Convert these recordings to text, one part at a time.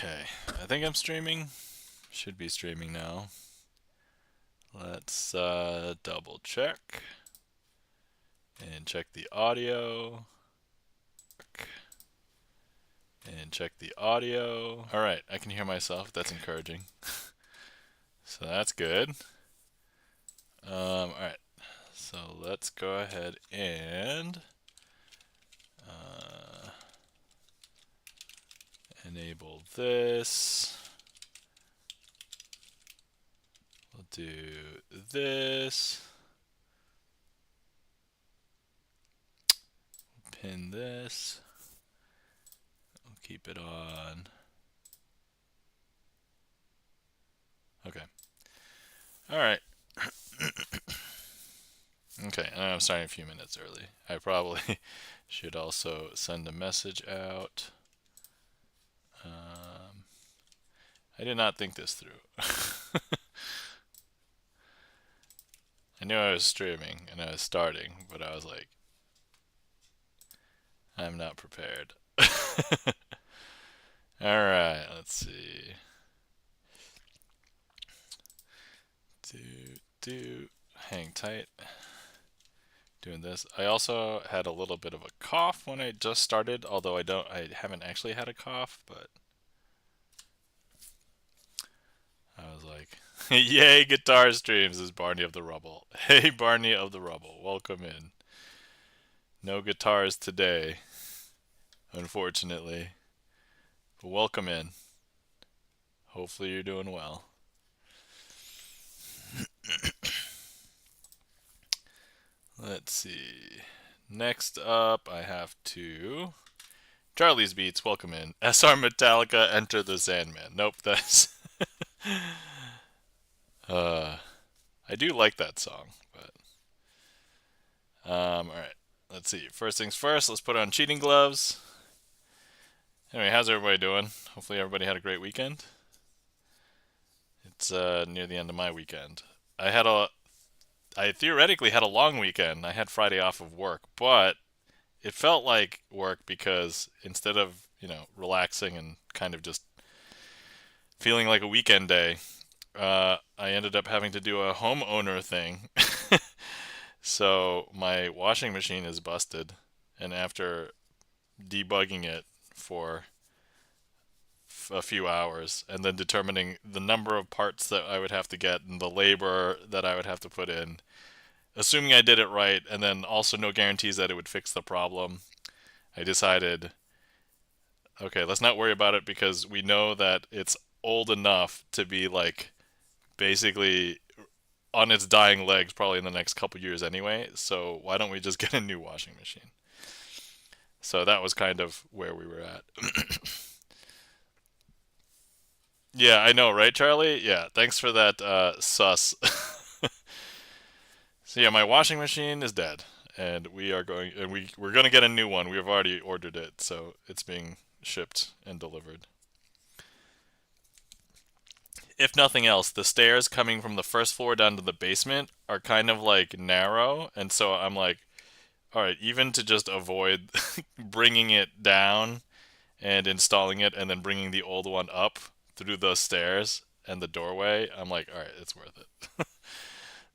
Okay, I think I'm streaming. Should be streaming now. Let's double check and check the audio. And check the audio. Alright, I can hear myself. That's encouraging. So that's good. Alright, so let's go ahead and enable this. We'll do this. Pin this. We'll keep it on. Okay. Alright. Okay, I'm starting a few minutes early. I probably should also send a message out. I did not think this through. I knew I was streaming and I was starting, but I was like, I'm not prepared. Alright, let's see. Hang tight. Doing this. I also had a little bit of a cough when I just started, although I haven't actually had a cough, but I was like, yay, guitar streams, is Barney of the Rubble. Hey, Barney of the Rubble, welcome in. No guitars today, unfortunately. But welcome in. Hopefully you're doing well. Let's see. Next up, I have to... Charlie's Beats, welcome in. SR Metallica, Enter the Sandman. Nope, that's... I do like that song, but... Alright. Let's see. First things first, let's put on cheating gloves. Anyway, how's everybody doing? Hopefully everybody had a great weekend. It's near the end of my weekend. I theoretically had a long weekend. I had Friday off of work, but it felt like work because instead of, relaxing and kind of just feeling like a weekend day, I ended up having to do a homeowner thing. So my washing machine is busted, and after debugging it for a few hours and then determining the number of parts that I would have to get and the labor that I would have to put in, assuming I did it right, and then also no guarantees that it would fix the problem, I decided, okay, let's not worry about it because we know that it's old enough to be like basically on its dying legs probably in the next couple years anyway, so why don't we just get a new washing machine? So that was kind of where we were at. Yeah, I know, right, Charlie? Yeah, thanks for that sus. So yeah, my washing machine is dead, and we're going to get a new one. We have already ordered it, so it's being shipped and delivered. If nothing else, the stairs coming from the first floor down to the basement are kind of like narrow, and so I'm like, all right, even to just avoid bringing it down and installing it and then bringing the old one up through the stairs and the doorway, I'm like, all right, it's worth it.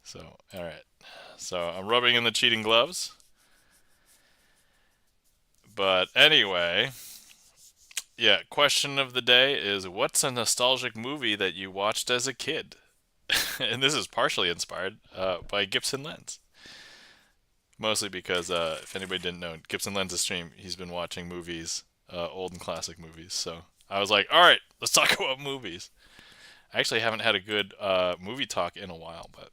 So, all right. So I'm rubbing in the cheating gloves. But anyway, yeah, question of the day is what's a nostalgic movie that you watched as a kid? And this is partially inspired by Gibson Lens. Mostly because if anybody didn't know, Gibson Lens' stream, he's been watching movies, old and classic movies. So I was like, all right, let's talk about movies. I actually haven't had a good movie talk in a while, but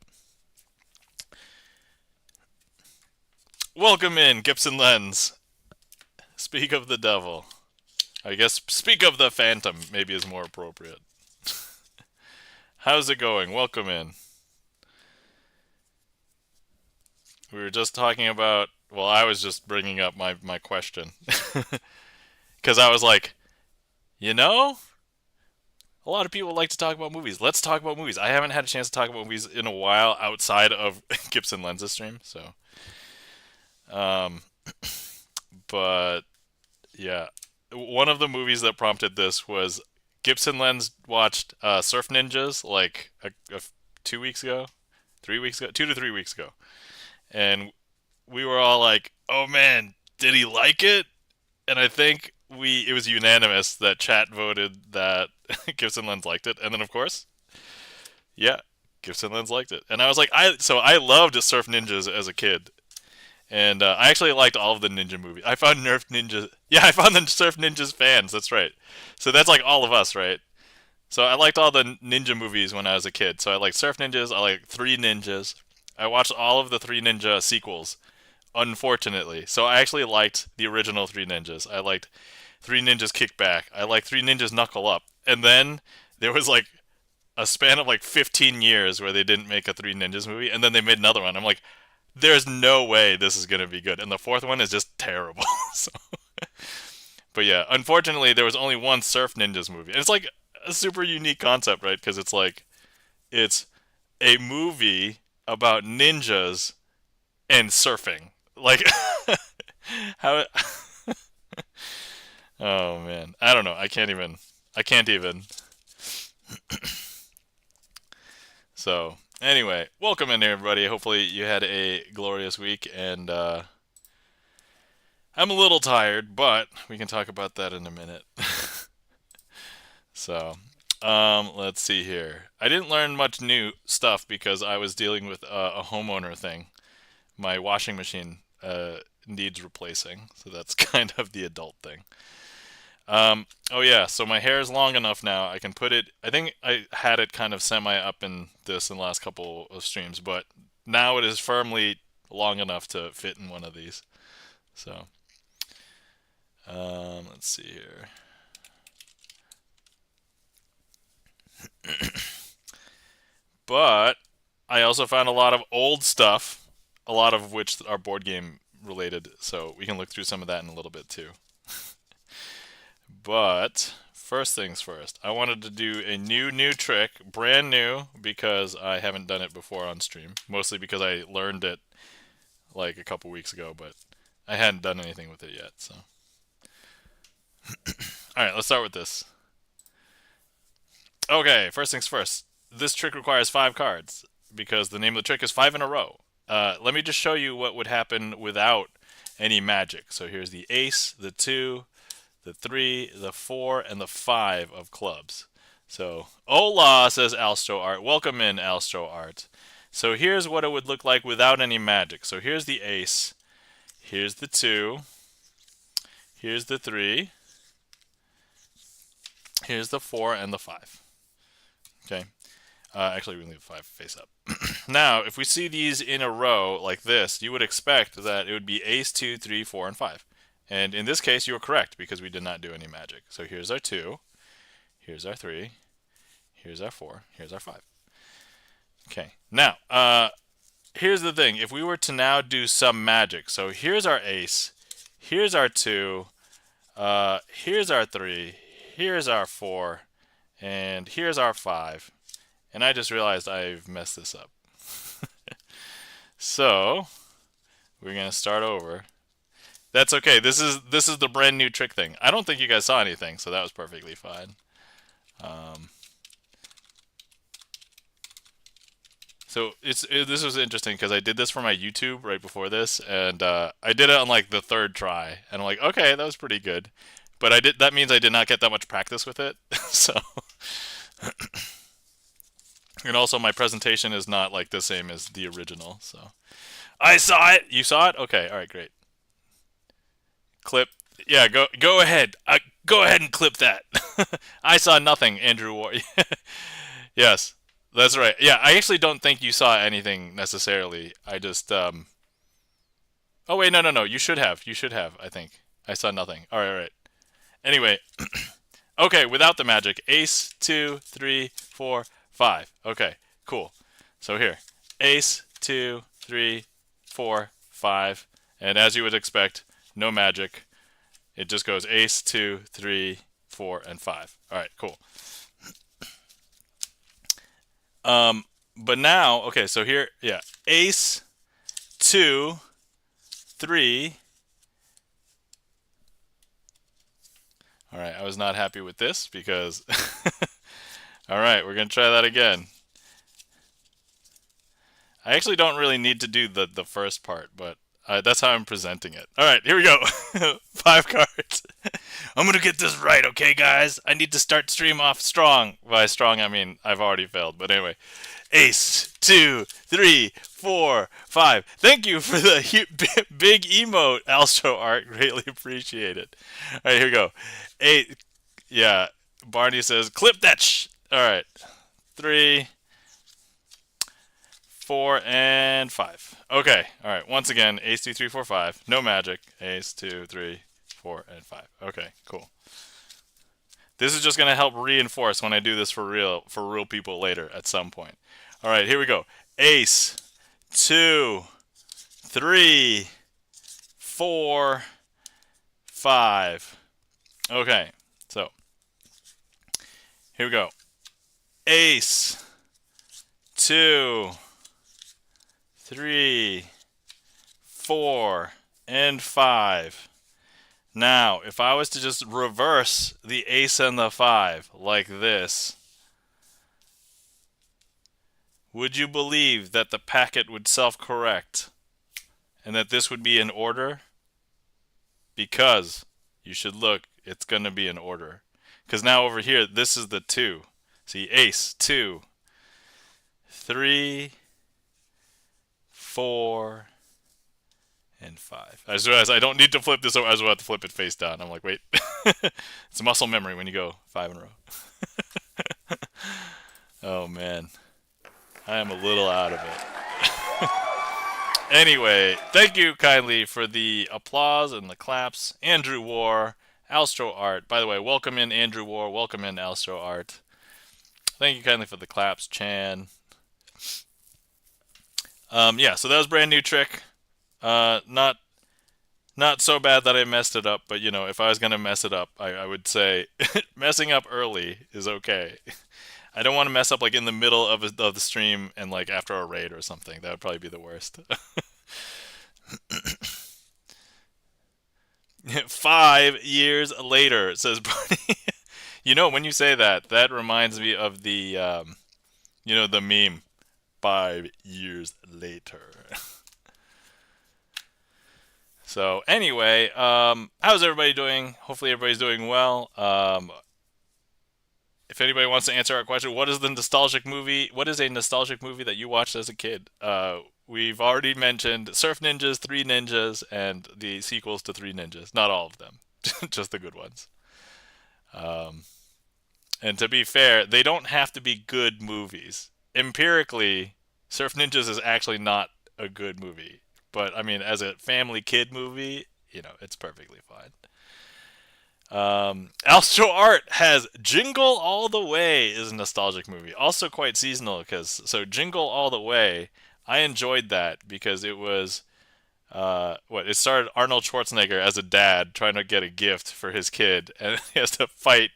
welcome in, Gibson Lens. Speak of the devil. I guess speak of the phantom maybe is more appropriate. How's it going? Welcome in. We were just talking about, well, I was just bringing up my question. Because I was like, you know, a lot of people like to talk about movies. Let's talk about movies. I haven't had a chance to talk about movies in a while outside of Gibson Lenses stream, so. Um, but yeah, one of the movies that prompted this was Gibson Lens watched Surf Ninjas like 2 weeks ago, 3 weeks ago, 2 to 3 weeks ago, and we were all like, "Oh man, did he like it?" And I think it was unanimous that chat voted that Gibson Lens liked it, and then of course, yeah, Gibson Lens liked it, and I was like, I loved Surf Ninjas as a kid, and I actually liked all of the ninja movies. I found Nerf Ninjas. Yeah, I found the Surf Ninjas fans. That's right. So that's like all of us, right? So I liked all the ninja movies when I was a kid. So I liked Surf Ninjas. I liked Three Ninjas. I watched all of the Three Ninja sequels, unfortunately. So I actually liked the original Three Ninjas. I liked Three Ninjas Kick Back. I liked Three Ninjas Knuckle Up. And then there was like a span of like 15 years where they didn't make a Three Ninjas movie, and then they made another one. I'm like, there's no way this is gonna be good, and the fourth one is just terrible. So, but yeah, unfortunately, there was only one Surf Ninjas movie, and it's like a super unique concept, right? Because it's like it's a movie about ninjas and surfing. Like, how? Oh man, I don't know. I can't even. I can't even. So anyway, welcome in everybody. Hopefully you had a glorious week, and I'm a little tired, but we can talk about that in a minute. So, let's see here. I didn't learn much new stuff because I was dealing with a homeowner thing. My washing machine needs replacing, so that's kind of the adult thing. Oh yeah, so my hair is long enough now. I can put it. I think I had it kind of semi up in this in the last couple of streams, but now it is firmly long enough to fit in one of these. So, let's see here. But I also found a lot of old stuff, a lot of which are board game related, so we can look through some of that in a little bit too. But first things first, I wanted to do a new trick, brand new, because I haven't done it before on stream. Mostly because I learned it like a couple weeks ago, but I hadn't done anything with it yet, so. Alright, let's start with this. Okay, first things first. This trick requires 5 cards, because the name of the trick is 5 in a row. Let me just show you what would happen without any magic. So here's the ace, the 2, the 3, the 4, and the 5 of clubs. So, hola, says Alstro Art. Welcome in, Alstro Art. So here's what it would look like without any magic. So here's the ace, here's the 2, here's the 3, here's the 4, and the 5. Okay. Actually, we can leave the 5 face up. Now, if we see these in a row like this, you would expect that it would be ace, 2, 3, 4, and 5. And in this case, you were correct because we did not do any magic. So here's our 2, here's our 3, here's our 4, here's our 5. Okay, now, here's the thing. If we were to now do some magic, so here's our ace, here's our 2, here's our 3, here's our 4, and here's our 5. And I just realized I've messed this up. So, we're going to start over. That's okay. This is the brand new trick thing. I don't think you guys saw anything, so that was perfectly fine. So this was interesting because I did this for my YouTube right before this, and I did it on like the 3rd try, and I'm like, okay, that was pretty good, but that means I did not get that much practice with it, so. And also my presentation is not like the same as the original, so. I saw it! You saw it? Okay, alright, great. Clip. Yeah, go ahead. Go ahead and clip that. I saw nothing, Andrew Ward. Yes, that's right. Yeah, I actually don't think you saw anything necessarily. I just, Oh, wait, no. You should have, I think. I saw nothing. Alright. Anyway. Okay, without the magic. Ace, 2, 3, 4, 5. Okay, cool. So here. Ace, 2, 3, 4, 5. And as you would expect, no magic. It just goes ace, 2, 3, 4, and 5. Alright, cool. But now, okay, so here, yeah. Ace, 2, 3. All right, I was not happy with this because... All right, we're going to try that again. I actually don't really need to do the first part, but that's how I'm presenting it. All right, here we go. 5 cards. I'm going to get this right, okay, guys? I need to start stream off strong. By strong, I mean I've already failed, but anyway. Ace, 2, 3, 4, 5. Thank you for the big emote, Alstro Art. Greatly appreciate it. All right, here we go. 8. Yeah, Barney says, clip that All right. 3, 4, and 5. Okay. All right. Once again, ace, 2, 3, 4, 5. No magic. Ace, 2, 3, 4, and 5. Okay, cool. This is just going to help reinforce when I do this for real people later at some point. All right, here we go. Ace, 2, 3, 4, 5. Okay, so here we go. Ace, 2, 3, 4, and 5. Now, if I was to just reverse the ace and the 5 like this, would you believe that the packet would self-correct and that this would be in order? Because you should look, it's going to be in order. Because now over here, this is the 2. See, ace, 2, 3, 4, and 5. I just realized I don't need to flip this over. I just have to flip it face down. I'm like, wait. It's muscle memory when you go 5 in a row. Oh, man. I am a little out of it. Anyway, thank you kindly for the applause and the claps. Andrew War, Alstro Art. By the way, welcome in Andrew War. Welcome in Alstro Art. Thank you kindly for the claps, Chan. Yeah, so that was a brand new trick. Not so bad that I messed it up, but you know, if I was gonna mess it up, I would say messing up early is okay. I don't want to mess up like in the middle of the stream and like after a raid or something. That would probably be the worst. 5 years later, says Barney. You know, when you say that, that reminds me of the, you know, the meme. 5 years later. So anyway, how's everybody doing? Hopefully everybody's doing well. If anybody wants to answer our question, what is the nostalgic movie? What is a nostalgic movie that you watched as a kid? We've already mentioned Surf Ninjas, 3 Ninjas, and the sequels to 3 Ninjas. Not all of them, just the good ones. And to be fair, they don't have to be good movies. Empirically, Surf Ninjas is actually not a good movie. But, I mean, as a family kid movie, you know, it's perfectly fine. Alstro Art has Jingle All the Way is a nostalgic movie. Also quite seasonal, because, so Jingle All the Way, I enjoyed that because it was, it started Arnold Schwarzenegger as a dad trying to get a gift for his kid, and he has to fight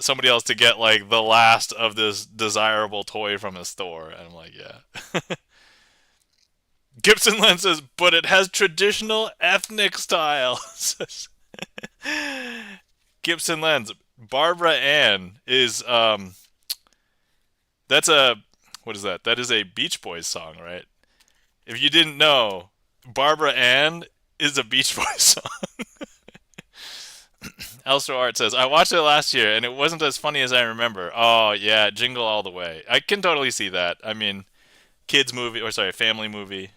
somebody else to get like the last of this desirable toy from a store. And I'm like, yeah. Gibson Len says, but it has traditional ethnic style. Gibson Lens, Barbara Ann is that's a, what is that? That is a Beach Boys song, right? If you didn't know, Barbara Ann is a Beach Boys song. Elster Art says, I watched it last year and it wasn't as funny as I remember. Oh yeah, Jingle All the Way. I can totally see that. I mean, kids movie, or sorry, family movie.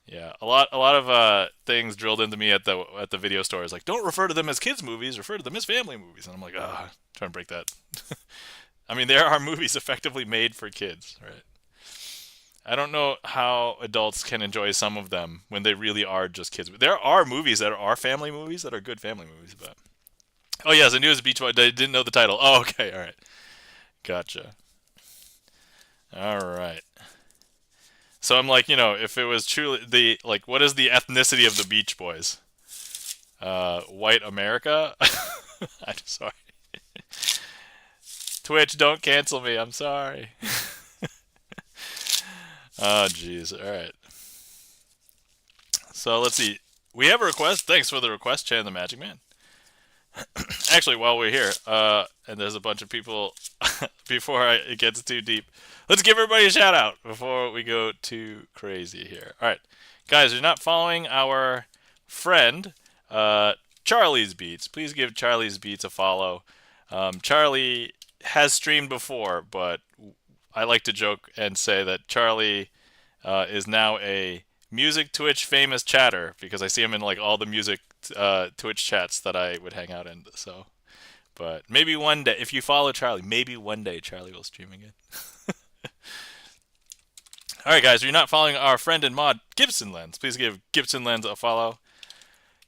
Yeah, a lot of things drilled into me at the video store is like, don't refer to them as kids movies, refer to them as family movies. And I'm like, trying to break that. I mean, there are movies effectively made for kids, right? I don't know how adults can enjoy some of them when they really are just kids. There are movies that are family movies that are good family movies, but oh yes, I knew it was Beach Boy. I didn't know the title. Oh, okay, all right, gotcha. All right. So I'm like, you know, if it was truly what is the ethnicity of the Beach Boys? White America? I'm sorry. Twitch, don't cancel me. I'm sorry. Oh, jeez. All right. So let's see. We have a request. Thanks for the request, Chan the Magic Man. Actually, while we're here, and there's a bunch of people, before it gets too deep, let's give everybody a shout out before we go too crazy here. All right, guys, if you're not following our friend, Charlie's Beats, please give Charlie's Beats a follow. Charlie has streamed before, but I like to joke and say that Charlie is now a music Twitch famous chatter because I see him in like all the music Twitch chats that I would hang out in. So, but maybe one day, if you follow Charlie, maybe one day Charlie will stream again. All right, guys, if you're not following our friend and mod Gibson Lens, please give Gibson Lens a follow.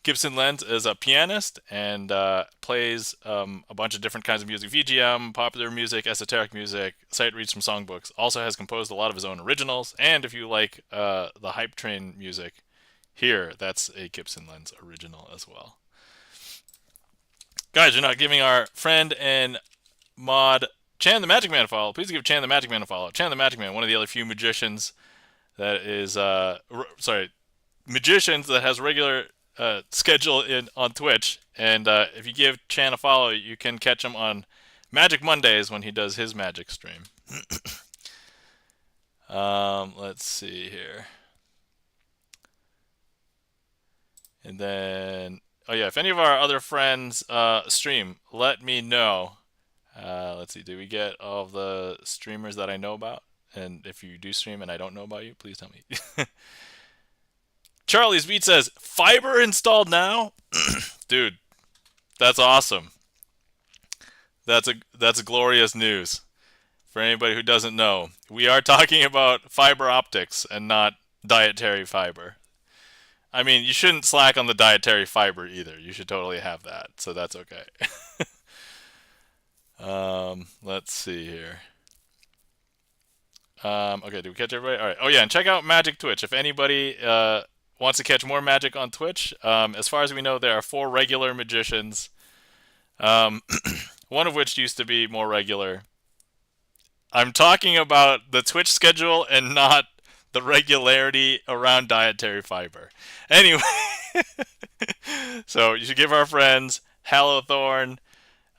Gibson Lens is a pianist and plays a bunch of different kinds of music: VGM, popular music, esoteric music, sight reads from songbooks. Also has composed a lot of his own originals. And if you like the Hype Train music, here, that's a Gibson Lens original as well. Guys, you're not giving our friend and mod Chan the Magic Man a follow. Please give Chan the Magic Man a follow. Chan the Magic Man, one of the other few magicians that is, magicians that has regular schedule in on Twitch. And if you give Chan a follow, you can catch him on Magic Mondays when he does his magic stream. Let's see here. And then, oh yeah, if any of our other friends stream, let me know. Let's see, do we get all of the streamers that I know about? And if you do stream and I don't know about you, please tell me. Charlie's Beat says, fiber installed now? Dude, that's awesome. That's glorious news. For anybody who doesn't know, we are talking about fiber optics and not dietary fiber. I mean, you shouldn't slack on the dietary fiber either. You should totally have that, so that's okay. Let's see here. Okay, did we catch everybody? All right. Oh yeah, and check out Magic Twitch. If anybody wants to catch more magic on Twitch, as far as we know, there are 4 regular magicians. One of which used to be more regular. I'm talking about the Twitch schedule and not the regularity around dietary fiber. Anyway, so you should give our friends Hallowthorn,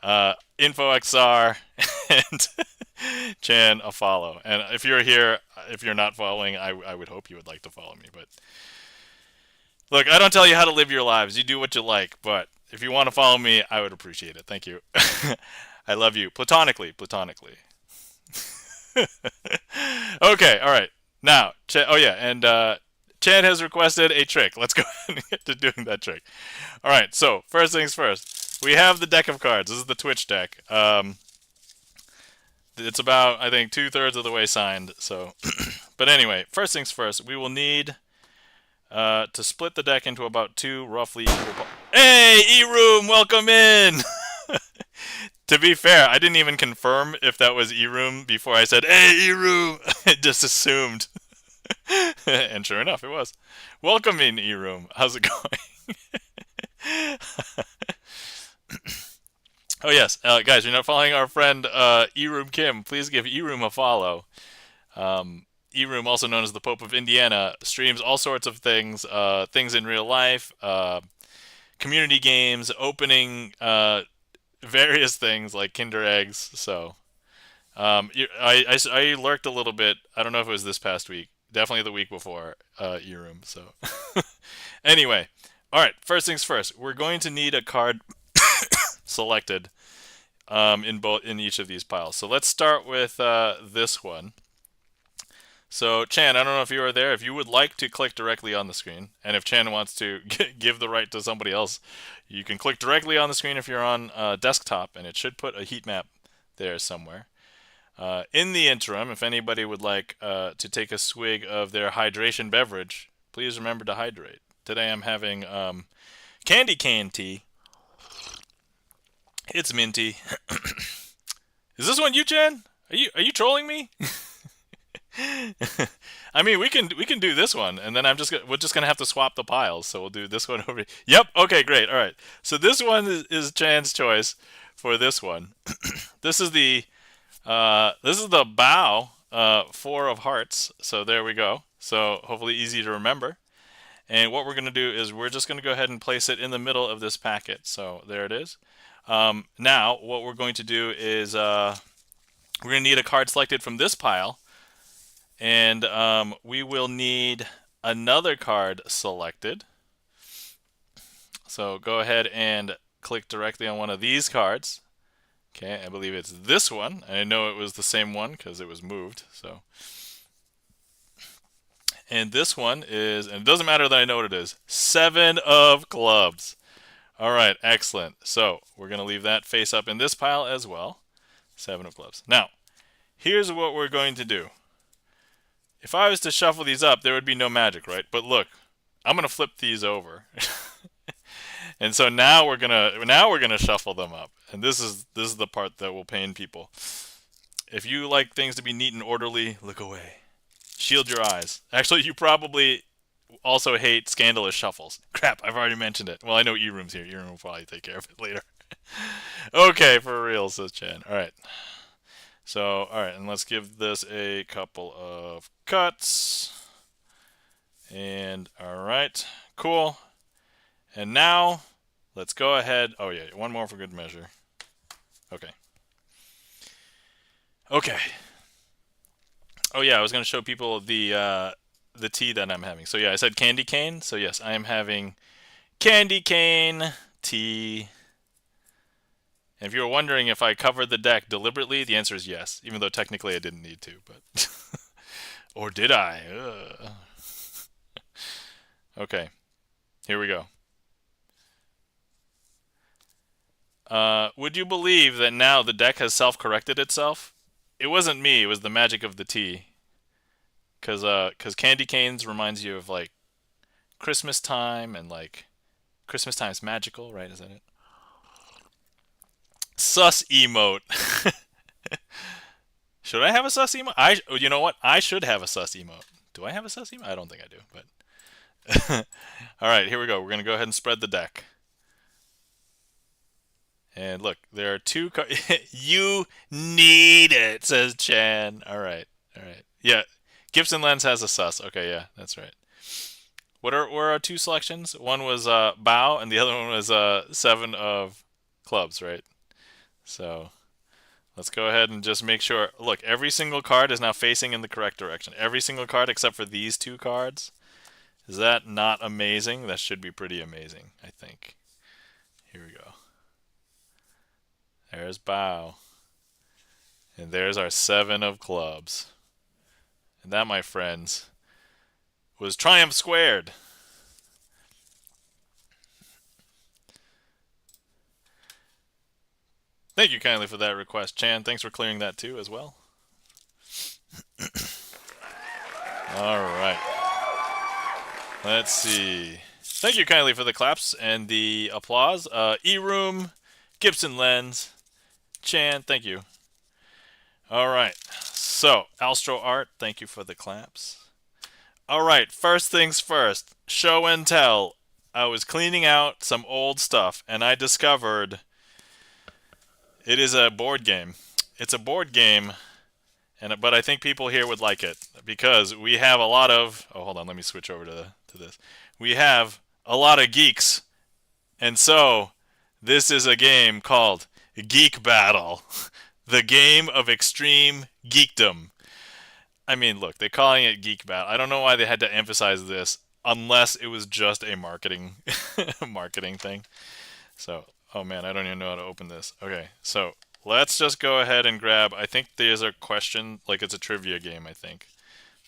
InfoXR, and Chan a follow. And if you're here, if you're not following, I would hope you would like to follow me. But look, I don't tell you how to live your lives. You do what you like. But if you want to follow me, I would appreciate it. Thank you. I love you. Platonically. Okay, all right. Now, oh yeah, and Chan has requested a trick. Let's go ahead and get to doing that trick. All right, so first things first. We have the deck of cards. This is the Twitch deck. It's about, I think, 2/3 of the way signed. So, but anyway, first things first. We will need to split the deck into about 2 roughly equal. Hey, E-Room, welcome in. To be fair, I didn't even confirm if that was E-Room before I said, hey, E-Room. I just assumed. And sure enough, it was. Welcome in, E-Room. How's it going? Oh, yes. Guys, you're not following our friend E-Room Kim. Please give E-Room a follow. E-Room, also known as the Pope of Indiana, streams all sorts of things. Things in real life, community games, opening various things like Kinder eggs. So I lurked a little bit. I don't know if it was this past week. Definitely the week before E-Room. So anyway, all right. First things first. We're going to need a card selected in each of these piles. So let's start with this one. So Chan, I don't know if you are there. If you would like to click directly on the screen, and if Chan wants to give the right to somebody else, you can click directly on the screen if you're on desktop, and it should put a heat map there somewhere. In the interim, if anybody would like to take a swig of their hydration beverage, please remember to hydrate. Today I'm having candy cane tea. It's minty. Is this one you, Chan? Are you trolling me? I mean, we can do this one, and then we're just gonna have to swap the piles. So we'll do this one over. Yep. Okay. Great. All right. So this one is Chan's choice for this one. This is the bow 4 of hearts. So there we go. So hopefully easy to remember. And what we're going to do is we're just going to go ahead and place it in the middle of this packet. So there it is. Now, what we're going to do is we're going to need a card selected from this pile. And we will need another card selected. So go ahead and click directly on one of these cards. Okay, I believe it's this one. I know it was the same one because it was moved. So, and this one is, and it doesn't matter that I know what it is, 7 of clubs. All right, excellent. So we're going to leave that face up in this pile as well. 7 of clubs. Now, here's what we're going to do. If I was to shuffle these up, there would be no magic, right? But look, I'm going to flip these over. And so now we're gonna shuffle them up, and this is the part that will pain people. If you like things to be neat and orderly, look away. Shield your eyes. Actually, you probably also hate scandalous shuffles. Crap, I've already mentioned it. Well, I know E-Room's here. E-Room will probably take care of it later. Okay, for real, says Chan. All right. So, all right, and let's give this a couple of cuts. And all right, cool. And now, let's go ahead. Oh, yeah, one more for good measure. Okay. Okay. Oh, yeah, I was going to show people the tea that I'm having. So, yeah, I said candy cane. So, yes, I am having candy cane tea. And if you were wondering if I covered the deck deliberately, the answer is yes, even though technically I didn't need to. But or did I? Okay, here we go. Would you believe that now the deck has self-corrected itself? It wasn't me, it was the magic of the tea. Cause candy canes reminds you of like Christmas time, and like Christmas time's magical, right? Is that it? Sus emote. Should I have a sus emote? You know what? I should have a sus emote. Do I have a sus emote? I don't think I do, but all right, here we go. We're gonna go ahead and spread the deck. And look, there are 2 cards. You need it, says Chan. All right, all right. Yeah, Gibson Lens has a sus. Okay, yeah, that's right. What were our 2 selections? One was bow, and the other one was 7 of clubs, right? So let's go ahead and just make sure. Look, every single card is now facing in the correct direction. Every single card except for these 2 cards. Is that not amazing? That should be pretty amazing, I think. Here we go. There's bow. And there's our 7 of clubs. And that, my friends, was triumph squared. Thank you kindly for that request, Chan. Thanks for clearing that too as well. All right. Let's see. Thank you kindly for the claps and the applause. E-Room, Gibson Lens, Chan, thank you. All right. So, Alstro Art, thank you for the claps. All right, first things first. Show and tell. I was cleaning out some old stuff, and I discovered it is a board game. It's a board game, but I think people here would like it because we have a lot of. Oh, hold on. Let me switch over to this. We have a lot of geeks, and so this is a game called Geek Battle, the game of extreme geekdom. I mean, look, they're calling it Geek Battle. I don't know why they had to emphasize this unless it was just a marketing thing. So, oh man, I don't even know how to open this. Okay, so let's just go ahead and grab. I think there's a question, like it's a trivia game. I think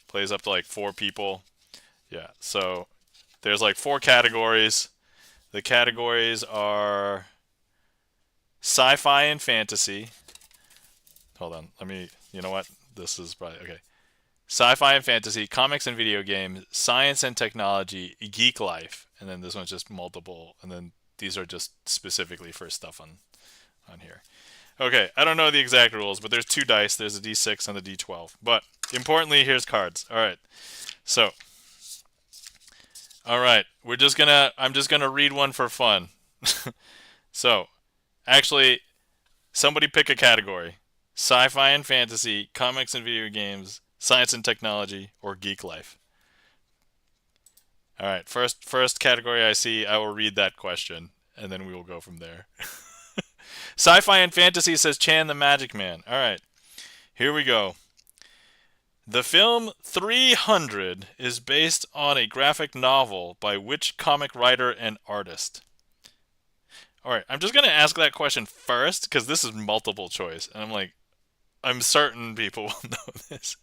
plays up to like 4 people. Yeah, so there's like 4 categories. The categories are sci-fi and fantasy. Hold on, you know what? This is probably, okay. Sci-fi and fantasy, comics and video games, science and technology, geek life, and then this one's just multiple, and then these are just specifically for stuff on here. Okay, I don't know the exact rules, but there's 2 dice. There's a D6 and a D12. But importantly, here's cards. All right, so, all right, I'm just gonna read one for fun. So, actually, somebody pick a category: sci-fi and fantasy, comics and video games, science and technology, or geek life. All right, first category I see, I will read that question, and then we will go from there. Sci-fi and fantasy says Chan the Magic Man. All right, here we go. The film 300 is based on a graphic novel by which comic writer and artist? All right, I'm just going to ask that question first because this is multiple choice. And I'm certain people will know this.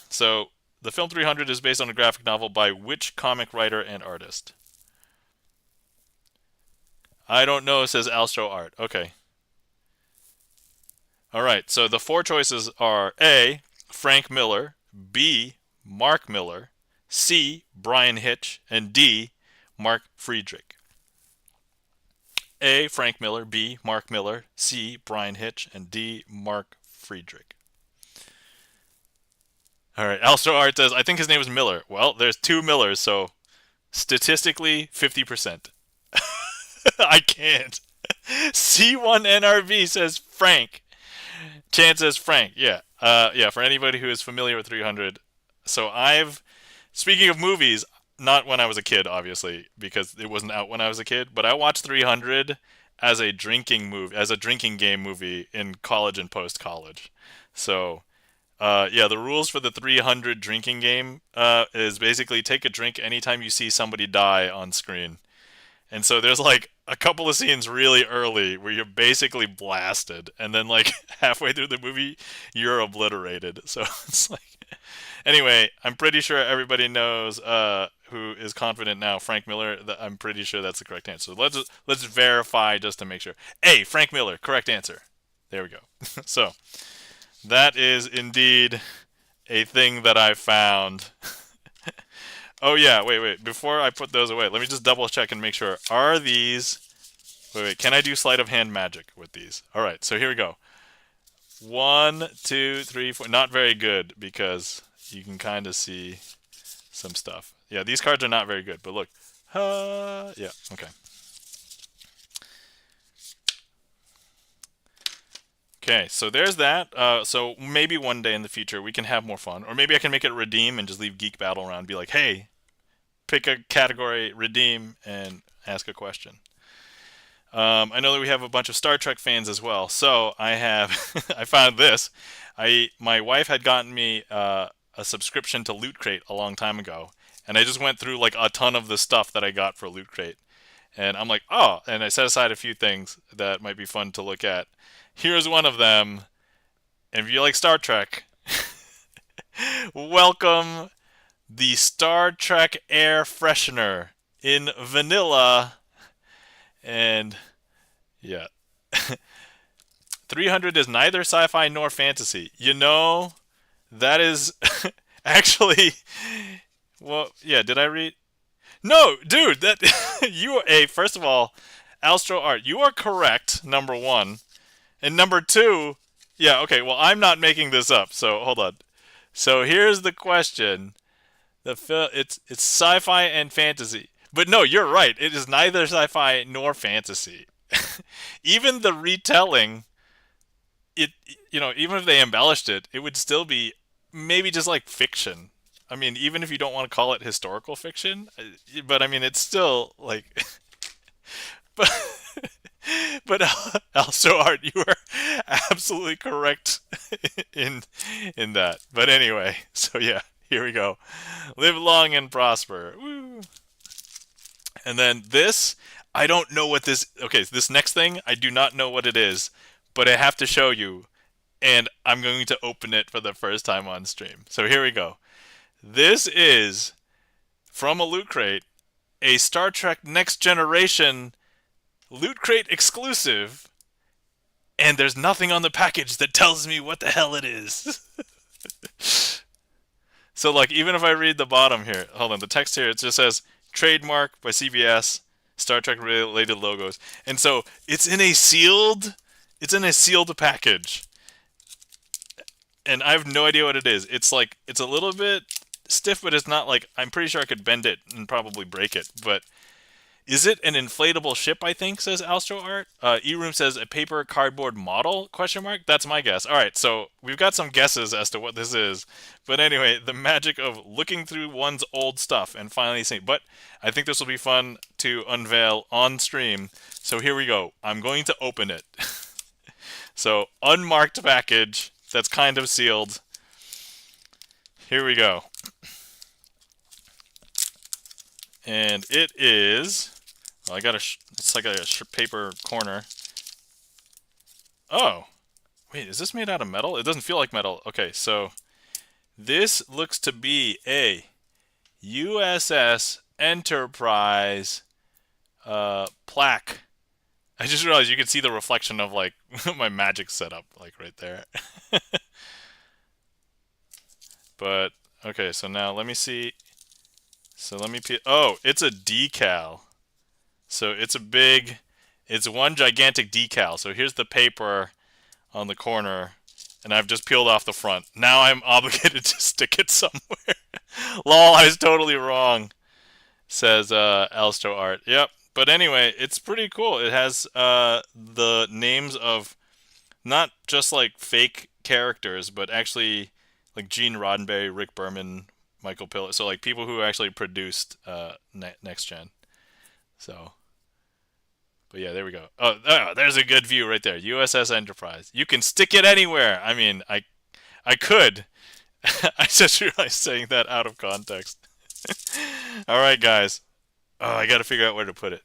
So, the film 300 is based on a graphic novel by which comic writer and artist? I don't know, says Alstro Art. Okay. All right, so the four choices are A, Frank Miller, B, Mark Miller, C, Brian Hitch, and D, Mark Friedrich. A, Frank Miller, B, Mark Miller, C, Brian Hitch, and D, Mark Friedrich. All right, Alstro Art says, I think his name is Miller. Well, there's two Millers, so statistically, 50%. I can't. C1NRV says Frank. Chan says Frank. Yeah. Yeah, for anybody who is familiar with 300. So speaking of movies, not when I was a kid, obviously, because it wasn't out when I was a kid, but I watched 300 as a drinking game movie in college and post-college. So, yeah, the rules for the 300 drinking game is basically take a drink anytime you see somebody die on screen. And so there's like a couple of scenes really early where you're basically blasted, and then like halfway through the movie, you're obliterated. So it's like, anyway, I'm pretty sure everybody knows who is confident now. Frank Miller. I'm pretty sure that's the correct answer. So let's verify just to make sure. A, Frank Miller, correct answer. There we go. So that is indeed a thing that I found. Oh yeah, wait. Before I put those away, let me just double check and make sure. Are these... Wait. Can I do sleight of hand magic with these? All right, so here we go. 1, 2, 3, 4. Not very good because you can kind of see some stuff. Yeah, these cards are not very good, but look. Yeah, okay. Okay, so there's that. So maybe one day in the future we can have more fun. Or maybe I can make it redeem and just leave Geek Battle around and be like, hey, pick a category, redeem, and ask a question. I know that we have a bunch of Star Trek fans as well. So I found this. My wife had gotten me a subscription to Loot Crate a long time ago. And I just went through like a ton of the stuff that I got for Loot Crate. And I'm like, oh, and I set aside a few things that might be fun to look at. Here's one of them. And if you like Star Trek, welcome the Star Trek air freshener in vanilla. And yeah. 300 is neither sci-fi nor fantasy. You know, that is actually... Well, yeah, did I read? No, dude, that first of all, Alstro Art, you are correct, number one. And number two, yeah, okay, well, I'm not making this up, so hold on. So here's the question. It's sci-fi and fantasy. But no, you're right. It is neither sci-fi nor fantasy. Even the retelling, even if they embellished it, it would still be maybe just like fiction. I mean, even if you don't want to call it historical fiction, but I mean, it's still like... But... But also, Art, you are absolutely correct in that. But anyway, so yeah, here we go. Live long and prosper. Woo. And then this, I don't know what this... Okay, this next thing, I do not know what it is, but I have to show you, and I'm going to open it for the first time on stream. So here we go. This is, from a Loot Crate, a Star Trek Next Generation Loot Crate exclusive, and there's nothing on the package that tells me what the hell it is. So, like, even if I read the bottom here, hold on, the text here, it just says, trademark by CBS, Star Trek related logos. And so, it's in a sealed package. And I have no idea what it is. It's like, it's a little bit stiff, but it's not like, I'm pretty sure I could bend it and probably break it, but Is it an inflatable ship, I think, says Astro Art. E-Room says a paper cardboard model, question mark? That's my guess. All right, so we've got some guesses as to what this is. But anyway, the magic of looking through one's old stuff and finally seeing. But I think this will be fun to unveil on stream. So here we go. I'm going to open it. So, unmarked package that's kind of sealed. Here we go. And it is... Well, I got it's like a paper corner. Oh, wait, is this made out of metal? It doesn't feel like metal. Okay, so this looks to be a USS Enterprise plaque. I just realized you can see the reflection of like my magic setup, like right there. But okay, so now let me see. So let me. Oh, it's a decal. So it's one gigantic decal. So here's the paper on the corner, and I've just peeled off the front. Now I'm obligated to stick it somewhere. Lol, I was totally wrong, says Alsto Art. Yep. But anyway, it's pretty cool. It has the names of not just like fake characters, but actually like Gene Roddenberry, Rick Berman, Michael Piller. So like people who actually produced Next Gen. So, but yeah, there we go. Oh, there's a good view right there. USS Enterprise. You can stick it anywhere. I mean, I could. I just realized saying that out of context. All right, guys. Oh, I got to figure out where to put it.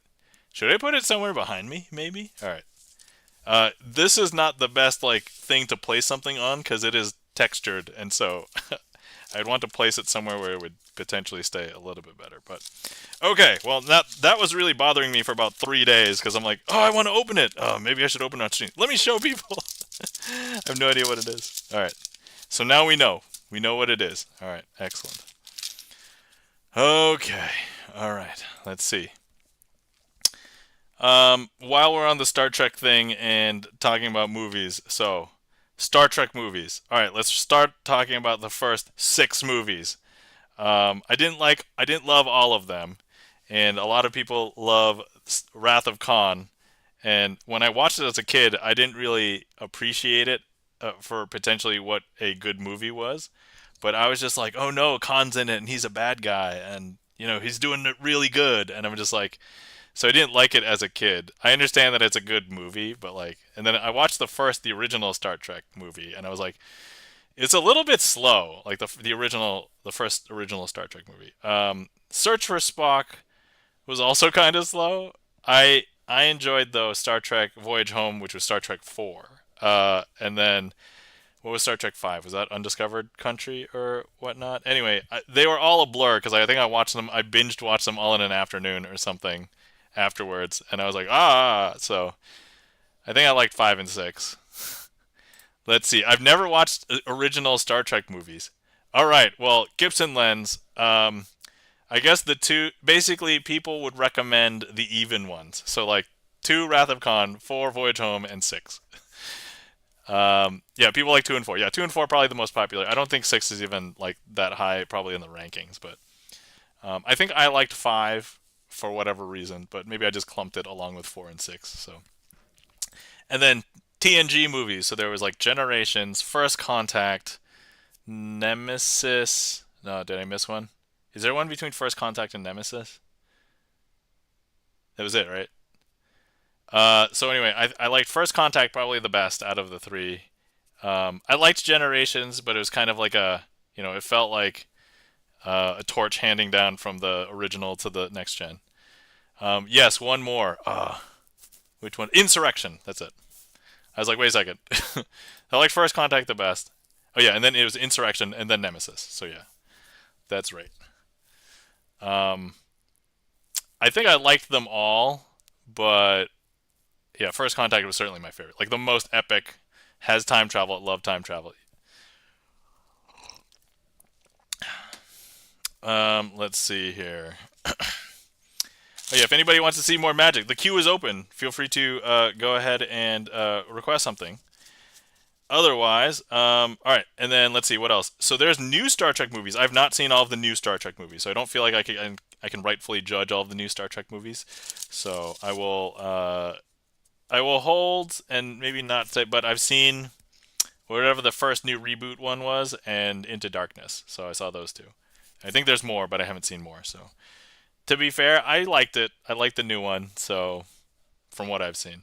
Should I put it somewhere behind me? Maybe. All right. This is not the best like thing to place something on because it is textured, and so I'd want to place it somewhere where it would potentially stay a little bit better. But okay, well that was really bothering me for about 3 days because I'm like, oh, I want to open it. Oh, maybe I should open it on stream. Let me show people. I have no idea what it is. All right, so now we know. We know what it is. All right, excellent. Okay, all right. Let's see. While we're on the Star Trek thing and talking about movies, so Star Trek movies. All right, let's start talking about the first 6 movies. I didn't love all of them, and a lot of people love Wrath of Khan. And when I watched it as a kid, I didn't really appreciate it for potentially what a good movie was. But I was just like, oh no, Khan's in it, and he's a bad guy, and he's doing it really good. And I'm just like, so I didn't like it as a kid. I understand that it's a good movie, but like, and then I watched the original Star Trek movie, and I was like, it's a little bit slow, like the first original Star Trek movie. Search for Spock was also kind of slow. I enjoyed though Star Trek Voyage Home, which was Star Trek 4. And then what was Star Trek 5? Was that Undiscovered Country or whatnot? Anyway, they were all a blur because I think I binged watched them all in an afternoon or something afterwards, and I was like, so I think I liked 5 and 6. Let's see. I've never watched original Star Trek movies. All right. Well, Gibson lens. I guess the two basically people would recommend the even ones. So like 2 Wrath of Khan, 4 Voyage Home, and 6. Yeah, people like 2 and 4. Yeah, 2 and 4 are probably the most popular. I don't think 6 is even like that high, probably in the rankings. But I think I liked 5 for whatever reason, but maybe I just clumped it along with 4 and 6. So, and then TNG movies. So there was like Generations, First Contact, Nemesis. No, did I miss one? Is there one between First Contact and Nemesis? That was it, right? So anyway, I liked First Contact probably the best out of the 3. I liked Generations, but it was kind of like it felt like a torch handing down from the original to the next gen. Yes, one more. Which one? Insurrection. That's it. I was like, wait a second. I like First Contact the best. Oh yeah, and then it was Insurrection and then Nemesis. So yeah, that's right. I think I liked them all, but yeah, First Contact was certainly my favorite. Like the most epic, has time travel, love time travel. Let's see here. Oh yeah, if anybody wants to see more magic, the queue is open. Feel free to go ahead and request something. Otherwise, all right, and then let's see what else. So there's new Star Trek movies. I've not seen all of the new Star Trek movies, so I don't feel like I can rightfully judge all of the new Star Trek movies. So I will hold and maybe not say, but I've seen whatever the first new reboot one was and Into Darkness. So I saw those two. I think there's more, but I haven't seen more. So to be fair, I liked it. I liked the new one. So from what I've seen.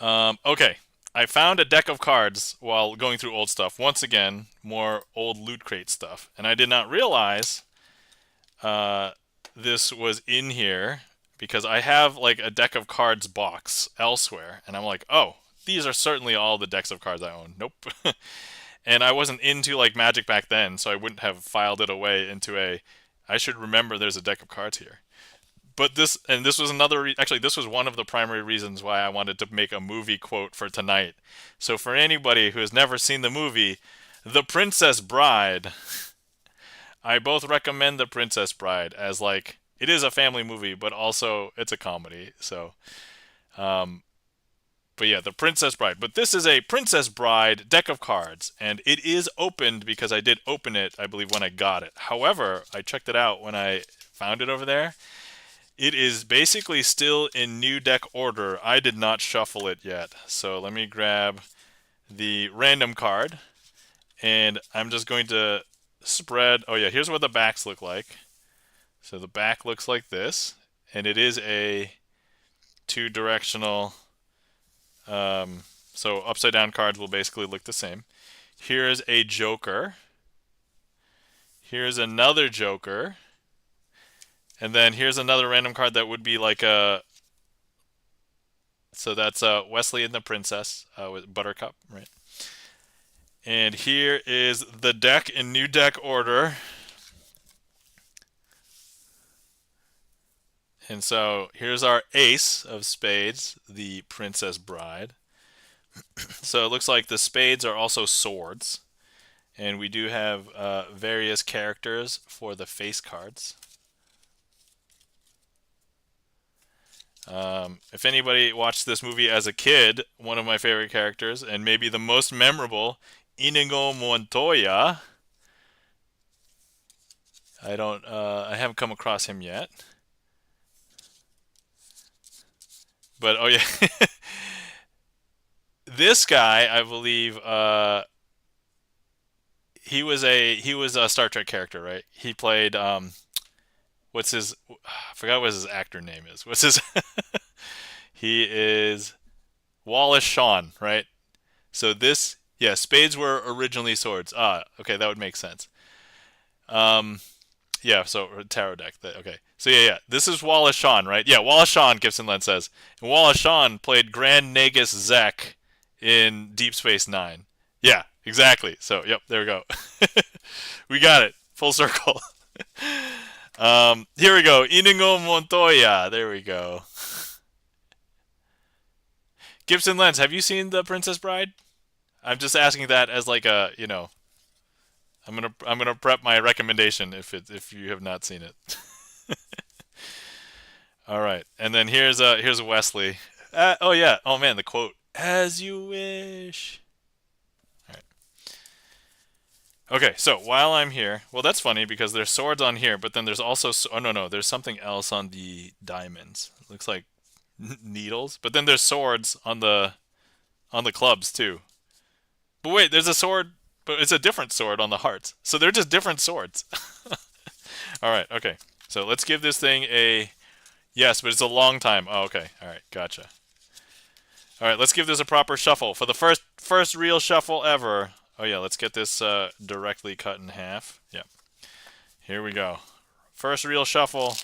Okay. I found a deck of cards while going through old stuff. Once again, more old Loot Crate stuff. And I did not realize this was in here because I have like a deck of cards box elsewhere. And I'm like, oh, these are certainly all the decks of cards I own. Nope. And I wasn't into like Magic back then, so I wouldn't have filed it away into a, I should remember there's a deck of cards here. But this was another, actually, this was one of the primary reasons why I wanted to make a movie quote for tonight. So for anybody who has never seen the movie, The Princess Bride, I both recommend The Princess Bride as like, it is a family movie, but also it's a comedy. So, but yeah, The Princess Bride. But this is a Princess Bride deck of cards, and it is opened because I did open it, I believe, when I got it. However, I checked it out when I found it over there. It is basically still in new deck order. I did not shuffle it yet. So let me grab the random card. And I'm just going to spread. Oh yeah, here's what the backs look like. So the back looks like this. And it is a two-directional. So upside down cards will basically look the same. Here's a joker. Here's another joker. And then here's another random card that would be like a. So that's Wesley and the Princess with Buttercup, right? And here is the deck in new deck order. And so here's our ace of spades, the Princess Bride. So it looks like the spades are also swords. And we do have various characters for the face cards. If anybody watched this movie as a kid, one of my favorite characters, and maybe the most memorable, Inigo Montoya. I haven't come across him yet. But oh yeah, this guy, I believe, he was a Star Trek character, right? He played what's his? I forgot what his actor name is. What's his? He is Wallace Shawn, right? So this, yeah, spades were originally swords. Ah, okay, that would make sense. Yeah, so tarot deck. Okay, so yeah, this is Wallace Shawn, right? Yeah, Wallace Shawn. Gibson Len says, and Wallace Shawn played Grand Nagus Zek in Deep Space Nine. Yeah, exactly. So yep, there we go. We got it. Full circle. Here we go. Inigo Montoya. There we go. Gibson Lens, have you seen The Princess Bride? I'm just asking that as like a, I'm gonna prep my recommendation if you have not seen it. All right, and then here's Wesley. Oh yeah. Oh man, the quote: "As you wish." All right. Okay, so while I'm here, well, that's funny because there's swords on here, but then there's also oh no, there's something else on the diamonds. It looks like needles, but then there's swords on the clubs too. But wait, there's a sword, but it's a different sword on the hearts. So they're just different swords. All right, okay. So let's give this thing a yes, but it's a long time. Oh, okay. All right, gotcha. All right, let's give this a proper shuffle for the first real shuffle ever. Oh yeah, let's get this directly cut in half. Yeah. Here we go. First real shuffle.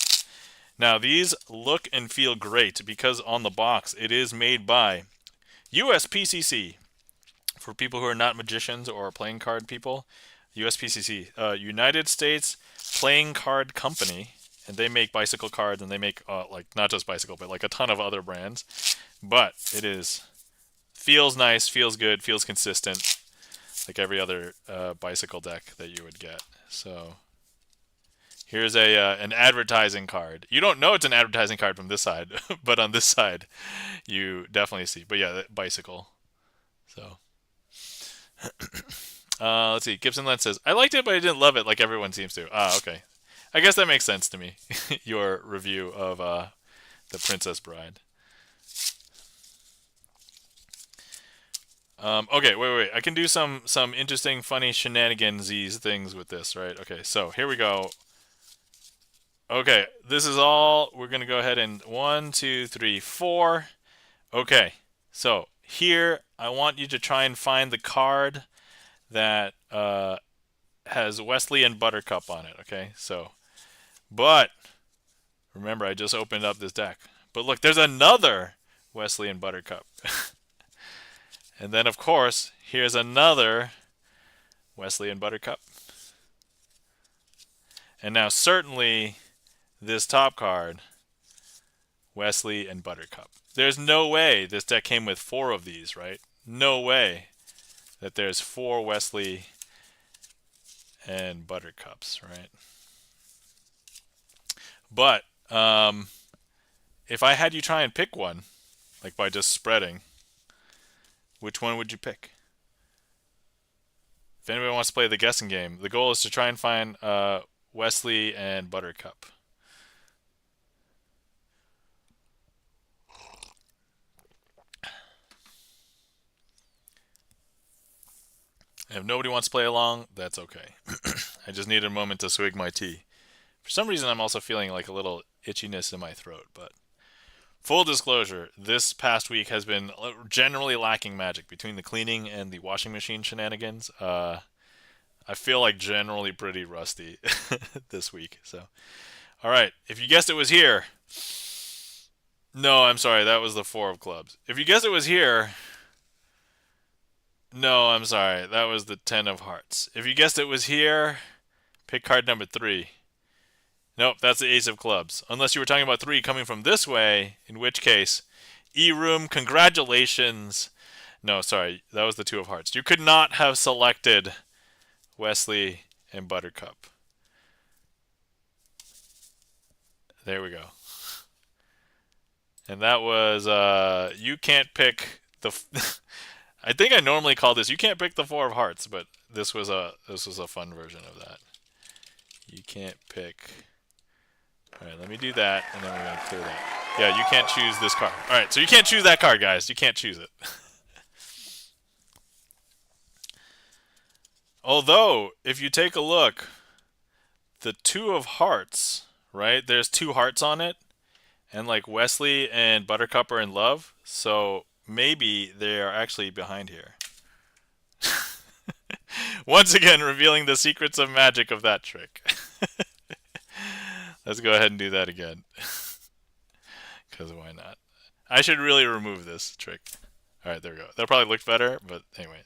Now these look and feel great because on the box it is made by USPCC. For people who are not magicians or playing card people, USPCC, United States Playing Card Company, and they make bicycle cards, and they make like not just bicycle, but like a ton of other brands. But it feels nice, feels good, feels consistent, like every other bicycle deck that you would get. So here's an advertising card. You don't know it's an advertising card from this side, but on this side, you definitely see. But yeah, bicycle. So. Let's see. Gibson Lens says, I liked it, but I didn't love it like everyone seems to. Ah, okay. I guess that makes sense to me. Your review of The Princess Bride. Okay, wait. I can do some interesting, funny shenanigans-y things with this, right? Okay, so here we go. Okay, this is all. We're gonna go ahead and 1, 2, 3, 4. Okay, so here I want you to try and find the card that has Wesley and Buttercup on it. Okay, so but remember I just opened up this deck. But look, there's another Wesley and Buttercup. And then, of course, here's another Wesley and Buttercup. And now, certainly, this top card, Wesley and Buttercup. There's no way this deck came with 4 of these, right? No way that there's 4 Wesley and Buttercups, right? But if I had you try and pick one, like by just spreading, which one would you pick? If anybody wants to play the guessing game, the goal is to try and find Wesley and Buttercup. And if nobody wants to play along, that's okay. I just needed a moment to swig my tea. For some reason, I'm also feeling like a little itchiness in my throat, but full disclosure, this past week has been generally lacking magic between the cleaning and the washing machine shenanigans. I feel like generally pretty rusty this week. So, all right, if you guessed it was here, no, I'm sorry, that was the 4 of clubs. If you guessed it was here, no, I'm sorry, that was the 10 of hearts. If you guessed it was here, pick card number 3. Nope, that's the ace of clubs. Unless you were talking about 3 coming from this way, in which case, E-room, congratulations. No, sorry, that was the 2 of hearts. You could not have selected Wesley and Buttercup. There we go. And that was, you can't pick the... I think I normally call this, you can't pick the 4 of hearts, but this was a fun version of that. You can't pick... Alright, let me do that, and then we're going to clear that. Yeah, you can't choose this card. Alright, so you can't choose that card, guys. You can't choose it. Although, if you take a look, the 2 of hearts, right? There's 2 hearts on it, and like Wesley and Buttercup are in love, so maybe they are actually behind here. Once again, revealing the secrets of magic of that trick. Let's go ahead and do that again. Because why not? I should really remove this trick. Alright, there we go. That probably looked better, but anyway.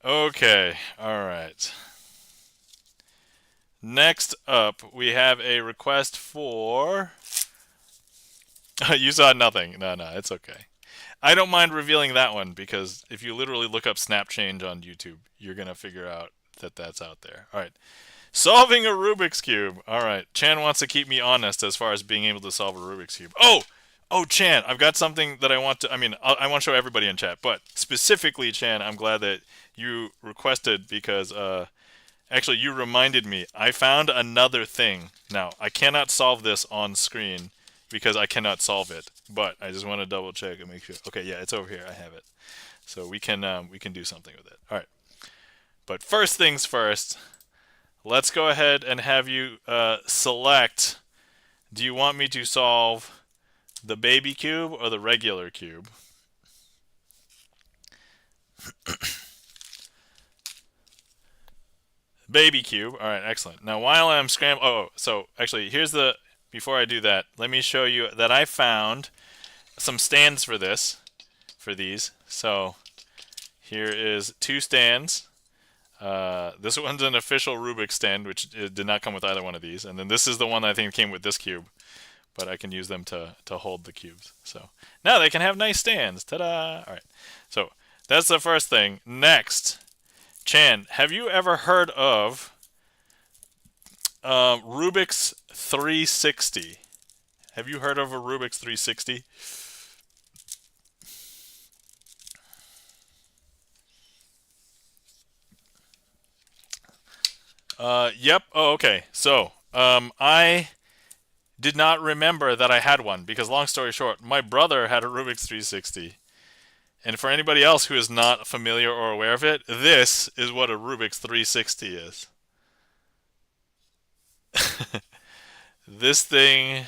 Okay, alright. Next up, we have a request for... You saw nothing. No, it's okay. I don't mind revealing that one, because if you literally look up snap change on YouTube, you're going to figure out that that's out there. Alright. Solving a Rubik's Cube. Alright, Chan wants to keep me honest as far as being able to solve a Rubik's Cube. Oh, Chan, I've got something that I want to... I want to show everybody in chat, but specifically, Chan, I'm glad that you requested because... Actually, you reminded me. I found another thing. Now, I cannot solve this on screen because I cannot solve it, but I just want to double check and make sure. Okay, yeah, it's over here. I have it. So we can do something with it. All right. But first things first, let's go ahead and have you select. Do you want me to solve the baby cube or the regular cube? Baby cube. All right, excellent. Now, while I'm scrambling... so actually, here's the... Before I do that, let me show you that I found some stands for these. So, here is 2 stands. This one's an official Rubik's stand, which did not come with either one of these. And then this is the one that I think came with this cube. But I can use them to hold the cubes. So, now they can have nice stands. Ta-da! All right. So, that's the first thing. Next... Chan, have you ever heard of Rubik's 360? Have you heard of a Rubik's 360? Yep. Oh, okay. So, I did not remember that I had one because, long story short, my brother had a Rubik's 360. And for anybody else who is not familiar or aware of it, this is what a Rubik's 360 is. This thing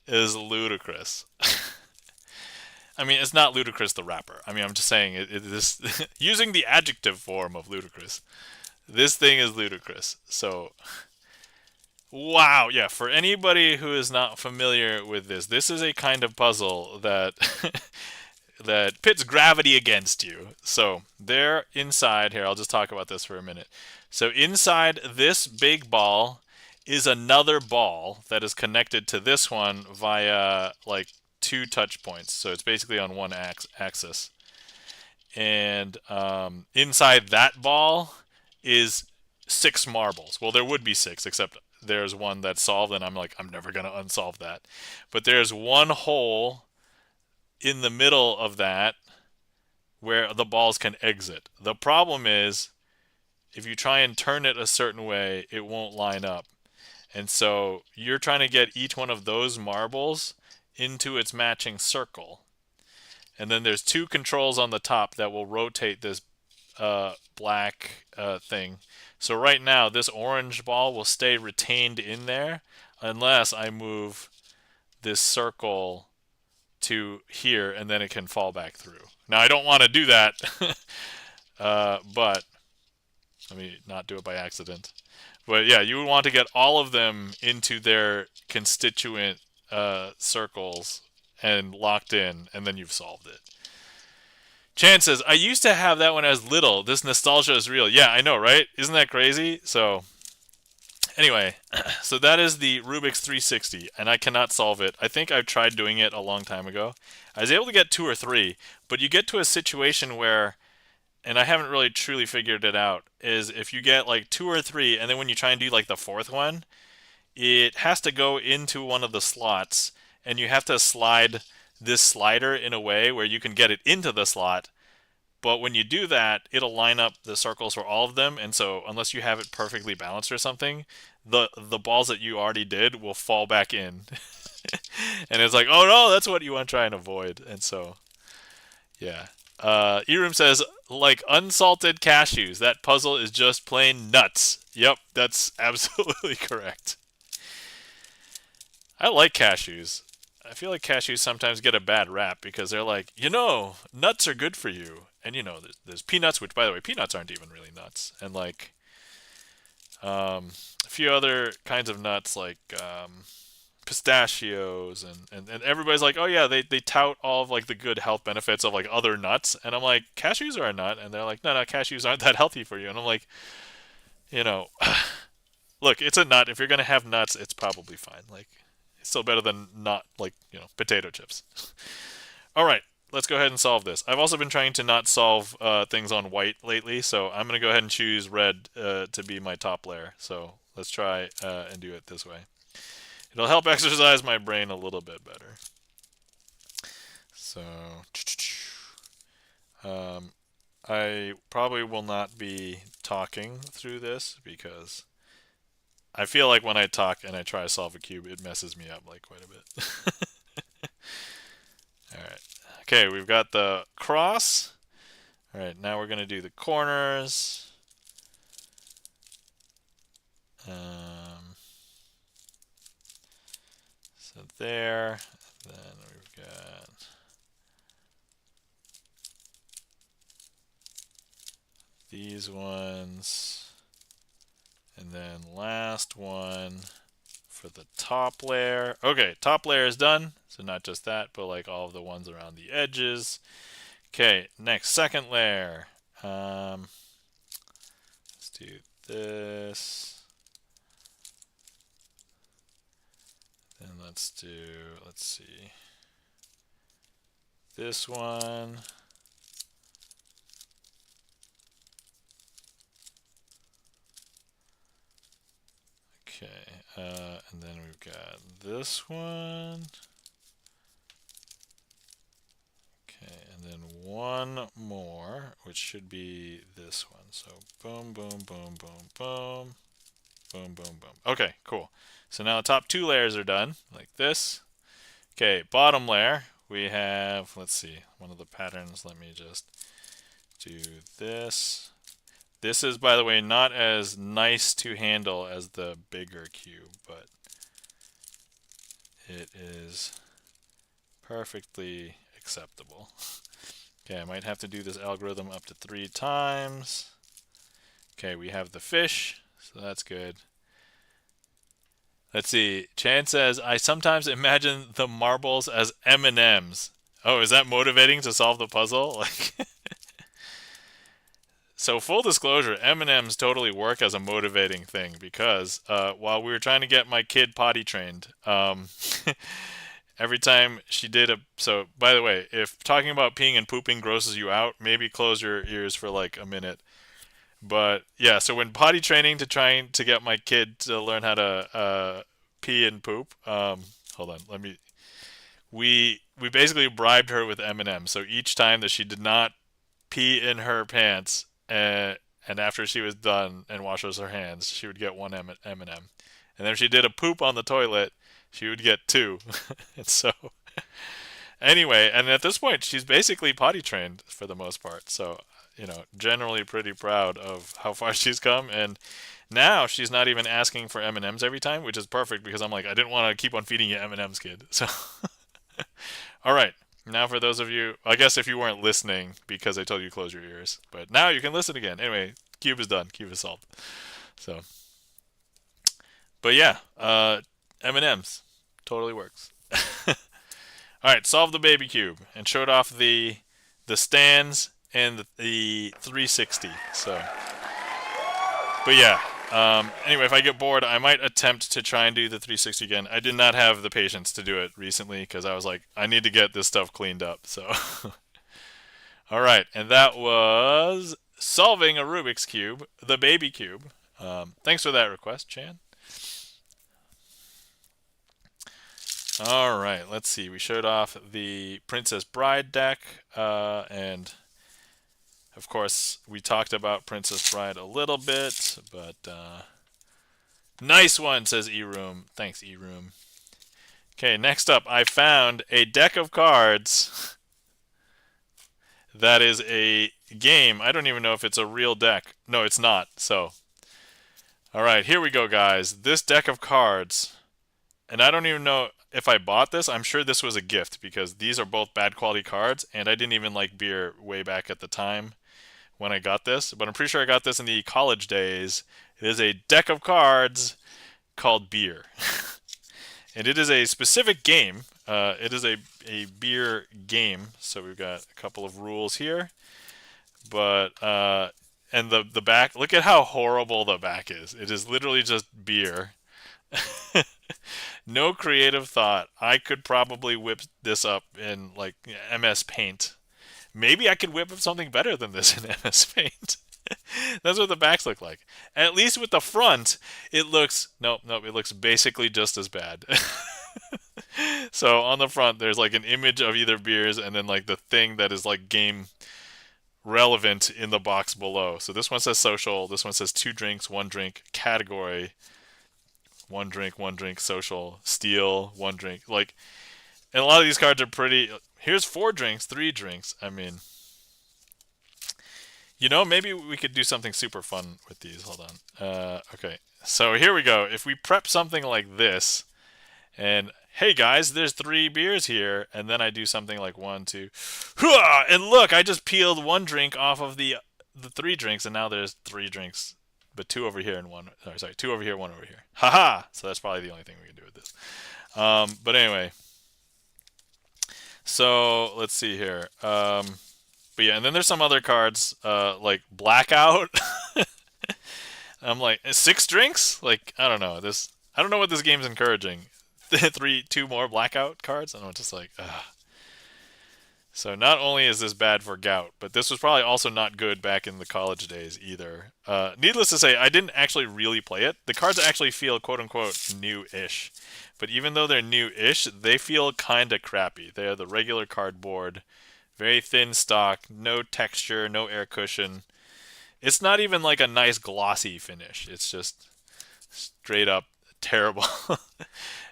is ludicrous. I mean, it's not ludicrous the rapper. I mean, I'm just saying this using the adjective form of ludicrous. This thing is ludicrous. So, wow, yeah. For anybody who is not familiar with this is a kind of puzzle that that pits gravity against you. So there inside here, I'll just talk about this for a minute. So inside this big ball is another ball that is connected to this one via like two touch points. So it's basically on one axis. And inside that ball is 6 marbles. Well, there would be 6, except there's one that's solved, and I'm like, I'm never going to unsolve that. But there's one hole in the middle of that where the balls can exit. The problem is if you try and turn it a certain way, it won't line up. And so you're trying to get each one of those marbles into its matching circle. And then there's 2 controls on the top that will rotate this black thing. So right now, this orange ball will stay retained in there unless I move this circle to here, and then it can fall back through. Now, I don't want to do that, but let me not do it by accident. But yeah, you would want to get all of them into their constituent circles and locked in, and then you've solved it. Chan says, I used to have that when I was little. This nostalgia is real. Yeah, I know, right? Isn't that crazy? So, anyway, so that is the Rubik's 360, and I cannot solve it. I think I've tried doing it a long time ago. I was able to get 2 or 3, but you get to a situation where, and I haven't really truly figured it out, is if you get like 2 or 3, and then when you try and do like the 4th one, it has to go into one of the slots, and you have to slide this slider in a way where you can get it into the slot. But when you do that, it'll line up the circles for all of them, and so unless you have it perfectly balanced or something, the balls that you already did will fall back in. And it's like, oh no, that's what you want to try and avoid. And so, yeah. Erum says, like unsalted cashews, that puzzle is just plain nuts. Yep, that's absolutely correct. I like cashews. I feel like cashews sometimes get a bad rap because they're like, nuts are good for you. And there's peanuts, which by the way, peanuts aren't even really nuts. And like a few other kinds of nuts like pistachios and everybody's like, oh yeah, they tout all of like the good health benefits of like other nuts. And I'm like, cashews are a nut. And they're like, no, cashews aren't that healthy for you. And I'm like, you know, look, it's a nut. If you're going to have nuts, it's probably fine. Like, it's still better than not, like, potato chips. All right, let's go ahead and solve this. I've also been trying to not solve things on white lately, so I'm going to go ahead and choose red to be my top layer. So let's try and do it this way. It'll help exercise my brain a little bit better. So, I probably will not be talking through this because I feel like when I talk and I try to solve a cube, it messes me up like quite a bit. Alright. Okay, we've got the cross. Alright, now we're going to do the corners. So there. Then we've got these ones. And then last one for the top layer. Okay, top layer is done. So not just that, but like all of the ones around the edges. Okay, next, second layer. Let's do this. And let's see, this one. Okay, and then we've got this one. Okay, and then one more, which should be this one. So boom, boom, boom, boom, boom. boom, boom, boom. Okay, cool. So now the top 2 layers are done, like this. Okay, bottom layer, we have, let's see, one of the patterns. Let me just do this. This is, by the way, not as nice to handle as the bigger cube, but it is perfectly acceptable. Okay, I might have to do this algorithm up to 3 times. Okay, we have the fish, so that's good. Let's see. Chan says, I sometimes imagine the marbles as M&Ms. Oh, is that motivating to solve the puzzle? Like, so full disclosure, M&Ms totally work as a motivating thing because while we were trying to get my kid potty trained, every time she did a... So, by the way, if talking about peeing and pooping grosses you out, maybe close your ears for like a minute. But yeah, so when potty training to trying to get my kid to learn how to pee and poop, hold on, we basically bribed her with M&M. So each time that she did not pee in her pants, and after she was done and washes her hands, she would get one M&M. And then if she did a poop on the toilet, she would get 2. And so anyway, and at this point, she's basically potty trained for the most part. So, generally pretty proud of how far she's come. And now she's not even asking for M&Ms every time, which is perfect because I'm like, I didn't want to keep on feeding you M&Ms, kid. So, all right. Now for those of you, I guess if you weren't listening because I told you to close your ears, but now you can listen again. Anyway, cube is done. Cube is solved. So, but yeah, M&Ms totally works. All right, solve the baby cube and showed off the stands and the 360. So, but yeah. Anyway, if I get bored, I might attempt to try and do the 360 again. I did not have the patience to do it recently because I was like, I need to get this stuff cleaned up. So, all right, and that was solving a Rubik's Cube, the baby cube. Thanks for that request, Chan. All right, let's see. We showed off the Princess Bride deck, and of course, we talked about Princess Bride a little bit, but nice one, says E-Room. Thanks, E-Room. Okay, next up, I found a deck of cards that is a game. I don't even know if it's a real deck. No, it's not. So, all right, here we go, guys. This deck of cards, and I don't even know if I bought this. I'm sure this was a gift because these are both bad quality cards, and I didn't even like beer way back at the time when I got this, but I'm pretty sure I got this in the college days. It is a deck of cards called Beer. And it is a specific game. It is a beer game, so we've got a couple of rules here. But, and the back, look at how horrible the back is. It is literally just beer. No creative thought. I could probably whip this up in like MS Paint. Maybe I could whip up something better than this in MS Paint. That's what the backs look like. At least with the front, it looks... Nope, it looks basically just as bad. So on the front, there's like an image of either beers and then like the thing that is like game relevant in the box below. So this one says social, this one says 2 drinks, 1 drink, category, 1 drink, social, steal, 1 drink. Like, and a lot of these cards are pretty... Here's 4 drinks, 3 drinks. I mean, maybe we could do something super fun with these. Hold on. Okay, so here we go. If we prep something like this, and hey guys, there's 3 beers here, and then I do something like 1, 2, and look, I just peeled 1 drink off of the 3 drinks, and now there's 3 drinks, but 2 over here and 1. Sorry, 2 over here, 1 over here. Haha! So that's probably the only thing we can do with this. But anyway. So let's see here. But yeah, and then there's some other cards like Blackout. I'm like 6 drinks. Like I don't know this. I don't know what this game's encouraging. 2 more Blackout cards. And I'm just like, ugh. So not only is this bad for gout, but this was probably also not good back in the college days either. Needless to say, I didn't actually really play it. The cards actually feel quote-unquote new-ish. But even though they're new-ish, they feel kind of crappy. They are the regular cardboard, very thin stock, no texture, no air cushion. It's not even like a nice glossy finish. It's just Straight up terrible.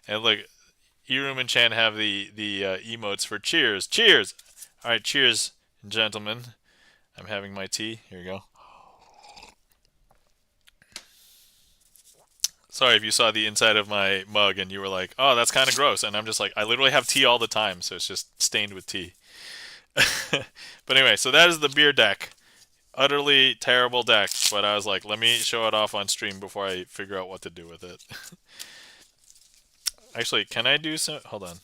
And look, Irum and Chan have the emotes for cheers. Cheers! Alright, cheers, gentlemen. I'm having my tea. Here you go. Sorry if you saw the inside of my mug and you were like, oh, that's kind of gross. And I'm just like, I literally have tea all the time, so it's just stained with tea. But anyway, so that is the beer deck. Utterly terrible deck, but I was like, let me show it off on stream before I figure out what to do with it. Actually, can I do some? Hold on.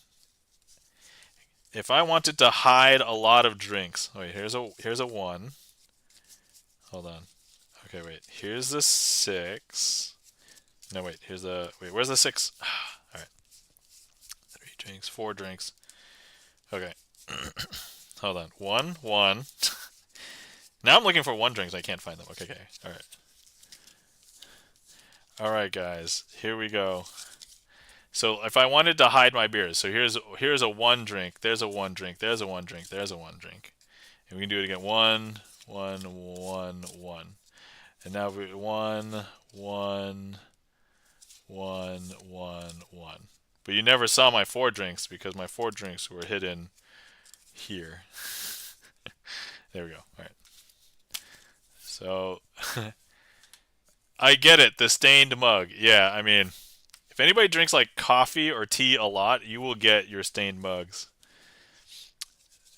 If I wanted to hide a lot of drinks, wait, here's a 1. Hold on. Okay, wait. Here's the 6. No, wait. Wait. Where's the 6? All right. 3 drinks, 4 drinks. Okay. Hold on. 1, 1. Now I'm looking for 1 drinks. I can't find them. Okay. All right. All right, guys. Here we go. So if I wanted to hide my beers, so here's a 1 drink. There's a 1 drink. There's a 1 drink. There's a 1 drink. And we can do it again. 1, 1, 1, 1. And now we 1, 1, 1, 1, 1. But you never saw my 4 drinks because my 4 drinks were hidden here. There we go. All right. So I get it. The stained mug. Yeah, I mean, if anybody drinks like coffee or tea a lot, you will get your stained mugs.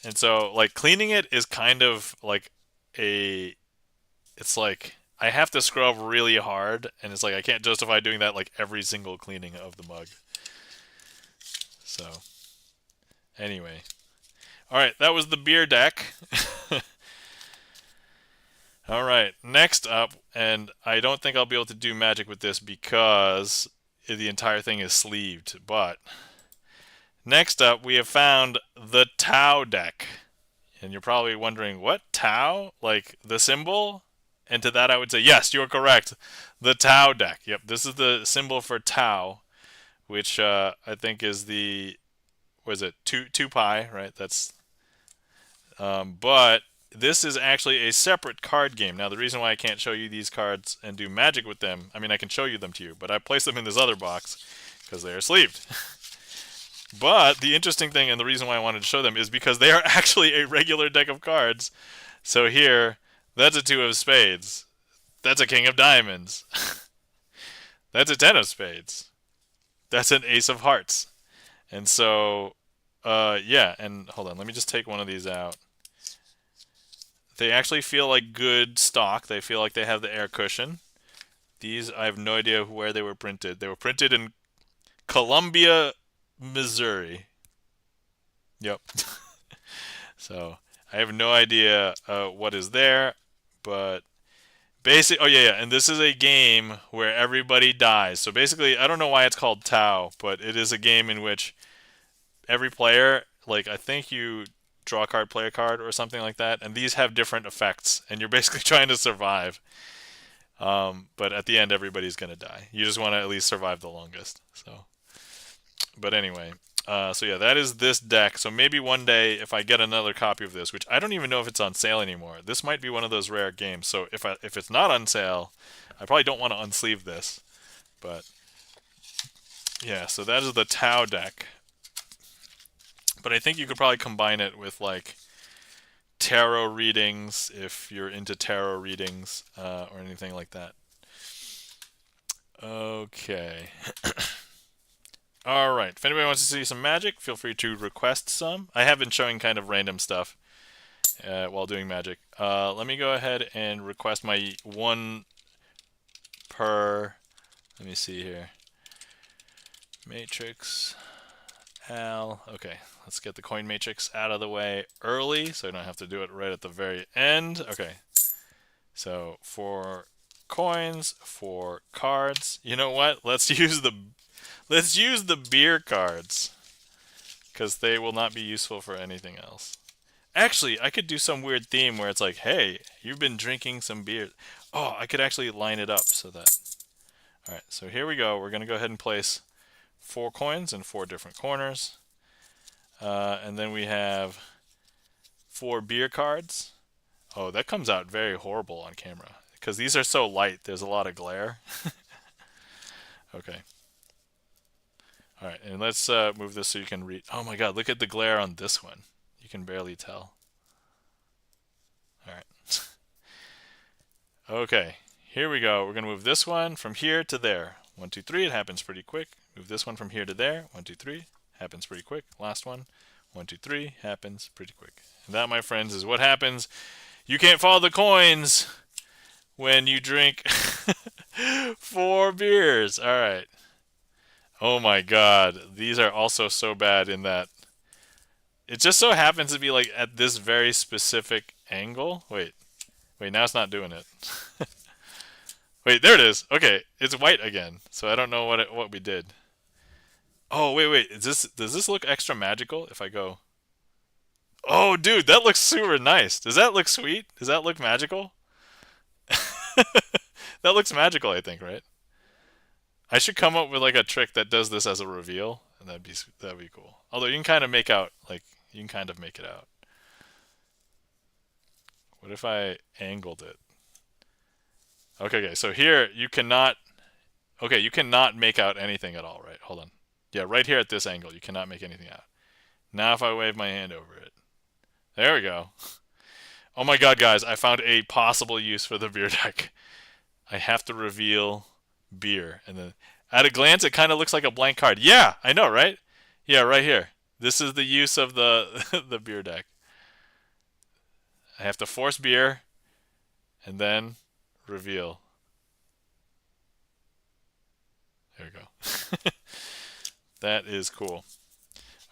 And so like cleaning it is kind of like it's like I have to scrub really hard, and it's like I can't justify doing that like every single cleaning of the mug. So anyway. Alright, that was the beer deck. Alright, next up, and I don't think I'll be able to do magic with this because the entire thing is sleeved, but next up we have found the Tau deck. And you're probably wondering, what? Tau? Like the symbol? And to that I would say, yes, you're correct. The Tau deck. Yep, this is the symbol for Tau, which I think is the, what is it, 2 pi, right? That's, but this is actually a separate card game. Now, the reason why I can't show you these cards and do magic with them, I mean, I can show you them to you, but I place them in this other box because they are sleeved. But the interesting thing, and the reason why I wanted to show them, is because they are actually a regular deck of cards. So here, that's a 2 of spades. That's a king of diamonds. That's a 10 of spades. That's an ace of hearts. And so, yeah, and hold on, let me just take one of these out. They actually feel like good stock. They feel like they have the air cushion. These, I have no idea where they were printed. They were printed in Columbia, Missouri. Yep. So I have no idea what is there, but oh yeah, and this is a game where everybody dies. So basically, I don't know why it's called Tau, but it is a game in which every player, like I think you draw a card, play a card, or something like that, and these have different effects, and you're basically trying to survive. But at the end, everybody's gonna die. You just want to at least survive the longest. So. But anyway, so yeah, that is this deck. So maybe one day, if I get another copy of this, which I don't even know if it's on sale anymore, this might be one of those rare games. So if it's not on sale, I probably don't want to unsleeve this. But yeah, so that is the Tau deck. But I think you could probably combine it with like tarot readings if you're into tarot readings or anything like that. Okay. Alright, if anybody wants to see some magic, feel free to request some. I have been showing kind of random stuff while doing magic. Let me go ahead and request my 1 per, let me see here, matrix, Al. Okay, let's get the coin matrix out of the way early so I don't have to do it right at the very end. Okay, so 4 coins, 4 cards. You know what? Let's use the beer cards, because they will not be useful for anything else. Actually, I could do some weird theme where it's like, hey, you've been drinking some beer. Oh, I could actually line it up so that... Alright, so here we go. We're going to go ahead and place 4 coins in 4 different corners. And then we have 4 beer cards. Oh, that comes out very horrible on camera, because these are so light, there's a lot of glare. Okay. All right, and let's move this so you can read. Oh my God, look at the glare on this one. You can barely tell. All right. Okay, here we go. We're going to move this one from here to there. 1, 2, 3, it happens pretty quick. Move this one from here to there. 1, 2, 3, happens pretty quick. Last one. 1, 2, 3, happens pretty quick. And that, my friends, is what happens. You can't follow the coins when you drink 4 beers. All right. Oh my God. These are also so bad in that it just so happens to be like at this very specific angle. Wait, now it's not doing it. Wait, there it is. Okay, it's white again. So I don't know what we did. Oh, wait. Does this look extra magical if I go? Oh, dude, that looks super nice. Does that look sweet? Does that look magical? That looks magical, I think, right? I should come up with like a trick that does this as a reveal, and that'd be cool. Although you can kind of make out like you can kind of make it out. What if I angled it? Okay, so here you cannot. Okay, you cannot make out anything at all, right? Hold on. Yeah, right here at this angle, you cannot make anything out. Now if I wave my hand over it, there we go. Oh my God, guys! I found a possible use for the beer deck. I have to reveal beer, and then at a glance, it kind of looks like a blank card. Yeah, I know, right? Yeah, right here. This is the use of the the beer deck. I have to force beer, and then reveal. There we go. That is cool.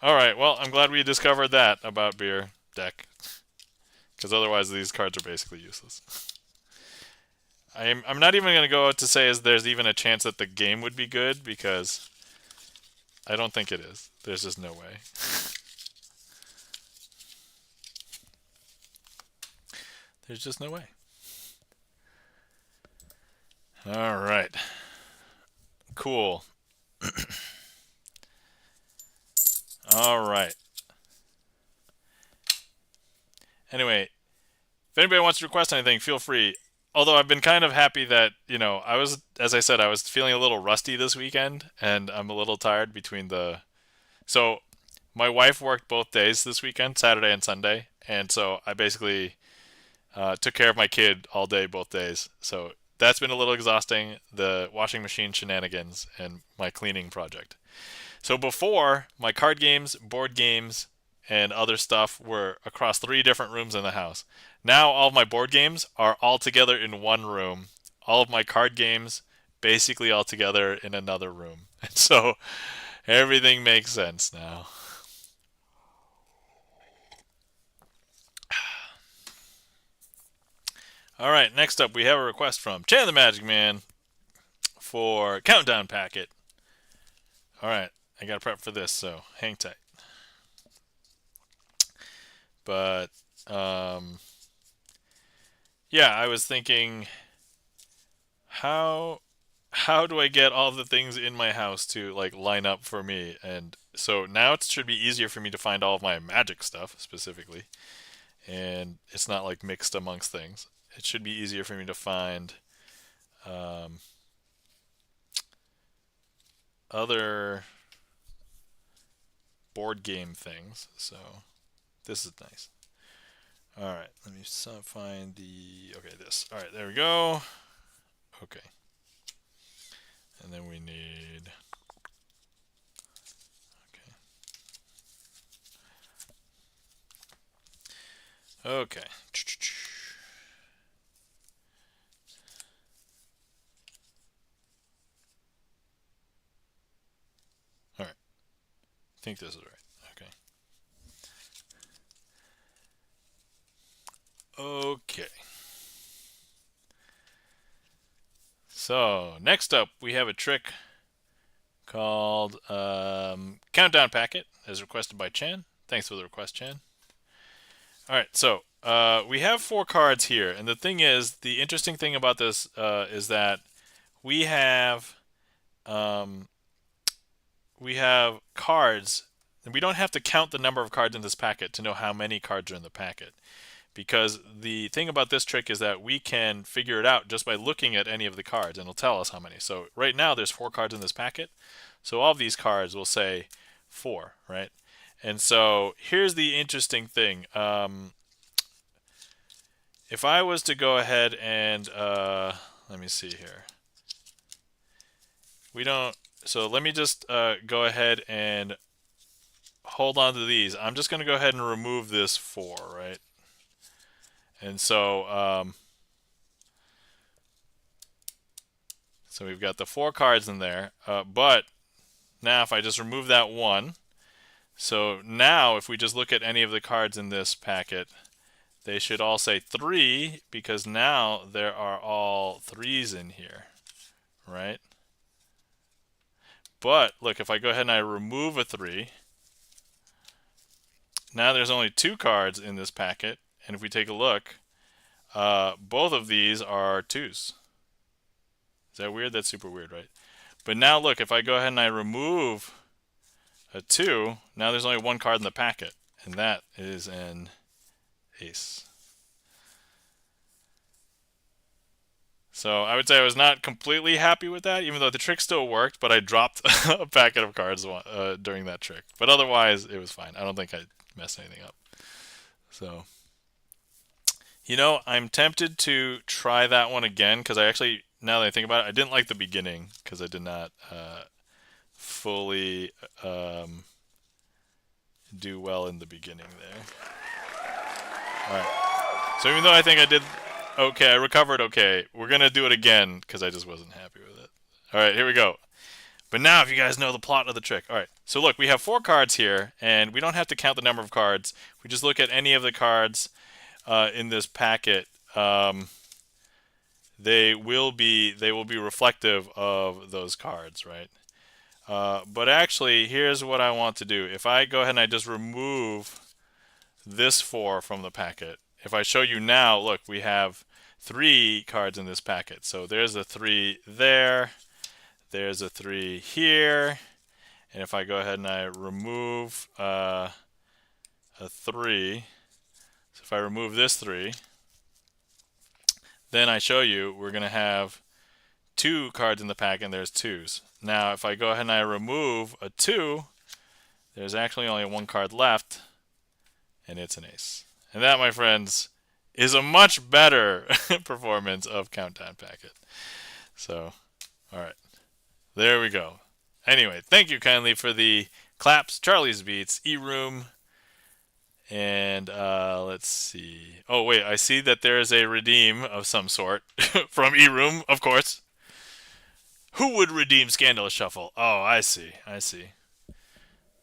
All right, well, I'm glad we discovered that about beer deck, because otherwise these cards are basically useless. I'm not even going to go out to say is there's even a chance that the game would be good, because I don't think it is. There's just no way. There's just no way. All right. Cool. All right. Anyway, if anybody wants to request anything, feel free. Although I've been kind of happy that, as I said, I was feeling a little rusty this weekend, and I'm a little tired between the. So, my wife worked both days this weekend, Saturday and Sunday, and so I basically took care of my kid all day, both days. So that's been a little exhausting. The washing machine shenanigans and my cleaning project. So before, my card games, board games, and other stuff were across 3 different rooms in the house. Now all of my board games are all together in one room. All of my card games basically all together in another room. And so everything makes sense now. All right, next up we have a request from Chan the Magic Man for Countdown Packet. All right, I got to prep for this, so hang tight. But yeah, I was thinking, how do I get all the things in my house to like line up for me? And so now it should be easier for me to find all of my magic stuff specifically, and it's not like mixed amongst things. It should be easier for me to find other board game things. So this is nice. All right, let me find the. Okay, this. All right, there we go. Okay. And then we need. Okay. All right. I think this is right. Okay. Okay. So next up, we have a trick called Countdown Packet, as requested by Chan. Thanks for the request, Chan. All right, so we have 4 cards here, and the thing is, the interesting thing about this is that we have cards, and we don't have to count the number of cards in this packet to know how many cards are in the packet. because the thing about this trick is that we can figure it out just by looking at any of the cards, and it'll tell us how many. So right now there's 4 cards in this packet, so all of these cards will say 4, right? And so here's the interesting thing. If I was to go ahead and let me see here. We don't. So let me just go ahead and hold on to these. I'm just going to go ahead and remove this 4, right? And so so we've got the 4 cards in there. But now if I just remove that 1, so now if we just look at any of the cards in this packet, they should all say 3 because now there are all 3s in here, right? But look, if I go ahead and I remove a 3, now there's only 2 cards in this packet, and if we take a look, both of these are 2s. Is that weird? That's super weird, right? But now look, if I go ahead and I remove a 2, now there's only 1 card in the packet, and that is an ace. So I would say I was not completely happy with that, even though the trick still worked, but I dropped a packet of cards during that trick. But otherwise, it was fine. I don't think I messed anything up. So, you know, I'm tempted to try that one again, because I actually, now that I think about it, I didn't like the beginning, because I did not fully do well in the beginning there. Alright. So even though I think I did okay, I recovered okay, we're going to do it again because I just wasn't happy with it. Alright, here we go. But now if you guys know the plot of the trick. Alright, so look, we have 4 cards here, and we don't have to count the number of cards. We just look at any of the cards in this packet. They will be reflective of those cards, right? But actually, here's what I want to do. If I go ahead and I just remove this 4 from the packet, if I show you now, look, we have 3 cards in this packet. So there's a 3 there, there's a 3 here, and if I go ahead and I remove a 3, so if I remove this 3, then I show you we're going to have 2 cards in the packet, and there's 2s. Now if I go ahead and I remove a 2, there's actually only 1 card left, and it's an ace. And that, my friends, is a much better performance of Countdown Packet. So, alright. There we go. Anyway, thank you kindly for the claps, Charlie's Beats, E-Room, and let's see. Oh, wait, I see that there is a redeem of some sort from E-Room, of course. Who would redeem Scandalous Shuffle? Oh, I see.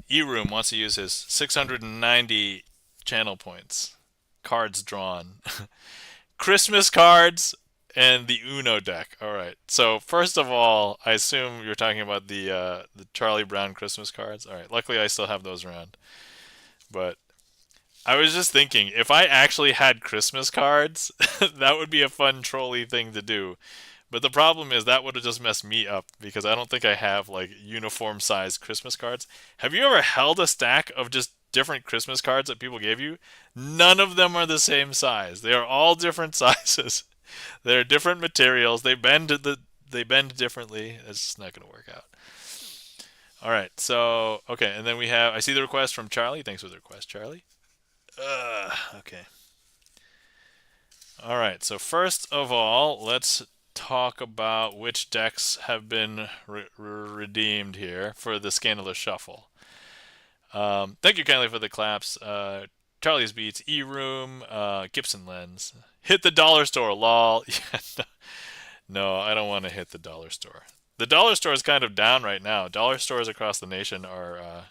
E-Room wants to use his 690 channel points. Cards drawn. Christmas cards and the Uno deck. Alright, so first of all, I assume you're talking about the Charlie Brown Christmas cards. Alright, luckily I still have those around. But I was just thinking, if I actually had Christmas cards, that would be a fun trolley thing to do. But the problem is that would have just messed me up because I don't think I have like uniform sized Christmas cards. Have you ever held a stack of just different Christmas cards that people gave you? None of them are the same size. They are all different sizes. They're different materials. They bend differently. It's just not going to work out. All right. So, okay, and then we have I see the request from Charlie. Thanks for the request, Charlie. Okay. All right. So first of all, let's talk about which decks have been redeemed here for the Scandalous Shuffle. Thank you kindly for the claps. Charlie's Beats, E-Room, Gibson Lens. Hit the dollar store, lol. No, I don't want to hit the dollar store. The dollar store is kind of down right now. Dollar stores across the nation are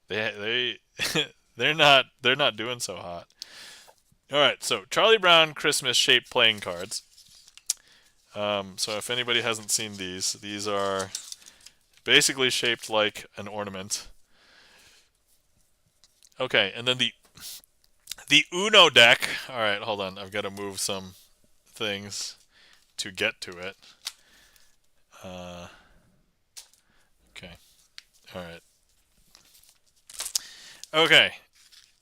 they're not doing so hot. All right, so Charlie Brown Christmas shaped playing cards. So if anybody hasn't seen these are basically shaped like an ornament. Okay, and then the Uno deck. All right, hold on. I've got to move some things to get to it. Okay. All right. Okay.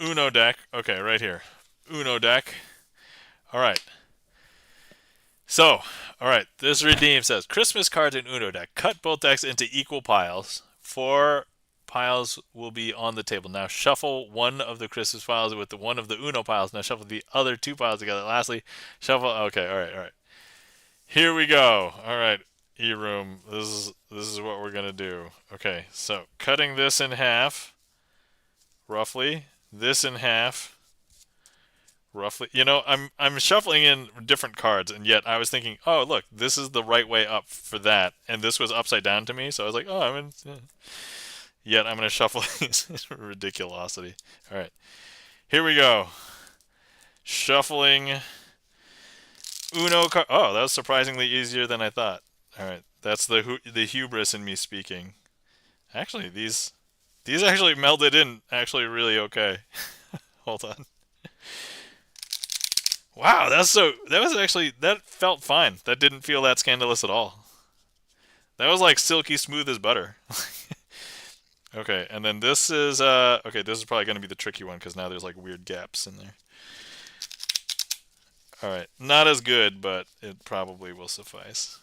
Uno deck. Okay, right here. Uno deck. All right. So, all right. This redeem says Christmas cards in Uno deck. Cut both decks into equal piles. 4 piles will be on the table. Now shuffle one of the Christmas piles with one of the Uno piles. Now shuffle the other 2 piles together. Lastly, shuffle. Okay. All right. All right. Here we go. All right. E-room. This is what we're gonna do. Okay. So cutting this in half, roughly. This in half. Roughly, I'm shuffling in different cards, and yet I was thinking, oh look, this is the right way up for that, and this was upside down to me, so I was like, oh, yet I'm gonna shuffle these. Ridiculosity. All right, here we go. Shuffling Uno card. Oh, that was surprisingly easier than I thought. All right, that's the hubris in me speaking. Actually, these actually melded in actually really okay. Hold on. Wow, that felt fine. That didn't feel that scandalous at all. That was like silky smooth as butter. Okay, and then this is okay, this is probably going to be the tricky one because now there's like weird gaps in there. All right, not as good, but it probably will suffice.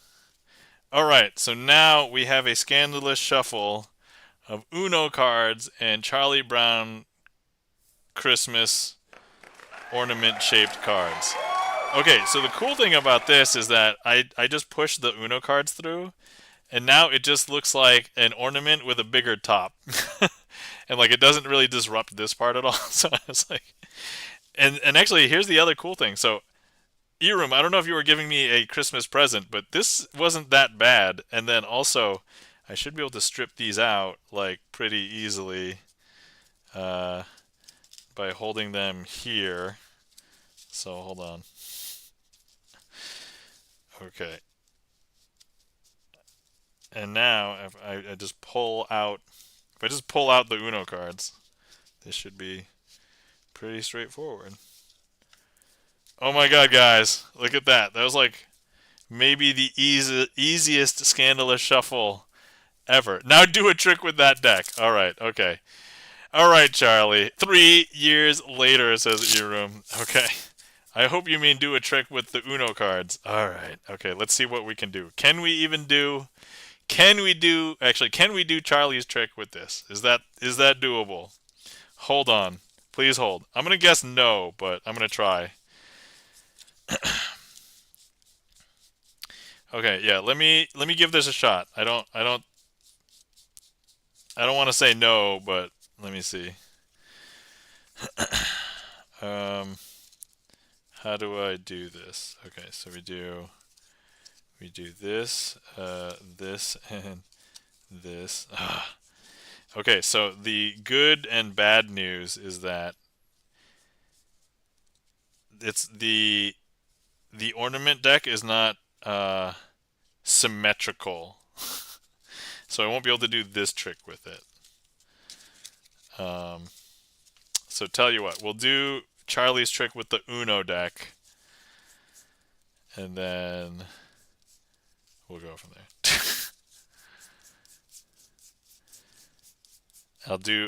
All right, so now we have a scandalous shuffle of Uno cards and Charlie Brown Christmas ornament-shaped cards. Okay, so the cool thing about this is that I just pushed the Uno cards through, and now it just looks like an ornament with a bigger top. And like it doesn't really disrupt this part at all. So I was like, and actually here's the other cool thing. So Eroom, I don't know if you were giving me a Christmas present, but this wasn't that bad. And then also, I should be able to strip these out like pretty easily by holding them here. So hold on. Okay. And now if I just pull out, if I just pull out the Uno cards, this should be pretty straightforward. Oh my god, guys. Look at that. That was like maybe the easiest scandalous shuffle ever. Now do a trick with that deck. Alright, okay. Alright, Charlie. 3 years later, says Eroom. Okay. I hope you mean do a trick with the Uno cards. Alright, okay, let's see what we can do. Can we do Charlie's trick with this? Is that doable? Hold on. Please hold. I'm gonna guess no, but I'm gonna try. Okay, yeah, let me give this a shot. I don't want to say no, but let me see. How do I do this? Okay, so we do this, this, and this. Okay, so the good and bad news is that it's the ornament deck is not symmetrical, so I won't be able to do this trick with it. So tell you what, we'll do Charlie's trick with the Uno deck, and then we'll go from there.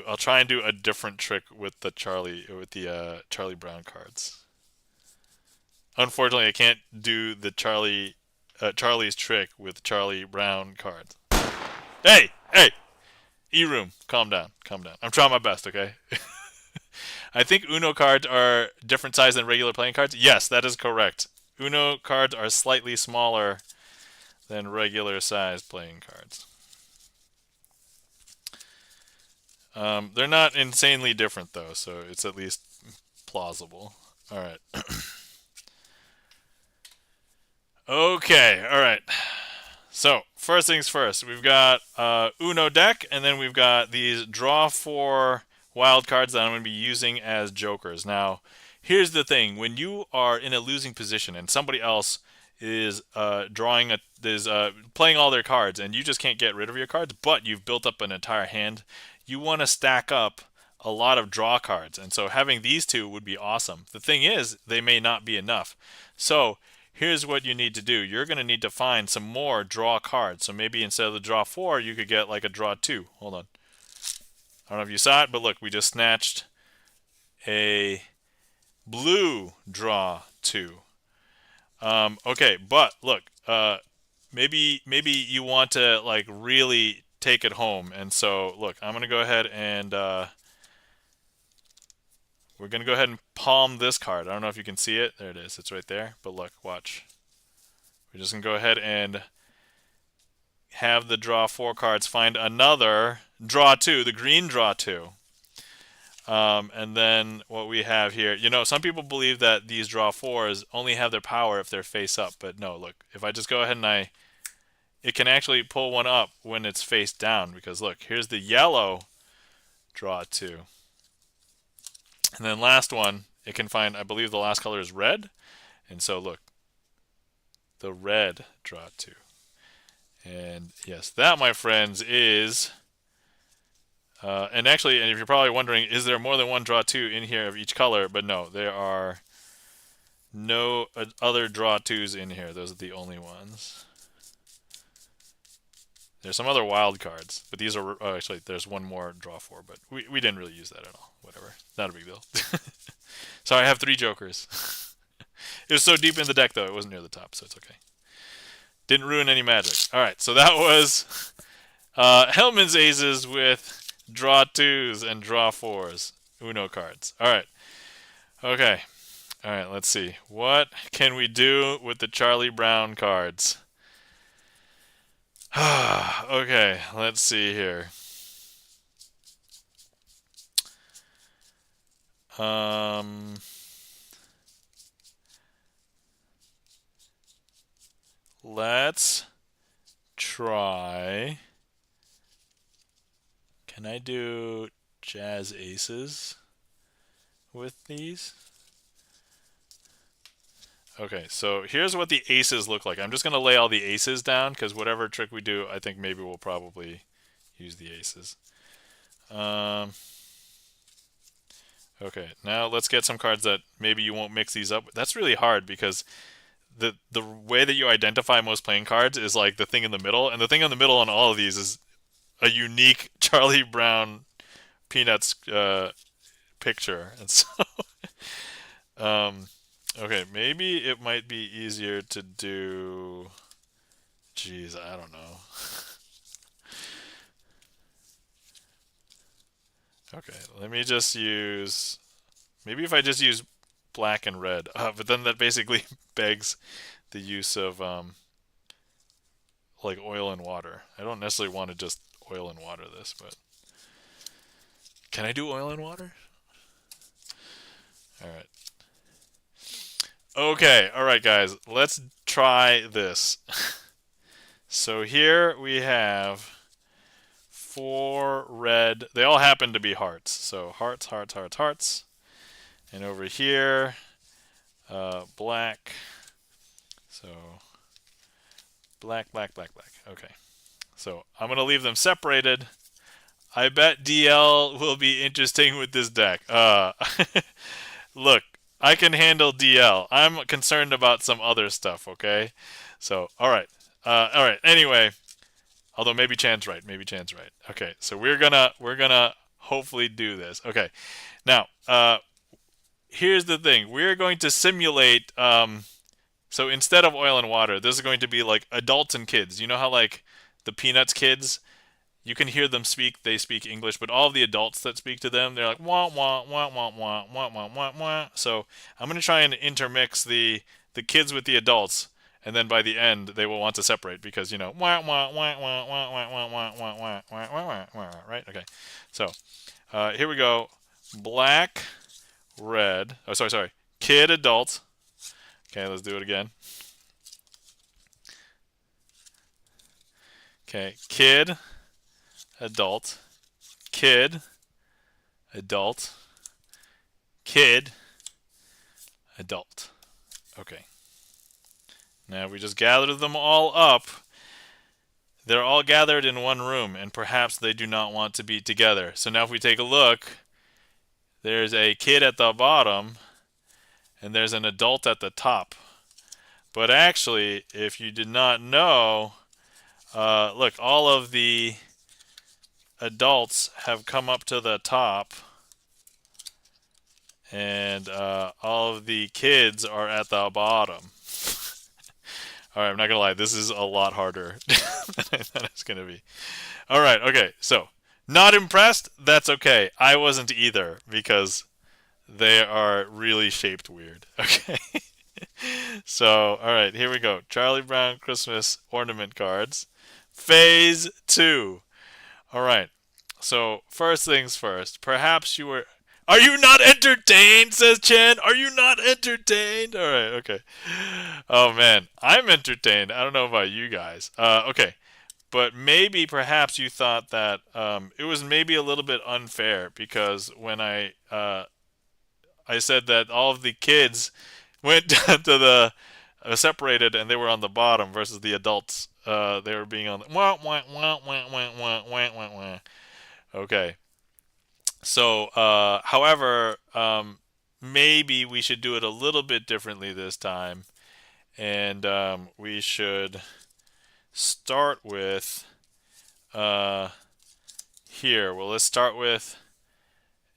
I'll try and do a different trick with the Charlie Brown cards. Unfortunately, I can't do the Charlie's trick with Charlie Brown cards. Hey, E-room, calm down. I'm trying my best, okay? I think Uno cards are different size than regular playing cards. Yes, that is correct. Uno cards are slightly smaller than regular size playing cards. They're not insanely different though, so it's at least plausible. All right. Okay, all right. So first things first, we've got Uno deck, and then we've got these draw 4 wild cards that I'm going to be using as jokers. Now, here's the thing: when you are in a losing position and somebody else is playing all their cards, and you just can't get rid of your cards, but you've built up an entire hand, you want to stack up a lot of draw cards, and so having these two would be awesome. The thing is, they may not be enough. So here's what you need to do. You're going to need to find some more draw cards. So maybe instead of the draw 4, you could get like a draw 2. Hold on. I don't know if you saw it, but look, we just snatched a Blue, draw 2. Okay, but look, maybe you want to like really take it home, and so look, I'm gonna go ahead and we're gonna go ahead and palm this card. I don't know if you can see it. There it is. It's right there. But look, watch. We're just gonna go ahead and have the draw 4 cards find another draw 2, the green draw 2. And then what we have here, some people believe that these draw 4s only have their power if they're face up, but no, look, if I just go ahead and it can actually pull one up when it's face down, because look, here's the yellow draw 2. And then last one, it can find, I believe the last color is red, and so look, the red draw 2. And yes, that, my friends, is... and actually, and if you're probably wondering, is there more than one draw 2 in here of each color? But no, there are no other draw 2s in here. Those are the only ones. There's some other wild cards, but these are... actually, there's one more draw 4, but we didn't really use that at all. Whatever. Not a big deal. Sorry, I have 3 jokers. It was so deep in the deck, though, it wasn't near the top, so it's okay. Didn't ruin any magic. Alright, so that was Hellman's Aces with draw 2s and draw 4s. Uno cards. Alright. Okay. Alright, let's see. What can we do with the Charlie Brown cards? Okay, let's see here. Let's try. Can I do Jazz Aces with these? Okay, so here's what the aces look like. I'm just going to lay all the aces down, because whatever trick we do, I think maybe we'll probably use the aces. Okay, now let's get some cards that maybe you won't mix these up. That's really hard, because the way that you identify most playing cards is like the thing in the middle, and the thing in the middle on all of these is a unique Charlie Brown Peanuts picture, and so okay, maybe it might be easier to do. Geez, I don't know. Okay, let me just use. Maybe if I just use black and red, but then that basically begs the use of like oil and water. I don't necessarily want to just oil and water this, but can I do oil and water? All right. Okay, all right, guys, let's try this. So here we have 4 red. They all happen to be hearts. So hearts, hearts, hearts, hearts. And over here, black. So black, black, black, black. Okay. So I'm going to leave them separated. I bet DL will be interesting with this deck. Look, I can handle DL. I'm concerned about some other stuff, okay? So, all right. Anyway, although maybe Chan's right. Maybe Chan's right. Okay, so we're gonna hopefully do this. Okay, now here's the thing. We're going to simulate. So instead of oil and water, this is going to be like adults and kids. You know how like the Peanuts kids, you can hear them speak. They speak English, but all of the adults that speak to them, they're like wah wah wah wah wah wah wah wah wah. So I'm gonna try and intermix the kids with the adults. And then by the end, they will want to separate because, wah, wah, wah, wah, wah, wah, wah, wah, wah, wah, wah, wah, wah, wah, right? Okay. So, here we go. Black, red. Oh, sorry. Kid, adult. Okay, let's do it again. Okay. Kid, adult. Kid, adult. Kid, adult. Okay. Now we just gathered them all up. They're all gathered in one room, and perhaps they do not want to be together. So now if we take a look, there's a kid at the bottom, and there's an adult at the top. But actually, if you did not know, look, all of the adults have come up to the top, and all of the kids are at the bottom. All right, I'm not gonna lie, this is a lot harder than I thought it was gonna be. All right, okay, so not impressed? That's okay. I wasn't either because they are really shaped weird. Okay. So, all right, here we go. Charlie Brown Christmas ornament cards. Phase 2. All right. So, first things first. Perhaps you were. Are you not entertained? Says Chen. Are you not entertained? All right. Okay. Oh man, I'm entertained. I don't know about you guys. Okay, but maybe perhaps you thought that it was maybe a little bit unfair because when I said that all of the kids went down to the separated and they were on the bottom versus the adults. They were being on the wah wah wah wah wah wah wah wah wah. Okay. So, however, maybe we should do it a little bit differently this time, and we should start with uh, here. Well, let's start with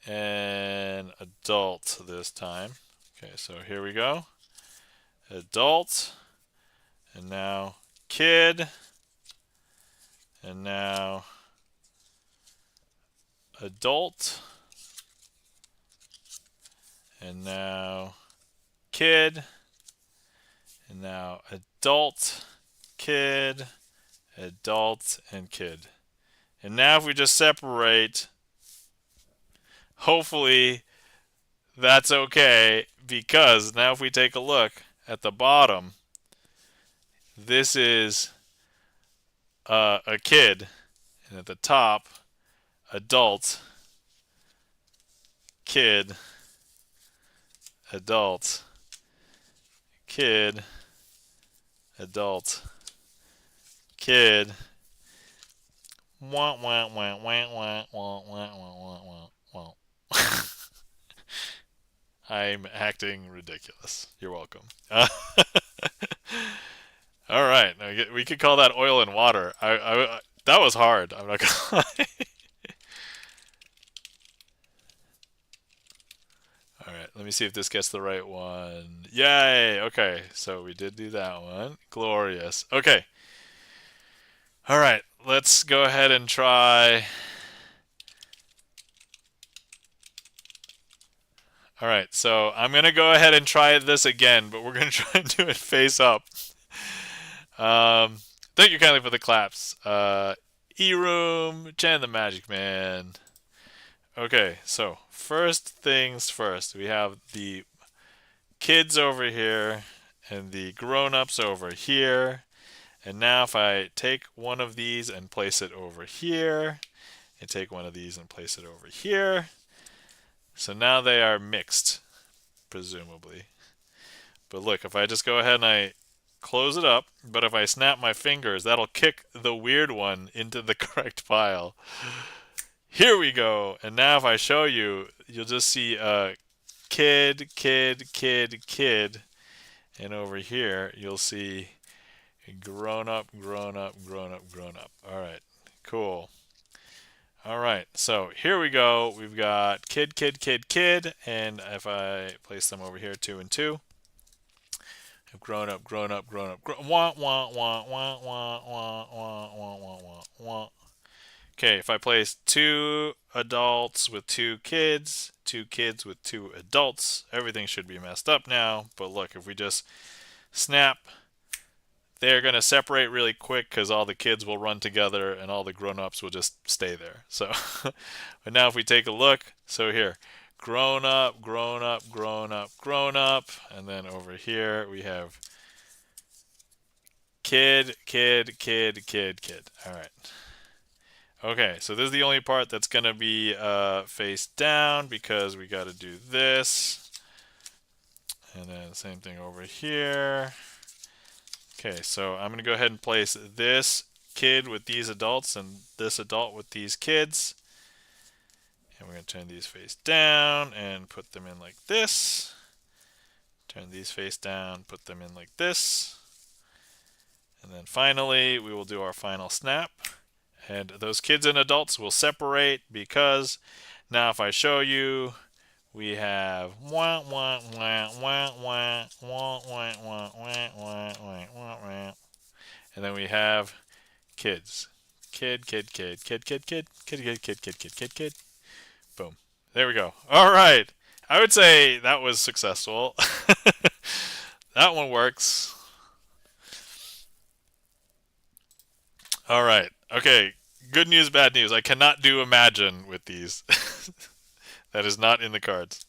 an adult this time. Okay, so here we go. Adult, and now kid, and now adult, and now kid, and now adult, kid, adult, and kid. And now if we just separate, hopefully that's okay, because now if we take a look at the bottom, this is a kid, and at the top, adult, kid, adult, kid, adult, kid. Wah wah wah wah wah wah wah wah wah wah. I'm acting ridiculous. You're welcome. All right, we could call that oil and water. That was hard. I'm not gonna lie. All right, let me see if this gets the right one. Yay! Okay, so we did do that one. Glorious. Okay. All right, let's go ahead and try. All right, so I'm going to go ahead and try this again, but we're going to try and do it face up. Thank you kindly for the claps. E-Room, Chan the Magic Man. Okay, so first things first, we have the kids over here and the grown-ups over here. And now if I take one of these and place it over here, and take one of these and place it over here, so now they are mixed, presumably. But look, if I just go ahead and I close it up, but if I snap my fingers, that'll kick the weird one into the correct pile. Here we go. And now if I show you, you'll just see kid, kid, kid, kid. And over here, you'll see grown up, grown up, grown up, grown up. All right, cool. All right, so here we go. We've got kid, kid, kid, kid. And if I place them over here, 2 and 2. Grown up, grown up, grown up. Wah, wah, wah, wah, wah, wah, wah, wah, wah, wah, wah. Okay, if I place 2 adults with 2 kids with 2 adults, everything should be messed up now. But look, if we just snap, they're going to separate really quick because all the kids will run together and all the grown-ups will just stay there. So, but now if we take a look, so here, grown up, grown up, grown up, grown up, and then over here we have kid, kid, kid, kid, kid. All right. Okay, so this is the only part that's going to be face down because we got to do this. And then same thing over here. Okay, so I'm going to go ahead and place this kid with these adults and this adult with these kids. And we're going to turn these face down and put them in like this. Turn these face down, put them in like this. And then finally, we will do our final snap. And those kids and adults will separate because now if I show you, We have wah wah wah wah wah wah wah wah wah wah wah wah, and then we have kids. Kid, kid, kid, kid, kid, kid, kid, kid, kid, kid, kid, kid, kid. Boom. There we go. All right. I would say that was successful. That one works. All right. Okay. Good news, bad news. I cannot do imagine with these. That is not in the cards.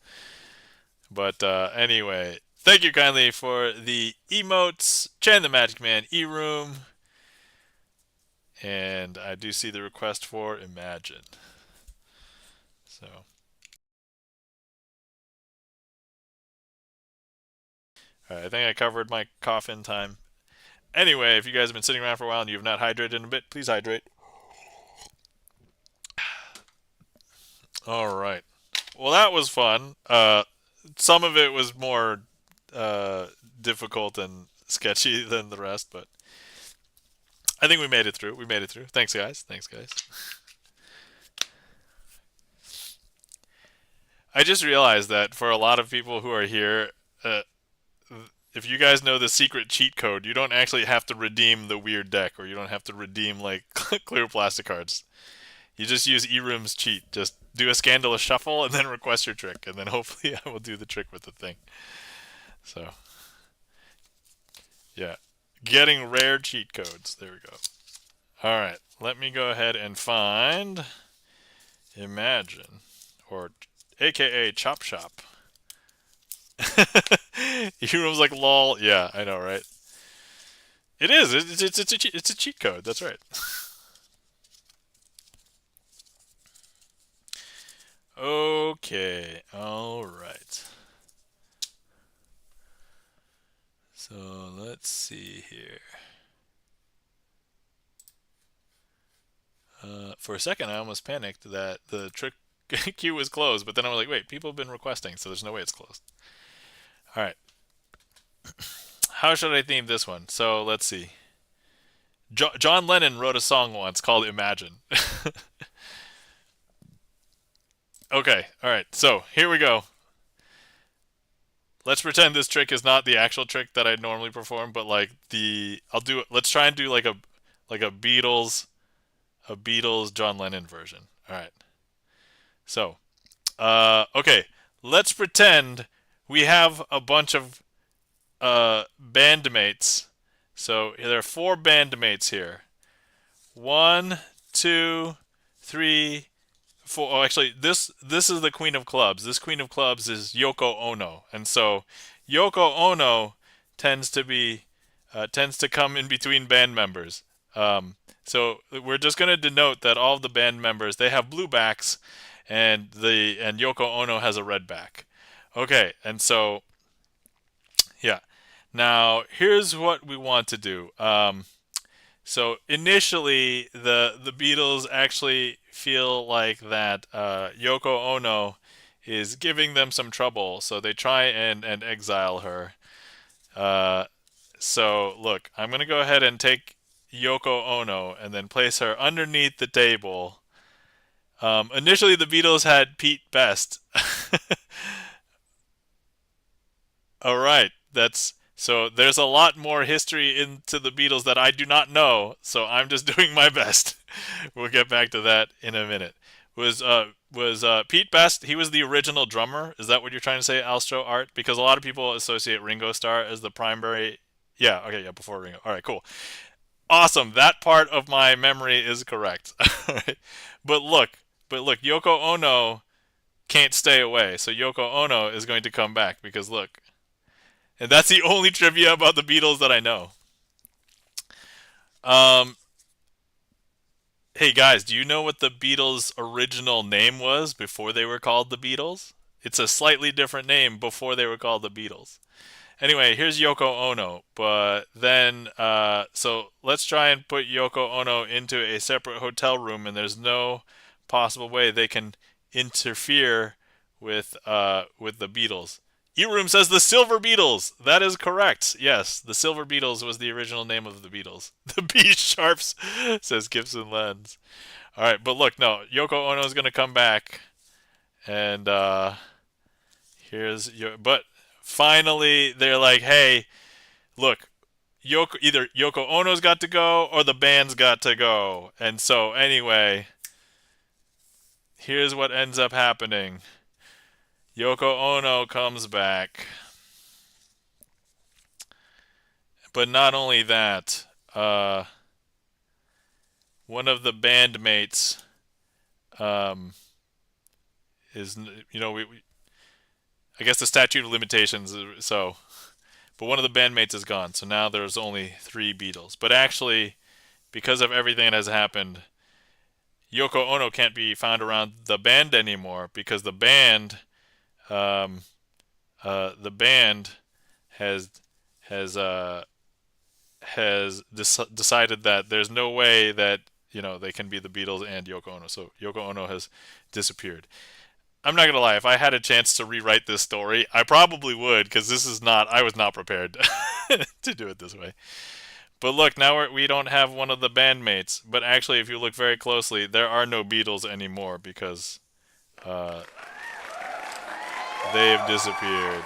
But anyway, thank you kindly for the emotes, Chan the Magic Man, E-Room, and I do see the request for imagine. So, all right, I think I covered my cough-in time. Anyway, if you guys have been sitting around for a while and you have not hydrated in a bit, please hydrate. All right. Well, that was fun. Some of it was more uh, difficult and sketchy than the rest, but I think we made it through. We made it through. Thanks, guys. Thanks, guys. I just realized that for a lot of people who are here, uh, if you guys know the secret cheat code, you don't actually have to redeem the weird deck, or you don't have to redeem like clear plastic cards. You just use E-Room's cheat. Just do a scandalous shuffle and then request your trick, and then hopefully I will do the trick with the thing. So, yeah. Getting rare cheat codes. There we go. All right. Let me go ahead and find Imagine, or AKA Chop Shop. E-Room's like, lol. Yeah, I know, right? It is. It's a cheat code. That's right. Okay. All right. So let's see here. For a second, I almost panicked that the trick queue was closed, but then I was like, wait, people have been requesting, so there's no way it's closed. All right. How should I theme this one? So let's see. John Lennon wrote a song once called Imagine. Okay, all right. So here we go. Let's pretend this trick is not the actual trick that I normally perform, but like I'll do it. Let's try and do like a Beatles John Lennon version. All right. So, okay. Let's pretend we have a bunch of bandmates. So there are four bandmates here. One, two, three, four. Oh, actually, this is the Queen of Clubs. This Queen of Clubs is Yoko Ono, and so Yoko Ono tends to come in between band members. So we're just going to denote that all of the band members, they have blue backs, and Yoko Ono has a red back. Okay, and so yeah. Now here's what we want to do. So initially, the Beatles actually feel like that Yoko Ono is giving them some trouble, so they try and exile her. Uh, so look, I'm gonna go ahead and take Yoko Ono and then place her underneath the table. Initially, the Beatles had Pete Best. All right, that's so. There's a lot more history into the Beatles that I do not know, so I'm just doing my best. We'll get back to that in a minute. Was Pete Best? He was the original drummer. Is that what you're trying to say, Alstro Art? Because a lot of people associate Ringo Starr as the primary. Yeah. Okay. Yeah. Before Ringo. All right. Cool. Awesome. That part of my memory is correct. All right. But look. But look. Yoko Ono can't stay away. So Yoko Ono is going to come back because look. And that's the only trivia about the Beatles that I know. Um, hey guys, do you know what the Beatles' original name was before they were called the Beatles? It's a slightly different name before they were called the Beatles. Anyway, here's Yoko Ono, but then, so let's try and put Yoko Ono into a separate hotel room, and there's no possible way they can interfere with the Beatles. E-Room says the Silver Beatles. That is correct. Yes, the Silver Beatles was the original name of the Beatles. The B Sharps, says Gibson Lens. All right, but look, no, Yoko Ono is going to come back, and But finally they're like, hey, look, either Yoko Ono's got to go or the band's got to go. And so anyway, here's what ends up happening. Yoko Ono comes back. But not only that, one of the bandmates is, I guess the statute of limitations, so, but one of the bandmates is gone, so now there's only 3 Beatles. But actually, because of everything that has happened, Yoko Ono can't be found around the band anymore because um, the band has has decided that there's no way that they can be the Beatles and Yoko Ono. So Yoko Ono has disappeared. I'm not gonna lie. If I had a chance to rewrite this story, I probably would, because this is not. I was not prepared to do it this way. But look, now we don't have one of the bandmates. But actually, if you look very closely, there are no Beatles anymore because uh, they've disappeared.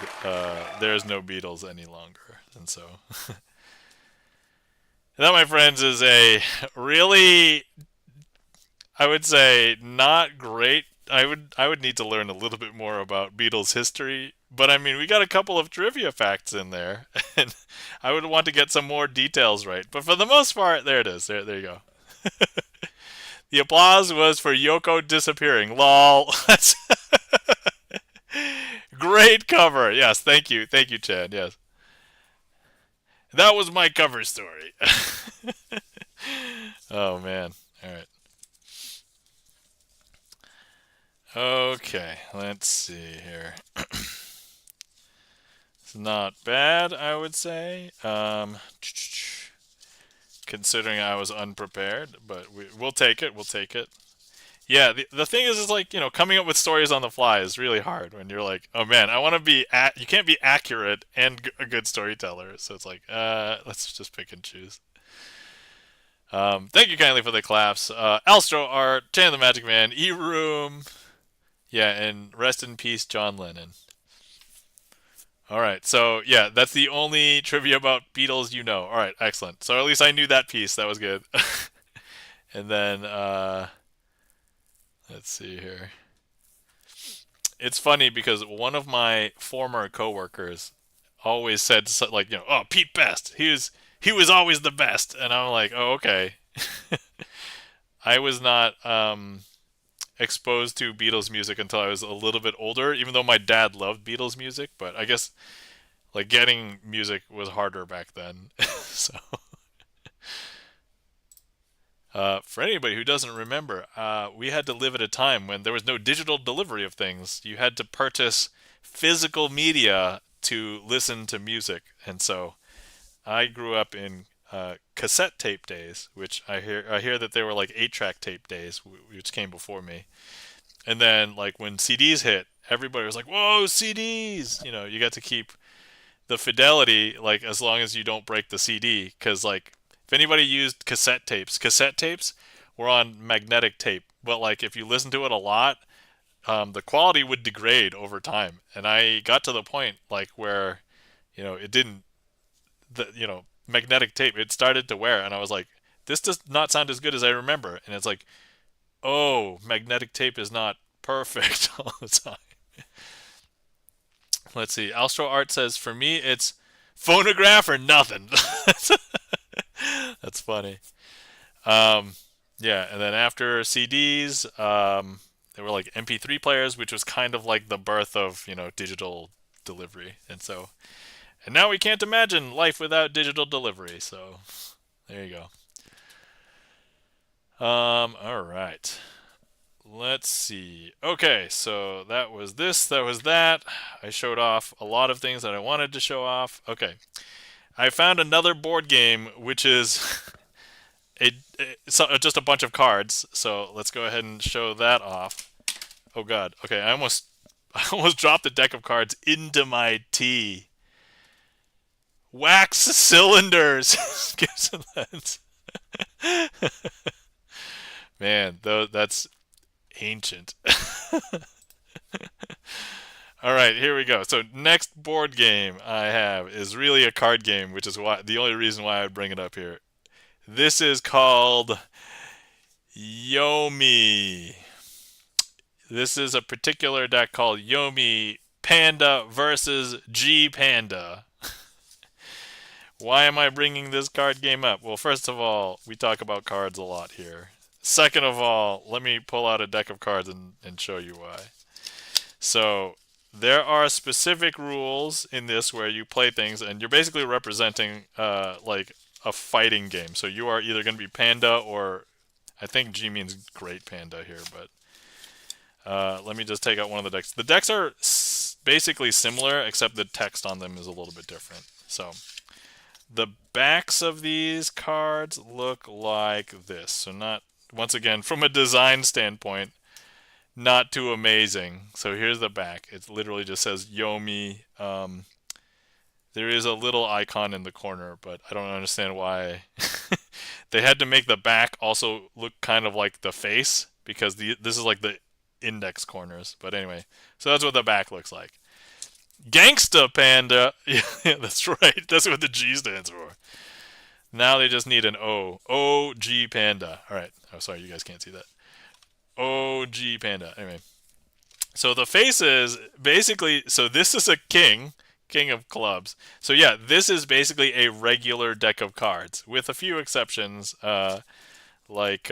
There's no Beatles any longer, and so. That, my friends, is a really, I would say, not great. I would need to learn a little bit more about Beatles history, but I mean, we got a couple of trivia facts in there, and I would want to get some more details right. But for the most part, there it is. There you go. The applause was for Yoko disappearing. Lol. That's great cover. Yes, thank you, Chad. Yes, that was my cover story. Oh man. All right. Okay, let's see here. It's not bad, I would say. Considering I was unprepared, but we'll take it. We'll take it. Yeah, the thing is like, coming up with stories on the fly is really hard when you're like, oh man, I want to be you can't be accurate and a good storyteller. So it's like, let's just pick and choose. Thank you kindly for the claps. Alstro Art, Chan the Magic Man, E-Room. Yeah, and rest in peace, John Lennon. All right, so yeah, that's the only trivia about Beatles you know. All right, excellent. So at least I knew that piece. That was good. And then, let's see here. It's funny because one of my former coworkers always said like, oh, Pete Best. He was always the best, and I'm like, oh, okay. I was not exposed to Beatles music until I was a little bit older, even though my dad loved Beatles music, but I guess like getting music was harder back then. So for anybody who doesn't remember, we had to live at a time when there was no digital delivery of things. You had to purchase physical media to listen to music, and so I grew up in cassette tape days, which I hear that they were like 8-track tape days, which came before me. And then like when CDs hit, everybody was like, "Whoa, CDs!" You got to keep the fidelity like as long as you don't break the CD, because like if anybody used cassette tapes were on magnetic tape, but like if you listen to it a lot, the quality would degrade over time. And I got to the point like where it didn't magnetic tape, it started to wear, and I was like, this does not sound as good as I remember. And it's like, oh, magnetic tape is not perfect all the time. Let's see. Alstro Art says, for me, it's phonograph or nothing. That's funny. Yeah, and then after CDs, there were like MP3 players, which was kind of like the birth of, digital delivery. And now we can't imagine life without digital delivery. So there you go. All right. Let's see. Okay, so that was this, that was that. I showed off a lot of things that I wanted to show off. Okay. I found another board game, which is just a bunch of cards. So let's go ahead and show that off. Oh god. Okay, I almost dropped the deck of cards into my tea. Wax cylinders. Man, though that's ancient. All right, here we go. So next board game I have is really a card game, which is why the only reason why I would bring it up here. This is called Yomi. This is a particular deck called Yomi Panda versus G Panda. Why am I bringing this card game up? Well, first of all, we talk about cards a lot here. Second of all, let me pull out a deck of cards and show you why. So, there are specific rules in this where you play things and you're basically representing like a fighting game. So, you are either going to be Panda or I think G means Great Panda here, but let me just take out one of the decks. The decks are basically similar, except the text on them is a little bit different. So, the backs of these cards look like this. So not, once again, from a design standpoint, not too amazing. So here's the back. It literally just says Yomi. There is a little icon in the corner, but I don't understand why. They had to make the back also look kind of like the face, because this is like the index corners. But anyway, so that's what the back looks like. Gangsta Panda. Yeah, that's right. That's what the G stands for. Now they just need an O. OG Panda. All right. Oh, sorry, you guys can't see that. OG Panda. Anyway, so the faces basically. So this is a king of clubs. So yeah, this is basically a regular deck of cards with a few exceptions. Like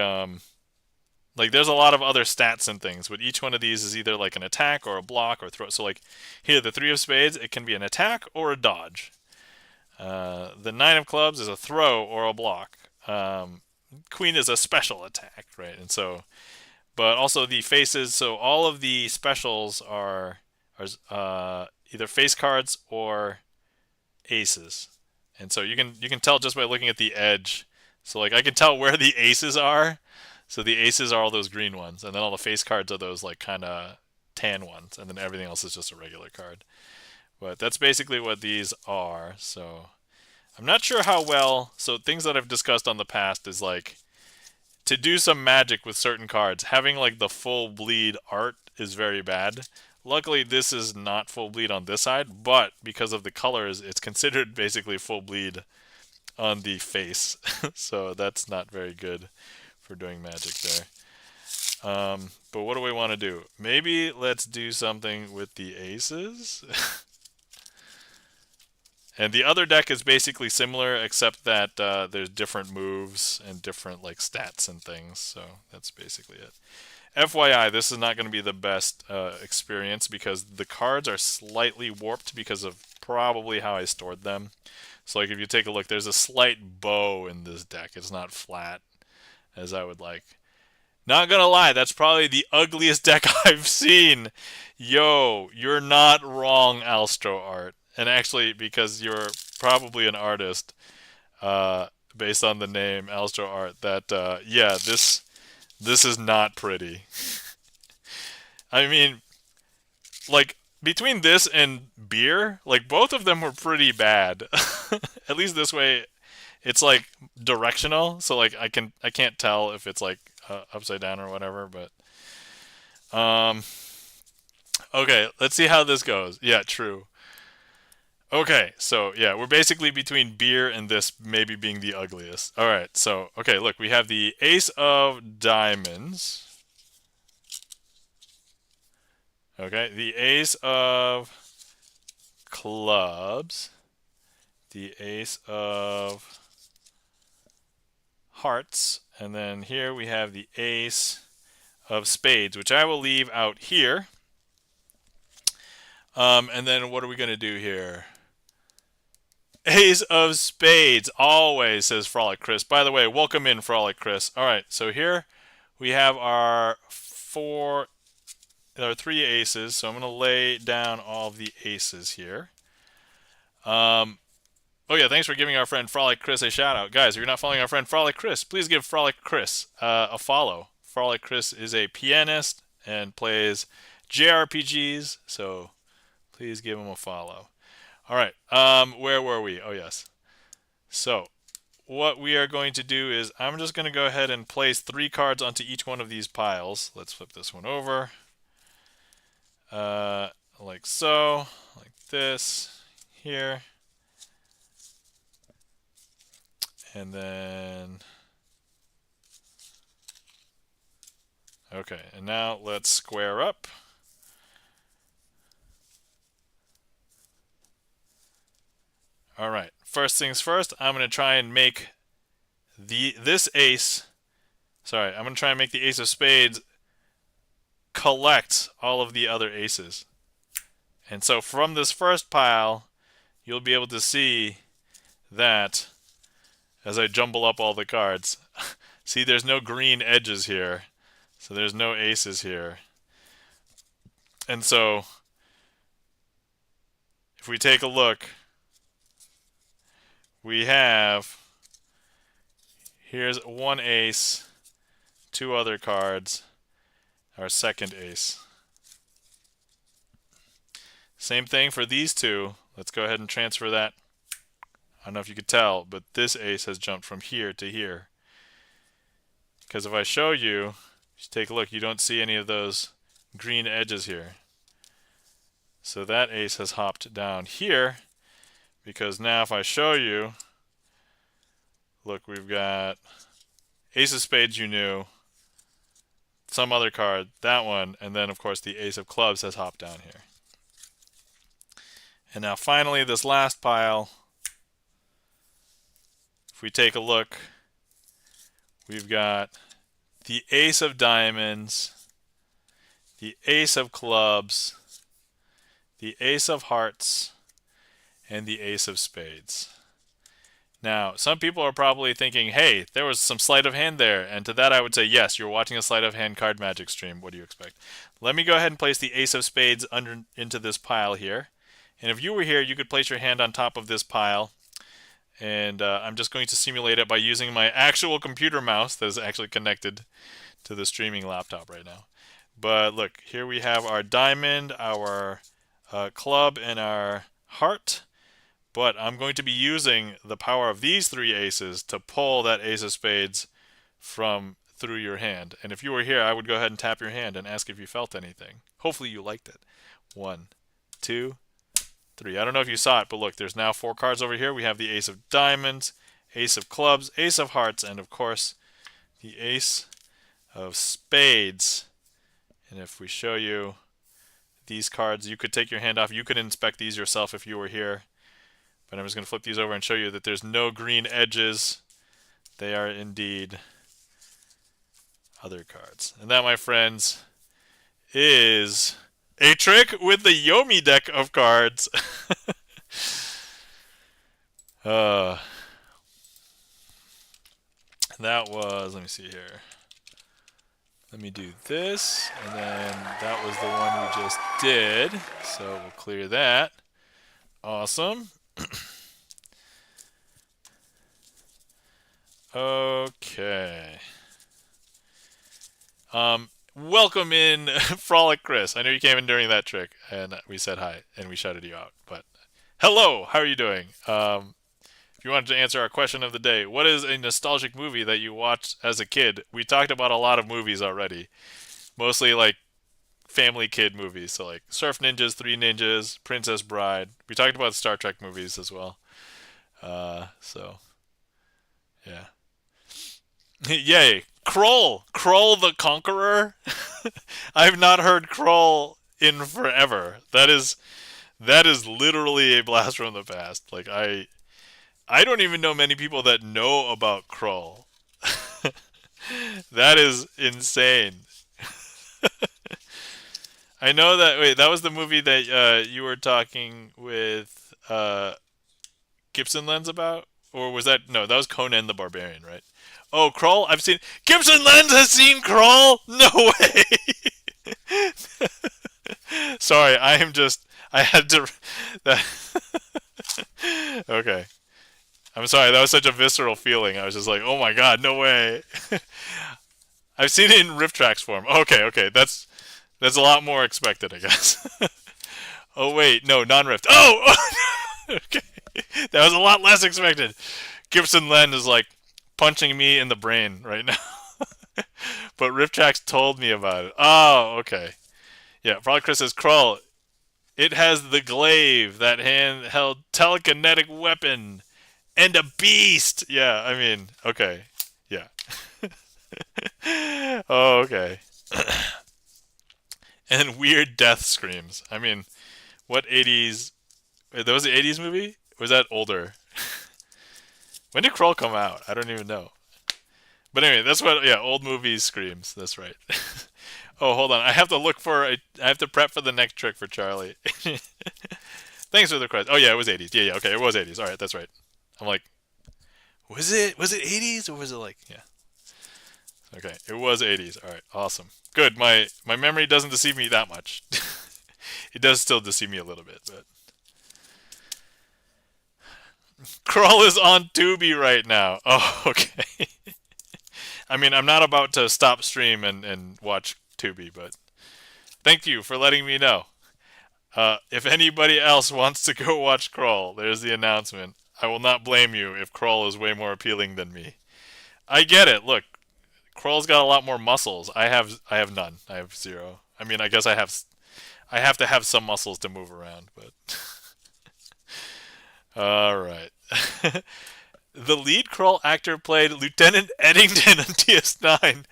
like there's a lot of other stats and things, but each one of these is either like an attack or a block or throw. So like here, the three of spades, it can be an attack or a dodge. The nine of clubs is a throw or a block. Queen is a special attack, right? And so, but also the faces. So all of the specials are either face cards or aces. And so you can tell just by looking at the edge. So like I can tell where the aces are. So the aces are all those green ones, and then all the face cards are those like kind of tan ones, and then everything else is just a regular card. But that's basically what these are. So I'm not sure how well. So things that I've discussed on the past is like to do some magic with certain cards, having like the full bleed art is very bad. Luckily, this is not full bleed on this side, but because of the colors, it's considered basically full bleed on the face. So that's not very good for doing magic there. But what do we want to do? Maybe let's do something with the aces. And the other deck is basically similar, except that there's different moves and different like stats and things. So that's basically it. FYI, this is not going to be the best experience because the cards are slightly warped because of probably how I stored them. So like if you take a look, there's a slight bow in this deck. It's not flat as I would like. Not gonna lie, that's probably the ugliest deck I've seen. Yo, you're not wrong, Alstro Art. And actually, because you're probably an artist, based on the name Alstro Art, that yeah, this is not pretty. I mean, like between this and beer, like both of them were pretty bad. At least this way, it's like directional, so like I can't tell if it's like upside down or whatever. But okay, let's see how this goes. Yeah, true. Okay, so yeah, we're basically between beer and this maybe being the ugliest. All right, so okay, look, we have the ace of diamonds. Okay, the ace of clubs, the ace of hearts, and then here we have the ace of spades, which I will leave out here. And then what are we going to do here? Ace of spades, always, says Frolic Chris. By the way, welcome in, Frolic Chris. All right, so here we have our three aces. So I'm going to lay down all of the aces here. Oh yeah, thanks for giving our friend Frolic Chris a shout out. Guys, if you're not following our friend Frolic Chris, please give Frolic Chris a follow. Frolic Chris is a pianist and plays JRPGs, so please give him a follow. All right, where were we? Oh yes. So what we are going to do is I'm just going to go ahead and place 3 cards onto each one of these piles. Let's flip this one over. like so, like this, here, and then, okay, and now let's square up. All right, first things first, I'm going to try and make this ace, sorry, I'm going to try and make the ace of spades collect all of the other aces. And so from this first pile, you'll be able to see that as I jumble up all the cards. See, there's no green edges here, so there's no aces here. And so if we take a look, we have, here's one ace, two other cards, our second ace. Same thing for these two. Let's go ahead and transfer that. I don't know if you could tell, but this ace has jumped from here to here. Because if I show you, just take a look, you don't see any of those green edges here. So that ace has hopped down here, because now if I show you, look, we've got ace of spades you knew, some other card, that one, and then of course the ace of clubs has hopped down here. And now finally this last pile, if we take a look, we've got the ace of diamonds, the ace of clubs, the ace of hearts, and the ace of spades. Now, some people are probably thinking, hey, there was some sleight of hand there. And to that I would say, yes, you're watching a sleight of hand card magic stream. What do you expect? Let me go ahead and place the ace of spades into this pile here. And if you were here, you could place your hand on top of this pile. And I'm just going to simulate it by using my actual computer mouse that is actually connected to the streaming laptop right now. But look, here we have our diamond, our club, and our heart. But I'm going to be using the power of these three aces to pull that ace of spades from through your hand. And if you were here, I would go ahead and tap your hand and ask if you felt anything. Hopefully you liked it. 1, 2, 3. I don't know if you saw it, but look, there's now 4 cards over here. We have the ace of diamonds, ace of clubs, ace of hearts, and of course, the ace of spades. And if we show you these cards, you could take your hand off. You could inspect these yourself if you were here. But I'm just going to flip these over and show you that there's no green edges. They are indeed other cards. And that, my friends, is a trick with the Yomi deck of cards. That was, let me see here. Let me do this, and then that was the one we just did. So we'll clear that. Awesome. Okay. Welcome in, Frolic Chris. I know you came in during that trick, and we said hi, and we shouted you out. But hello, how are you doing? If you wanted to answer our question of the day, what is a nostalgic movie that you watched as a kid? We talked about a lot of movies already, mostly like family kid movies. So like Surf Ninjas, Three Ninjas, Princess Bride. We talked about Star Trek movies as well. So yeah. Yay. Kroll the Conqueror. I've not heard Kroll in forever. That is literally a blast from the past. Like I don't even know many people that know about Kroll. That is insane. I know that. Wait, that was the movie that you were talking with Gibson Lens about, or was that no? That was Conan the Barbarian, right? Oh, Kroll! I've seen Gibson Lens has seen Kroll. No way. Sorry, I am just. I had to. That. Okay. I'm sorry. That was such a visceral feeling. I was just like, oh my god, no way. I've seen it in riff tracks form. Okay. That's a lot more expected, I guess. Oh wait, no, non-rift. Oh, okay, that was a lot less expected. Gibson Len is like punching me in the brain right now. But riff tracks told me about it. Oh, okay. Yeah, probably Chris says Krull. It has the glaive, that handheld telekinetic weapon, and a beast. Yeah, I mean, okay. Yeah. Oh, okay. And weird death screams. I mean, what 80s? Wait, that was the 80s movie? Or was that older? When did Kroll come out? I don't even know. But anyway, that's what, yeah, old movies screams. That's right. Oh, hold on. I have to look for, I have to prep for the next trick for Charlie. Thanks for the question. Oh, yeah, it was 80s. Yeah, yeah, okay, it was 80s. All right, that's right. I'm like, was it 80s or was it like, yeah. Okay, it was 80s. All right, awesome. Good. My memory doesn't deceive me that much. It does still deceive me a little bit, but Crawl is on Tubi right now. Oh, okay. I mean, I'm not about to stop stream and watch Tubi, but thank you for letting me know. If anybody else wants to go watch Crawl, there's the announcement. I will not blame you if Crawl is way more appealing than me. I get it. Look, Crawl's got a lot more muscles. I have none. I have zero. I mean, I guess I have to have some muscles to move around, but all right. The lead Crawl actor played Lieutenant Eddington on DS9.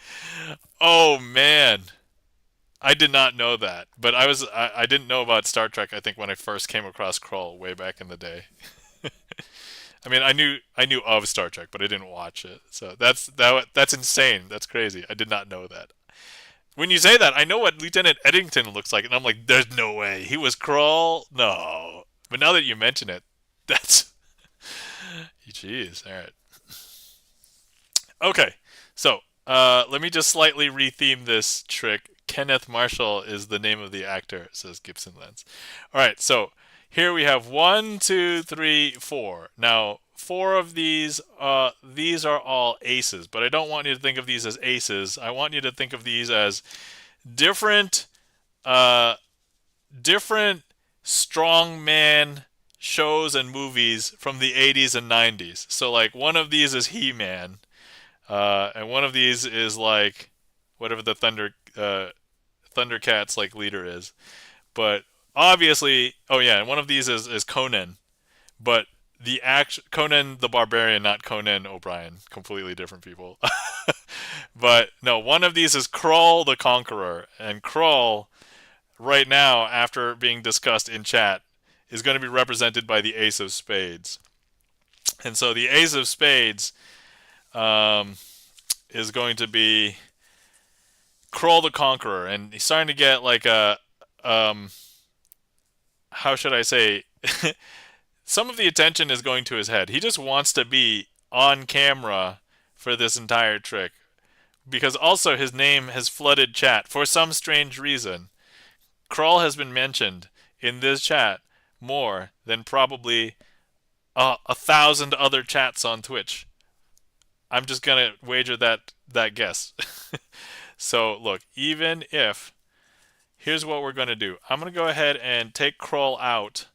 Oh man, I did not know that. But I didn't know about Star Trek. I think when I first came across Crawl way back in the day. I mean, I knew of Star Trek, but I didn't watch it. So that's insane. That's crazy. I did not know that. When you say that, I know what Lieutenant Eddington looks like, and I'm like, there's no way he was Crawl. No, but now that you mention it, that's jeez. All right. Okay. So let me just slightly retheme this trick. Kenneth Marshall is the name of the actor, says Gibson Lens. All right. So here we have 1, 2, 3, 4. Now, 4 of these are all aces, but I don't want you to think of these as aces. I want you to think of these as different, uh, different strongman shows and movies from the 80s and 90s. So, like, one of these is He-Man, and one of these is like whatever the Thundercats like leader is. But obviously, oh yeah, and one of these is Conan, but Conan the Barbarian, not Conan O'Brien, completely different people. But no, one of these is Krull the Conqueror, and Krull right now, after being discussed in chat, is going to be represented by the Ace of Spades. And so the Ace of Spades is going to be Krull the Conqueror, and he's starting to get like a how should I say? Some of the attention is going to his head. He just wants to be on camera for this entire trick, because also his name has flooded chat for some strange reason. Krull has been mentioned in this chat more than probably 1,000 other chats on Twitch. I'm just gonna wager that guess. So look, even if here's what we're gonna do. I'm gonna go ahead and take Krull out,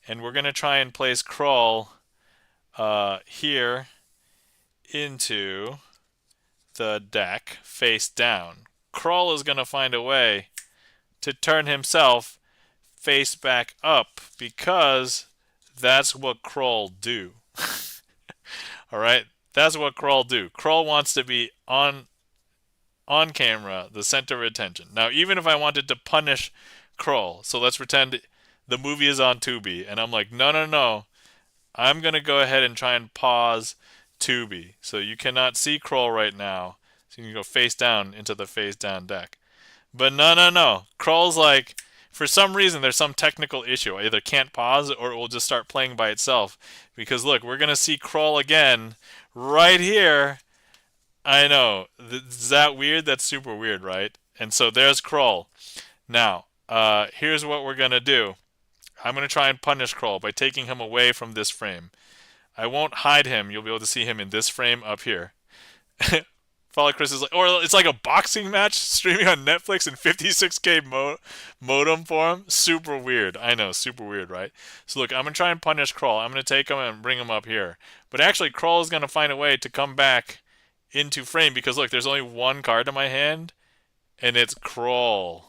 and we're gonna try and place Krull here into the deck face down. Krull is gonna find a way to turn himself face back up, because that's what Krull do. All right, that's what Krull do. Krull wants to be on camera, the center of attention. Now, even if I wanted to punish Krull, so let's pretend the movie is on Tubi, and I'm like, no, no, no, I'm gonna go ahead and try and pause Tubi, so you cannot see Krull right now. So you can go face down into the face down deck. But no, no, no. Krull's like, for some reason, there's some technical issue. I either can't pause or it will just start playing by itself. Because look, we're going to see Krull again right here. I know. Is that weird? That's super weird, right? And so there's Krull. Now, here's what we're going to do. I'm going to try and punish Krull by taking him away from this frame. I won't hide him. You'll be able to see him in this frame up here. Follow Chris is like, or it's like a boxing match streaming on Netflix in 56K modem form. Super weird. I know, super weird, right? So look, I'm going to try and punish Krull. I'm going to take him and bring him up here. But actually, Krull is going to find a way to come back into frame, because look, there's only one card in my hand, and it's Krull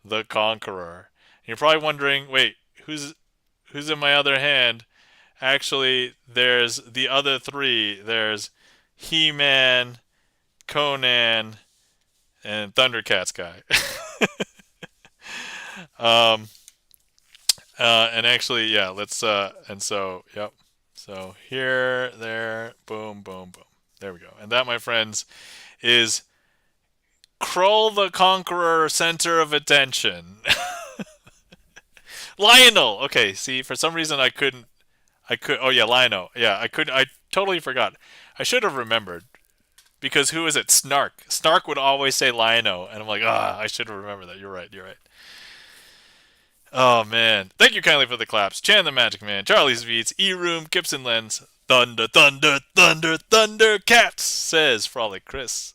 the Conqueror. You're probably wondering, wait, who's in my other hand? Actually, there's the other three. There's He-Man, Conan, and Thundercats guy. um, and actually, yeah, let's and so, yep. So here, there, boom, boom, boom. There we go. And that, my friends, is Krull the Conqueror, center of attention. Lionel. Okay, see, for some reason I couldn't. I could. Oh yeah, Lionel. Yeah, I could. I totally forgot. I should have remembered because who is it? Snark. Snark would always say Lionel, and I'm like, I should have remembered that. You're right. You're right. Oh man, thank you kindly for the claps. Chan the Magic Man, Charlie's Beats, E Room, Gibson Lens, Thunder, Thunder, Thunder, Thunder, Cats says Frolic Chris.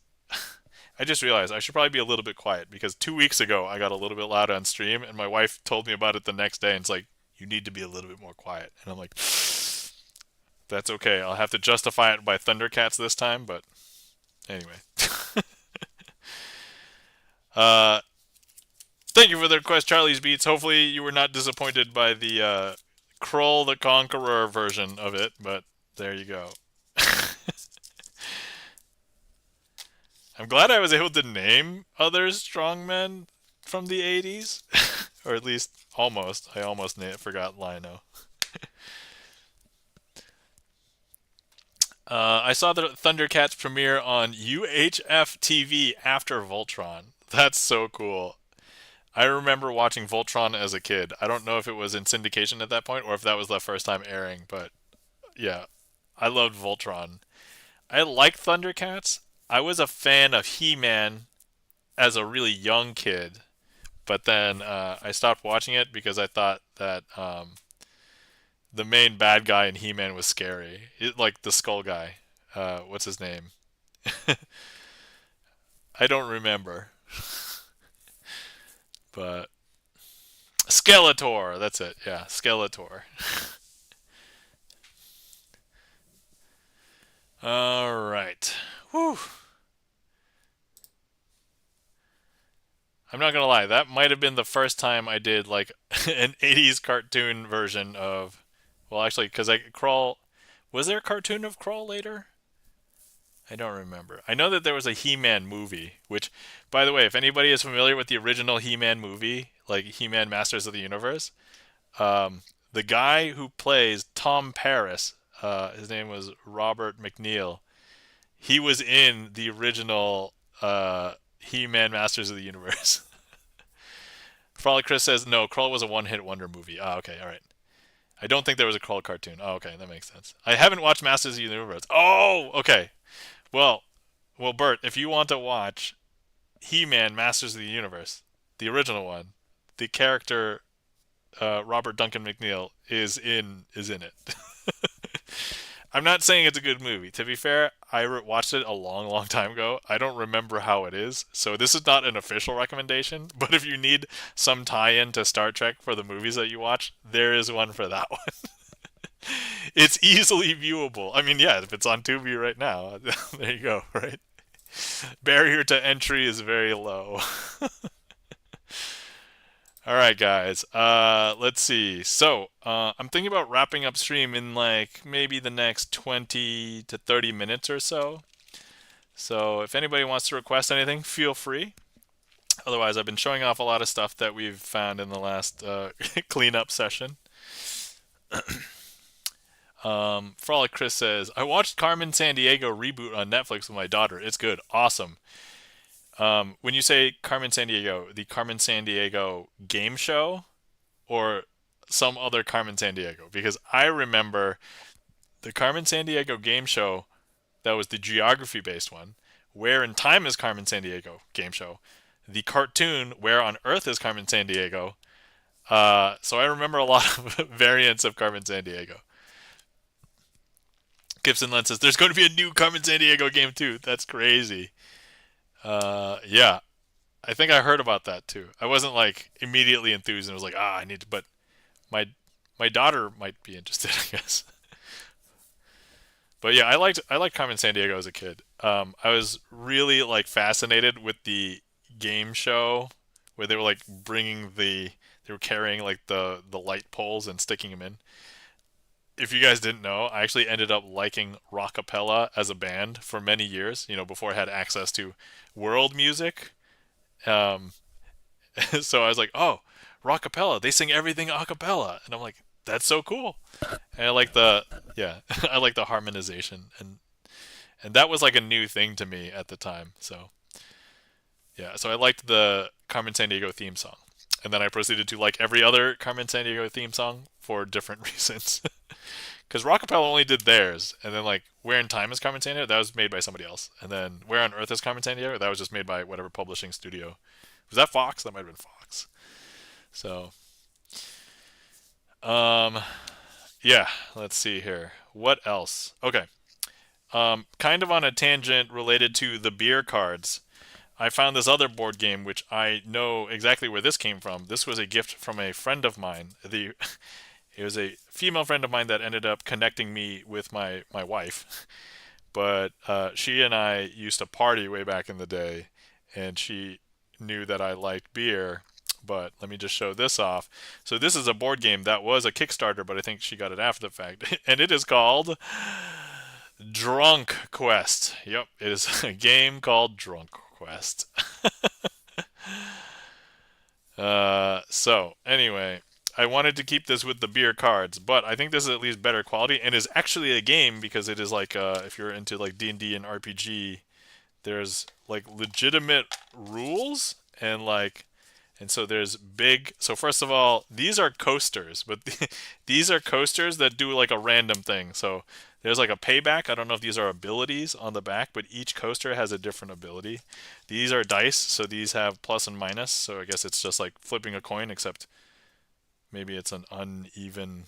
I just realized I should probably be a little bit quiet because 2 weeks ago I got a little bit loud on stream, and my wife told me about it the next day, and it's like, you need to be a little bit more quiet. And I'm like, that's okay. I'll have to justify it by Thundercats this time, but anyway. uh, Thank you for the request, Charlie's Beats. Hopefully you were not disappointed by the Krull the Conqueror version of it, but there you go. I'm glad I was able to name other strongmen from the 80s. Or at least almost. I almost forgot Lino. I saw the Thundercats premiere on UHF TV after Voltron. That's so cool. I remember watching Voltron as a kid. I don't know if it was in syndication at that point or if that was the first time airing, but yeah, I loved Voltron. I liked Thundercats. I was a fan of He-Man as a really young kid, but then I stopped watching it because I thought that the main bad guy in He-Man was scary. Like the skull guy. What's his name? I don't remember. But Skeletor, that's it. Yeah, Skeletor. All right. Whew. I'm not gonna lie, that might have been the first time I did like an 80s cartoon version of. Well, actually, because I Crawl. Was there a cartoon of Crawl later? I don't remember. I know that there was a He-Man movie, which, by the way, if anybody is familiar with the original He-Man movie, like He-Man Masters of the Universe, the guy who plays Tom Paris, his name was Robert McNeil. He was in the original He-Man Masters of the Universe. Frolic Chris says no. Krull was a one-hit wonder movie. Ah, okay, all right. I don't think there was a Krull cartoon. Oh, okay, that makes sense. I haven't watched Masters of the Universe. Oh, okay. Well, Bert, if you want to watch He-Man Masters of the Universe, the original one, the character Robert Duncan McNeil is in it. I'm not saying it's a good movie. To be fair, I watched it a long, long time ago. I don't remember how it is, so this is not an official recommendation. But if you need some tie-in to Star Trek for the movies that you watch, there is one for that one. It's easily viewable. I mean, yeah, if it's on Tubi right now, there you go, right? Barrier to entry is very low. All right, guys. Let's see. So, I'm thinking about wrapping up stream in like maybe the next 20 to 30 minutes or so. So, if anybody wants to request anything, feel free. Otherwise, I've been showing off a lot of stuff that we've found in the last cleanup session. Frolic Chris says, I watched Carmen Sandiego reboot on Netflix with my daughter. It's good. Awesome. When you say Carmen Sandiego, the Carmen Sandiego game show or some other Carmen Sandiego? Because I remember the Carmen Sandiego game show that was the geography based one. Where in Time is Carmen Sandiego game show. The cartoon Where on Earth is Carmen Sandiego. So I remember a lot of variants of Carmen Sandiego. Gibson Len says, there's going to be a new Carmen Sandiego game too. That's crazy. Yeah. I think I heard about that too. I wasn't like immediately enthused and was like, I need to, but my daughter might be interested, I guess. But yeah, I liked Carmen Sandiego as a kid. I was really like fascinated with the game show where they were like bringing the They were carrying like the light poles and sticking them in. If you guys didn't know, I actually ended up liking rockapella as a band for many years. Before I had access to world music. Um, so I was like, oh, rockapella. They sing everything a cappella, and I'm like, that's so cool. And I like the yeah, I like the harmonization, and that was like a new thing to me at the time. So yeah, so I liked the Carmen Sandiego theme song, and then I proceeded to like every other Carmen Sandiego theme song for different reasons. Because Rockapella only did theirs, and then like Where in Time is Carmen Sandiego, that was made by somebody else, and then Where on Earth is Carmen Sandiego, that was just made by whatever publishing studio. Was that Fox? That might have been Fox. So, um, yeah. Let's see here. What else? Okay. Kind of on a tangent related to the beer cards. I found this other board game which I know exactly where this came from. This was a gift from a friend of mine. It was a female friend of mine that ended up connecting me with my wife. But she and I used to party way back in the day, and she knew that I liked beer. But let me just show this off. So this is a board game that was a Kickstarter, but I think she got it after the fact. And it is called Drunk Quest. Yep, it is a game called Drunk Quest. So anyway, I wanted to keep this with the beer cards, but I think this is at least better quality and is actually a game because it is like if you're into like D&D and RPG, there's like legitimate rules and so there's big. So first of all, these are coasters, but these are coasters that do like a random thing. So there's like a payback. I don't know if these are abilities on the back, but each coaster has a different ability. These are dice, so these have plus and minus. So I guess it's just like flipping a coin, except maybe it's an uneven.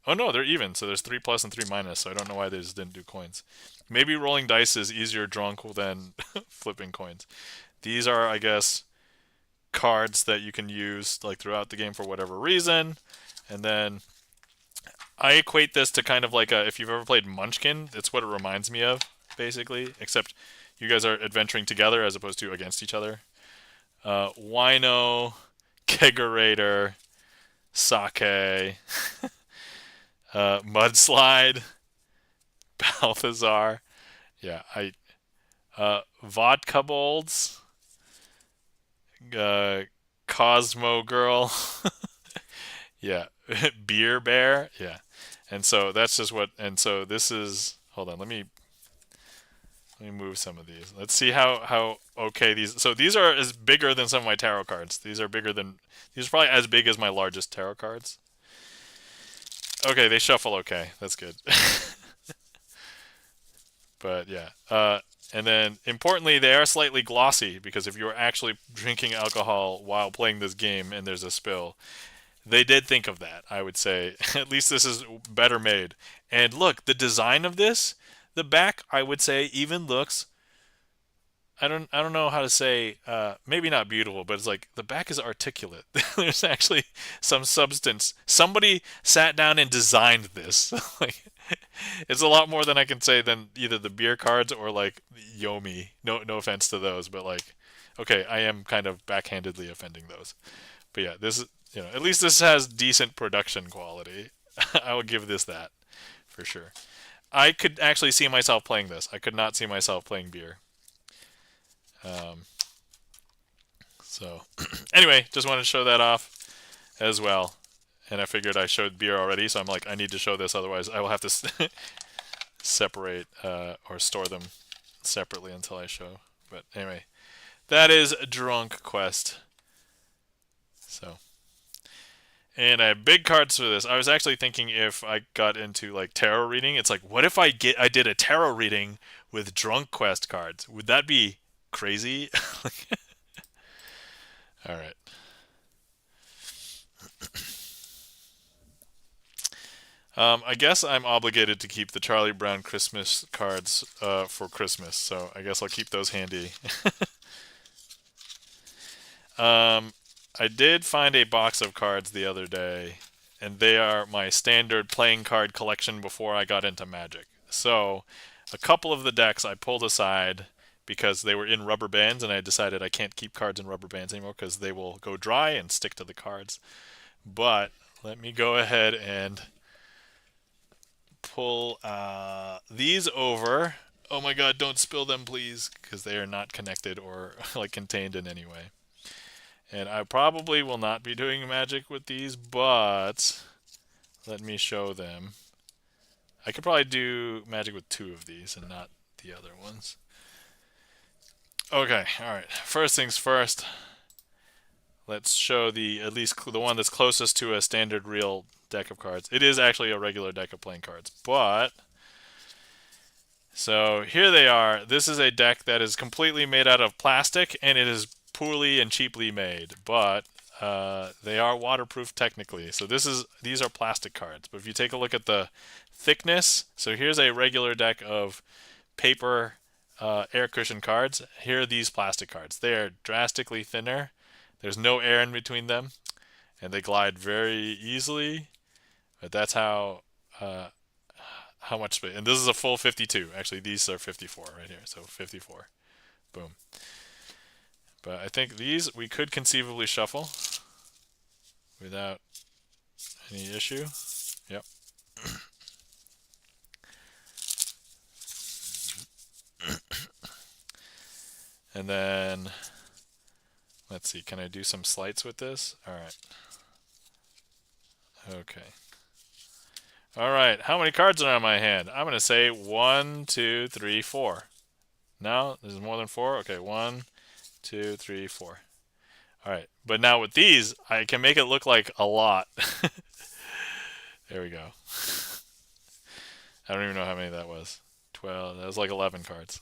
Oh no, they're even. So there's 3 plus and 3 minus. So I don't know why they just didn't do coins. Maybe rolling dice is easier drunk than flipping coins. These are, I guess, cards that you can use like throughout the game for whatever reason. And then I equate this to kind of like if you've ever played Munchkin, it's what it reminds me of, basically. Except you guys are adventuring together as opposed to against each other. Wino, Kegerator, Sake, Mudslide, Balthazar. Yeah, Vodka Bolds, Cosmo Girl. Yeah, Beer Bear. Yeah, and so that's just what. And so this is. Hold on, let me move some of these. Let's see how okay these. So these are as bigger than some of my tarot cards. These are bigger than. These are probably as big as my largest tarot cards. Okay, they shuffle okay. That's good. But yeah. And then importantly, they are slightly glossy because if you're actually drinking alcohol while playing this game and there's a spill, they did think of that, I would say. At least this is better made. And look, the design of this, the back, I would say, even looks. I don't know how to say. Maybe not beautiful, but it's like the back is articulate. There's actually some substance. Somebody sat down and designed this. Like, it's a lot more than I can say than either the beer cards or like Yomi. No offense to those, but like, okay, I am kind of backhandedly offending those. But yeah, this is at least this has decent production quality. I will give this that for sure. I could actually see myself playing this. I could not see myself playing beer. Um, so anyway, just wanted to show that off as well. And I figured I showed beer already, so I'm like, I need to show this, otherwise I will have to separate or store them separately until I show. But anyway, that is Drunk Quest. So, and I have big cards for this. I was actually thinking if I got into like tarot reading, it's like, what if I did a tarot reading with Drunk Quest cards? Would that be crazy? All right. I guess I'm obligated to keep the Charlie Brown Christmas cards for Christmas, so I guess I'll keep those handy. I did find a box of cards the other day, and they are my standard playing card collection before I got into Magic. So, a couple of the decks I pulled aside because they were in rubber bands, and I decided I can't keep cards in rubber bands anymore because they will go dry and stick to the cards. But let me go ahead and pull these over. Oh my god, don't spill them please, because they are not connected or like contained in any way. And I probably will not be doing magic with these, but let me show them. I could probably do magic with 2 of these and not the other ones. Okay, alright. First things first, let's show at least the one that's closest to a standard real deck of cards. It is actually a regular deck of playing cards, but so here they are. This is a deck that is completely made out of plastic, and it is poorly and cheaply made, but they are waterproof technically. So these are plastic cards. But if you take a look at the thickness, so here's a regular deck of paper air cushion cards. Here are these plastic cards. They are drastically thinner. There's no air in between them, and they glide very easily. But that's how much space. And this is a full 52. Actually, these are 54 right here. So 54. Boom. But I think these we could conceivably shuffle without any issue. Yep. And then let's see. Can I do some sleights with this? All right. Okay. All right. How many cards are on my hand? I'm going to say 1, 2, 3, 4. No, there's more than 4. Okay, 1, 2, 3, 4. All right. But now with these, I can make it look like a lot. There we go. I don't even know how many that was. 12. That was like 11 cards.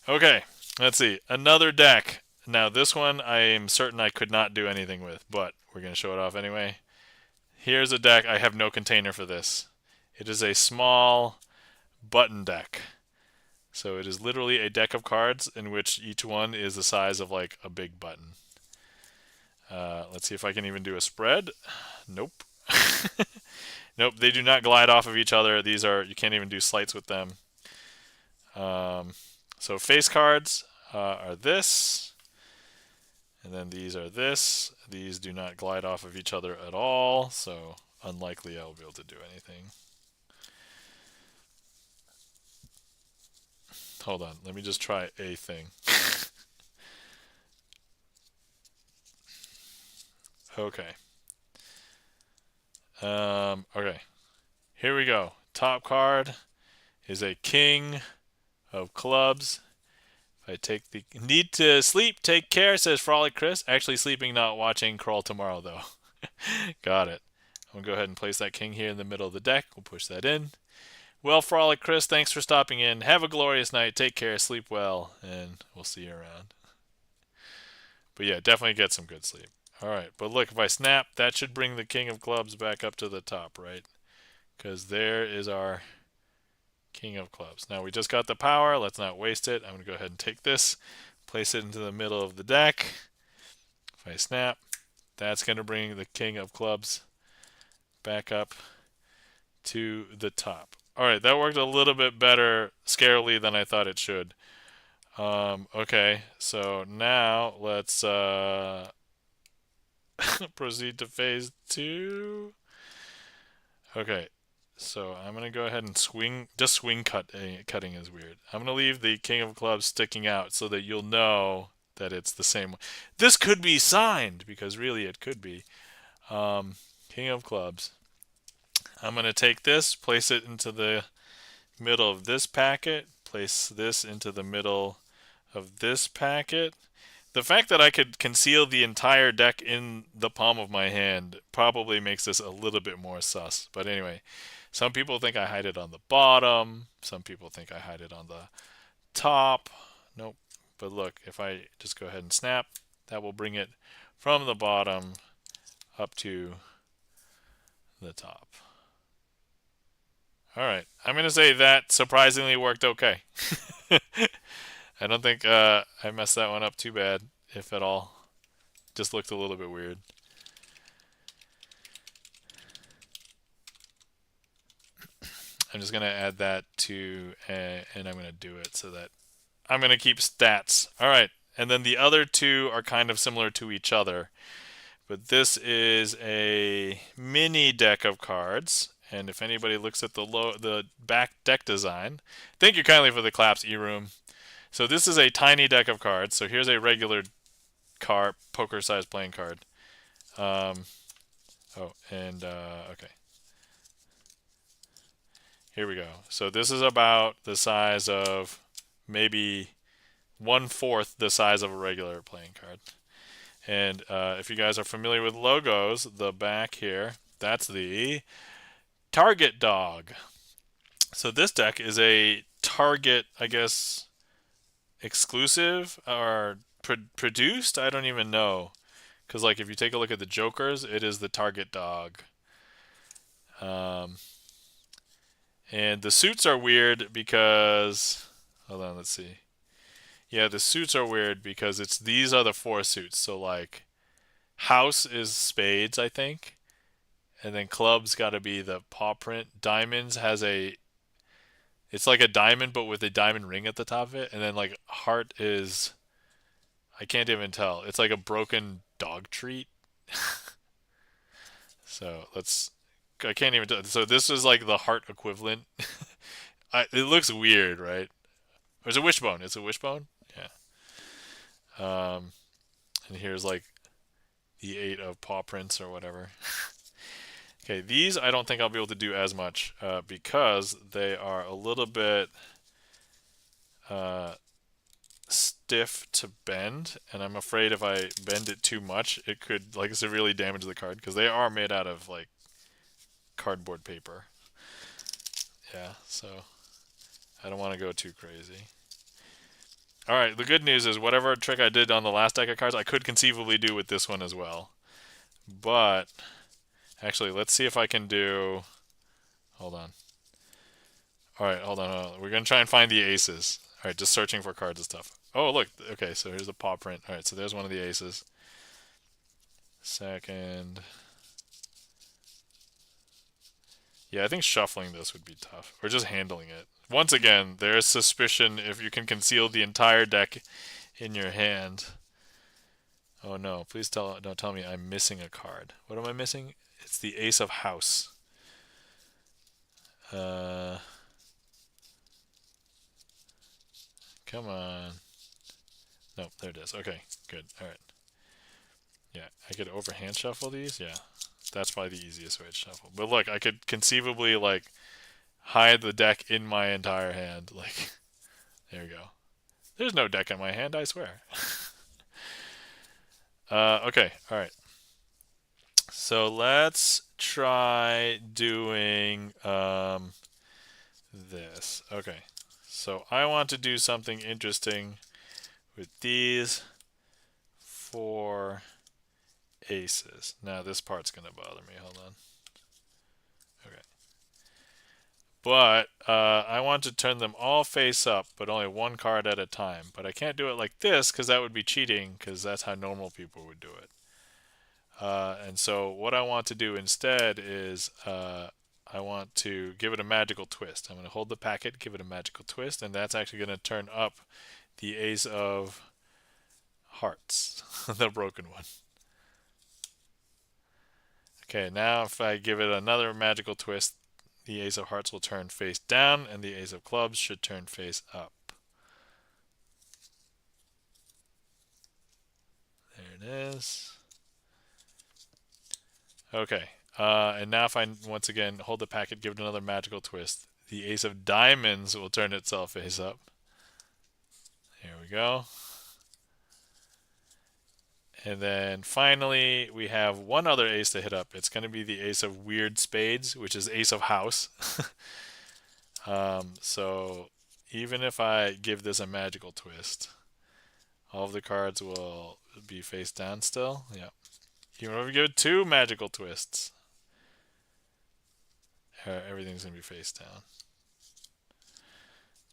Okay, let's see. Another deck. Now this one I am certain I could not do anything with, but we're going to show it off anyway. Here's a deck. I have no container for this. It is a small button deck. So it is literally a deck of cards in which each one is the size of like a big button. Let's see if I can even do a spread. Nope. Nope, they do not glide off of each other. These are, you can't even do sleights with them. So face cards are this, and then these are this. These do not glide off of each other at all, so unlikely I'll be able to do anything. Hold on, let me just try a thing. Okay. Okay. Here we go. Top card is a king of clubs. If I take the need to sleep, take care, says Frolic Chris. Actually sleeping, not watching Crawl tomorrow though. Got it. I'm gonna go ahead and place that king here in the middle of the deck. We'll push that in. Well, Frolic Chris, thanks for stopping in. Have a glorious night. Take care, sleep well, and we'll see you around. But yeah, definitely get some good sleep. Alright, but look, if I snap, that should bring the king of clubs back up to the top, right? Because there is our king of clubs. Now we just got the power. Let's not waste it. I'm going to go ahead and take this, place it into the middle of the deck. If I snap, that's going to bring the king of clubs back up to the top. Alright, that worked a little bit better scarily than I thought it should. Okay, so now let's proceed to phase 2. Okay, so I'm going to go ahead and swing, just swing cutting is weird. I'm going to leave the king of clubs sticking out so that you'll know that it's the same. This could be signed, because really it could be. King of clubs. I'm going to take this, place it into the middle of this packet, place this into the middle of this packet. The fact that I could conceal the entire deck in the palm of my hand probably makes this a little bit more sus. But anyway, some people think I hide it on the bottom. Some people think I hide it on the top. Nope. But look, if I just go ahead and snap, that will bring it from the bottom up to the top. Alright, I'm going to say that surprisingly worked okay. I don't think I messed that one up too bad, if at all. Just looked a little bit weird. I'm just going to add that to, and I'm going to do it so that I'm going to keep stats. Alright, and then the other two are kind of similar to each other. But this is a mini deck of cards. And if anybody looks at the back deck design, thank you kindly for the claps, E-Room. So this is a tiny deck of cards. So here's a regular card, poker-sized playing card. Okay. Here we go. So this is about the size of maybe 1/4 the size of a regular playing card. And if you guys are familiar with logos, the back here, that's the Target dog. So this deck is a Target, I guess, exclusive or produced? I don't even know. Because, like, if you take a look at the Jokers, it is the Target dog. And the suits are weird because... Hold on, let's see. Yeah, the suits are weird because these are the 4 suits. So, like, house is spades, I think. And then clubs got to be the paw print. Diamonds has it's like a diamond, but with a diamond ring at the top of it. And then, like, heart is... I can't even tell. It's like a broken dog treat. So, I can't even tell. So, this is like the heart equivalent. It looks weird, right? Or it's a wishbone. It's a wishbone? Yeah. And here's like the 8 of paw prints or whatever. Okay, these I don't think I'll be able to do as much because they are a little bit stiff to bend, and I'm afraid if I bend it too much, it could like severely damage the card because they are made out of like cardboard paper. Yeah, so I don't want to go too crazy. Alright, the good news is whatever trick I did on the last deck of cards, I could conceivably do with this one as well. But, actually, let's see if I can do... Hold on. Alright, hold on. We're going to try and find the aces. Alright, just searching for cards and stuff. Oh, look. Okay, so here's the paw print. Alright, so there's one of the aces. Second... Yeah, I think shuffling this would be tough. Or just handling it. Once again, there is suspicion if you can conceal the entire deck in your hand. Oh no, please don't tell me I'm missing a card. What am I missing? It's the Ace of House. Come on. Nope, there it is. Okay, good. Alright. Yeah, I could overhand shuffle these. Yeah, that's probably the easiest way to shuffle. But look, I could conceivably, like, hide the deck in my entire hand. Like, there we go. There's no deck in my hand, I swear. Okay, alright. So let's try doing this. Okay, so I want to do something interesting with these 4 aces. Now this part's going to bother me. Hold on. Okay. But I want to turn them all face up, but only 1 card at a time. But I can't do it like this because that would be cheating because that's how normal people would do it. And so what I want to do instead is I want to give it a magical twist. I'm going to hold the packet, give it a magical twist, and that's actually going to turn up the Ace of Hearts, the broken one. Okay, now if I give it another magical twist, the Ace of Hearts will turn face down, and the Ace of Clubs should turn face up. There it is. Okay, and now if I once again hold the packet, give it another magical twist, the Ace of Diamonds will turn itself face up. Here we go. And then finally, we have one other ace to hit up. It's going to be the Ace of Weird Spades, which is Ace of House. So even if I give this a magical twist, all of the cards will be face down still. Yeah. Even if we give it 2 magical twists, everything's going to be face down.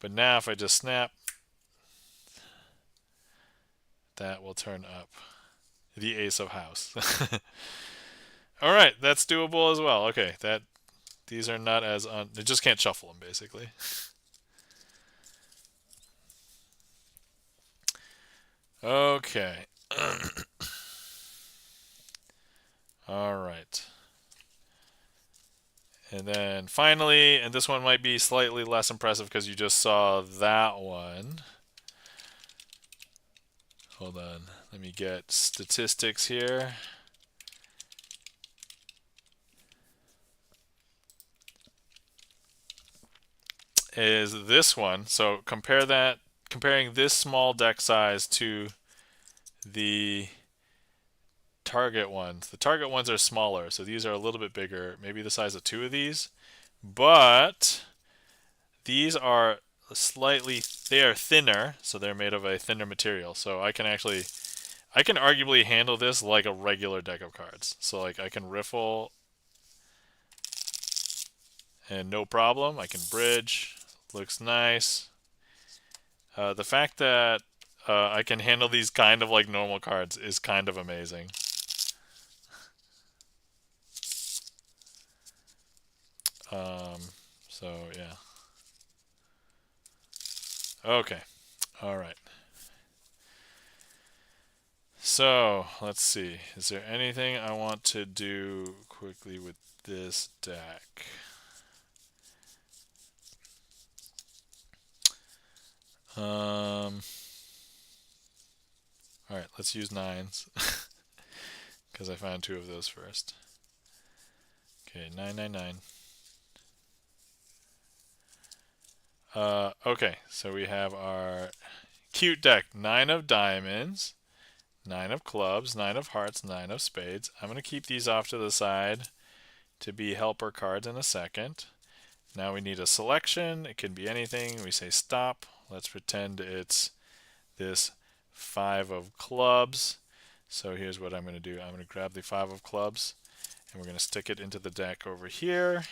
But now if I just snap, that will turn up the Ace of House. All right, that's doable as well. Okay, these are not as they just can't shuffle them basically. Okay. All right. And then finally, and this one might be slightly less impressive because you just saw that one. Hold on. Let me get statistics here. Is this one. So comparing this small deck size to the target ones. The target ones are smaller, so these are a little bit bigger, maybe the size of two of these. But these are they are thinner, so they're made of a thinner material. So I can arguably handle this like a regular deck of cards. So like I can riffle and no problem. I can bridge, looks nice. The fact that I can handle these kind of like normal cards is kind of amazing. So yeah. Okay. All right. So let's see. Is there anything I want to do quickly with this deck? All right. Let's use 9s because I found 2 of those first. Okay, 999. Okay, so we have our cute deck: 9 of diamonds, 9 of clubs, 9 of hearts, 9 of spades. I'm going to keep these off to the side to be helper cards in a second. Now we need a selection. It can be anything. We say stop. Let's pretend it's this 5 of clubs. So here's what I'm going to do. I'm going to grab the 5 of clubs and we're going to stick it into the deck over here.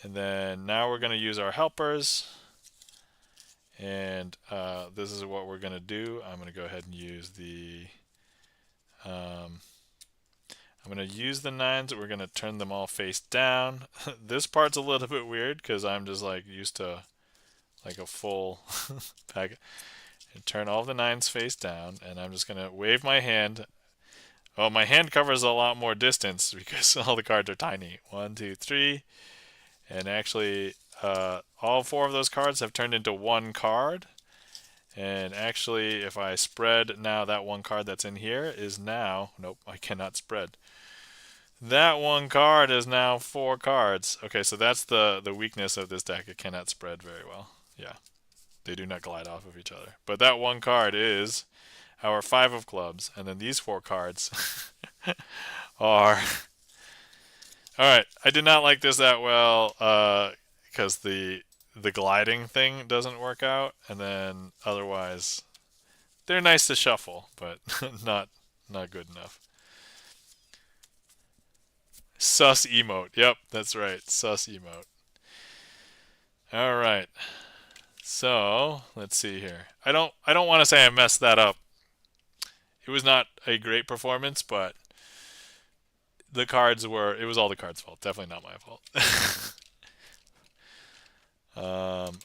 And then now we're going to use our helpers. And this is what we're going to do. I'm going to go ahead and use the I'm going to use the 9s. We're going to turn them all face down. This part's a little bit weird because I'm just like used to like a full pack. And turn all the 9s face down, and I'm just going to wave my hand. Oh, my hand covers a lot more distance because all the cards are tiny. 1, 2, 3. And actually, all 4 of those cards have turned into 1 card. And actually, if I spread now, that 1 card that's in here is now... Nope, I cannot spread. That 1 card is now 4 cards. Okay, so that's the weakness of this deck. It cannot spread very well. Yeah, they do not glide off of each other. But that 1 card is our 5 of clubs. And then these 4 cards are... Alright, I did not like this that well because the gliding thing doesn't work out, and then otherwise they're nice to shuffle, but not good enough. Sus emote. Yep, that's right. Sus emote. Alright. So, let's see here. I don't want to say I messed that up. It was not a great performance, but it was all the cards' fault. Definitely not my fault.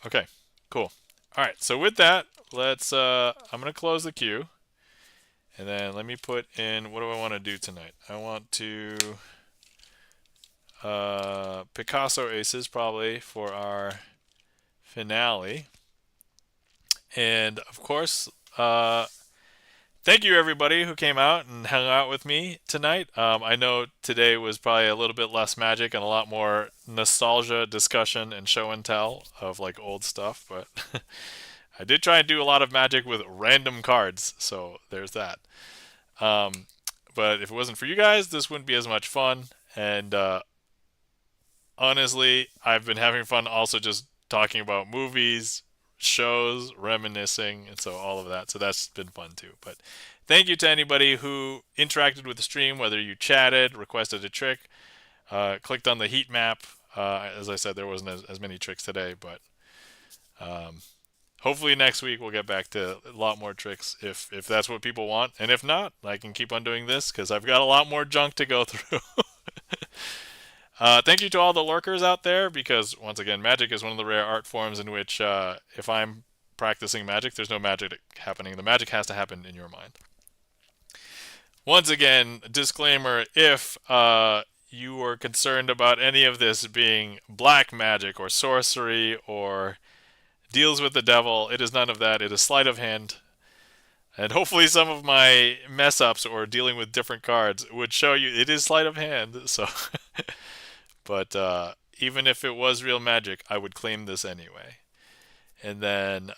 Okay, cool. All right, so with that, I'm going to close the queue. And then let me put in, what do I want to do tonight? I want to Picasso Aces probably for our finale. And of course, thank you everybody who came out and hung out with me tonight. I know today was probably a little bit less magic and a lot more nostalgia discussion and show and tell of like old stuff, but I did try and do a lot of magic with random cards, so there's that. But if it wasn't for you guys, this wouldn't be as much fun. And honestly, I've been having fun also just talking about movies, shows, reminiscing, and so all of that. So that's been fun too. But thank you to anybody who interacted with the stream, whether you chatted, requested a trick, clicked on the heat map. As I said, there wasn't as many tricks today, but hopefully next week we'll get back to a lot more tricks if that's what people want. And if not, I can keep on doing this because I've got a lot more junk to go through. Thank you to all the lurkers out there because, once again, magic is one of the rare art forms in which if I'm practicing magic, there's no magic happening. The magic has to happen in your mind. once again, disclaimer, if you were concerned about any of this being black magic or sorcery or deals with the devil, it is none of that. It is sleight of hand. And hopefully some of my mess ups or dealing with different cards would show you it is sleight of hand. So, but even if it was real magic, I would claim this anyway. And then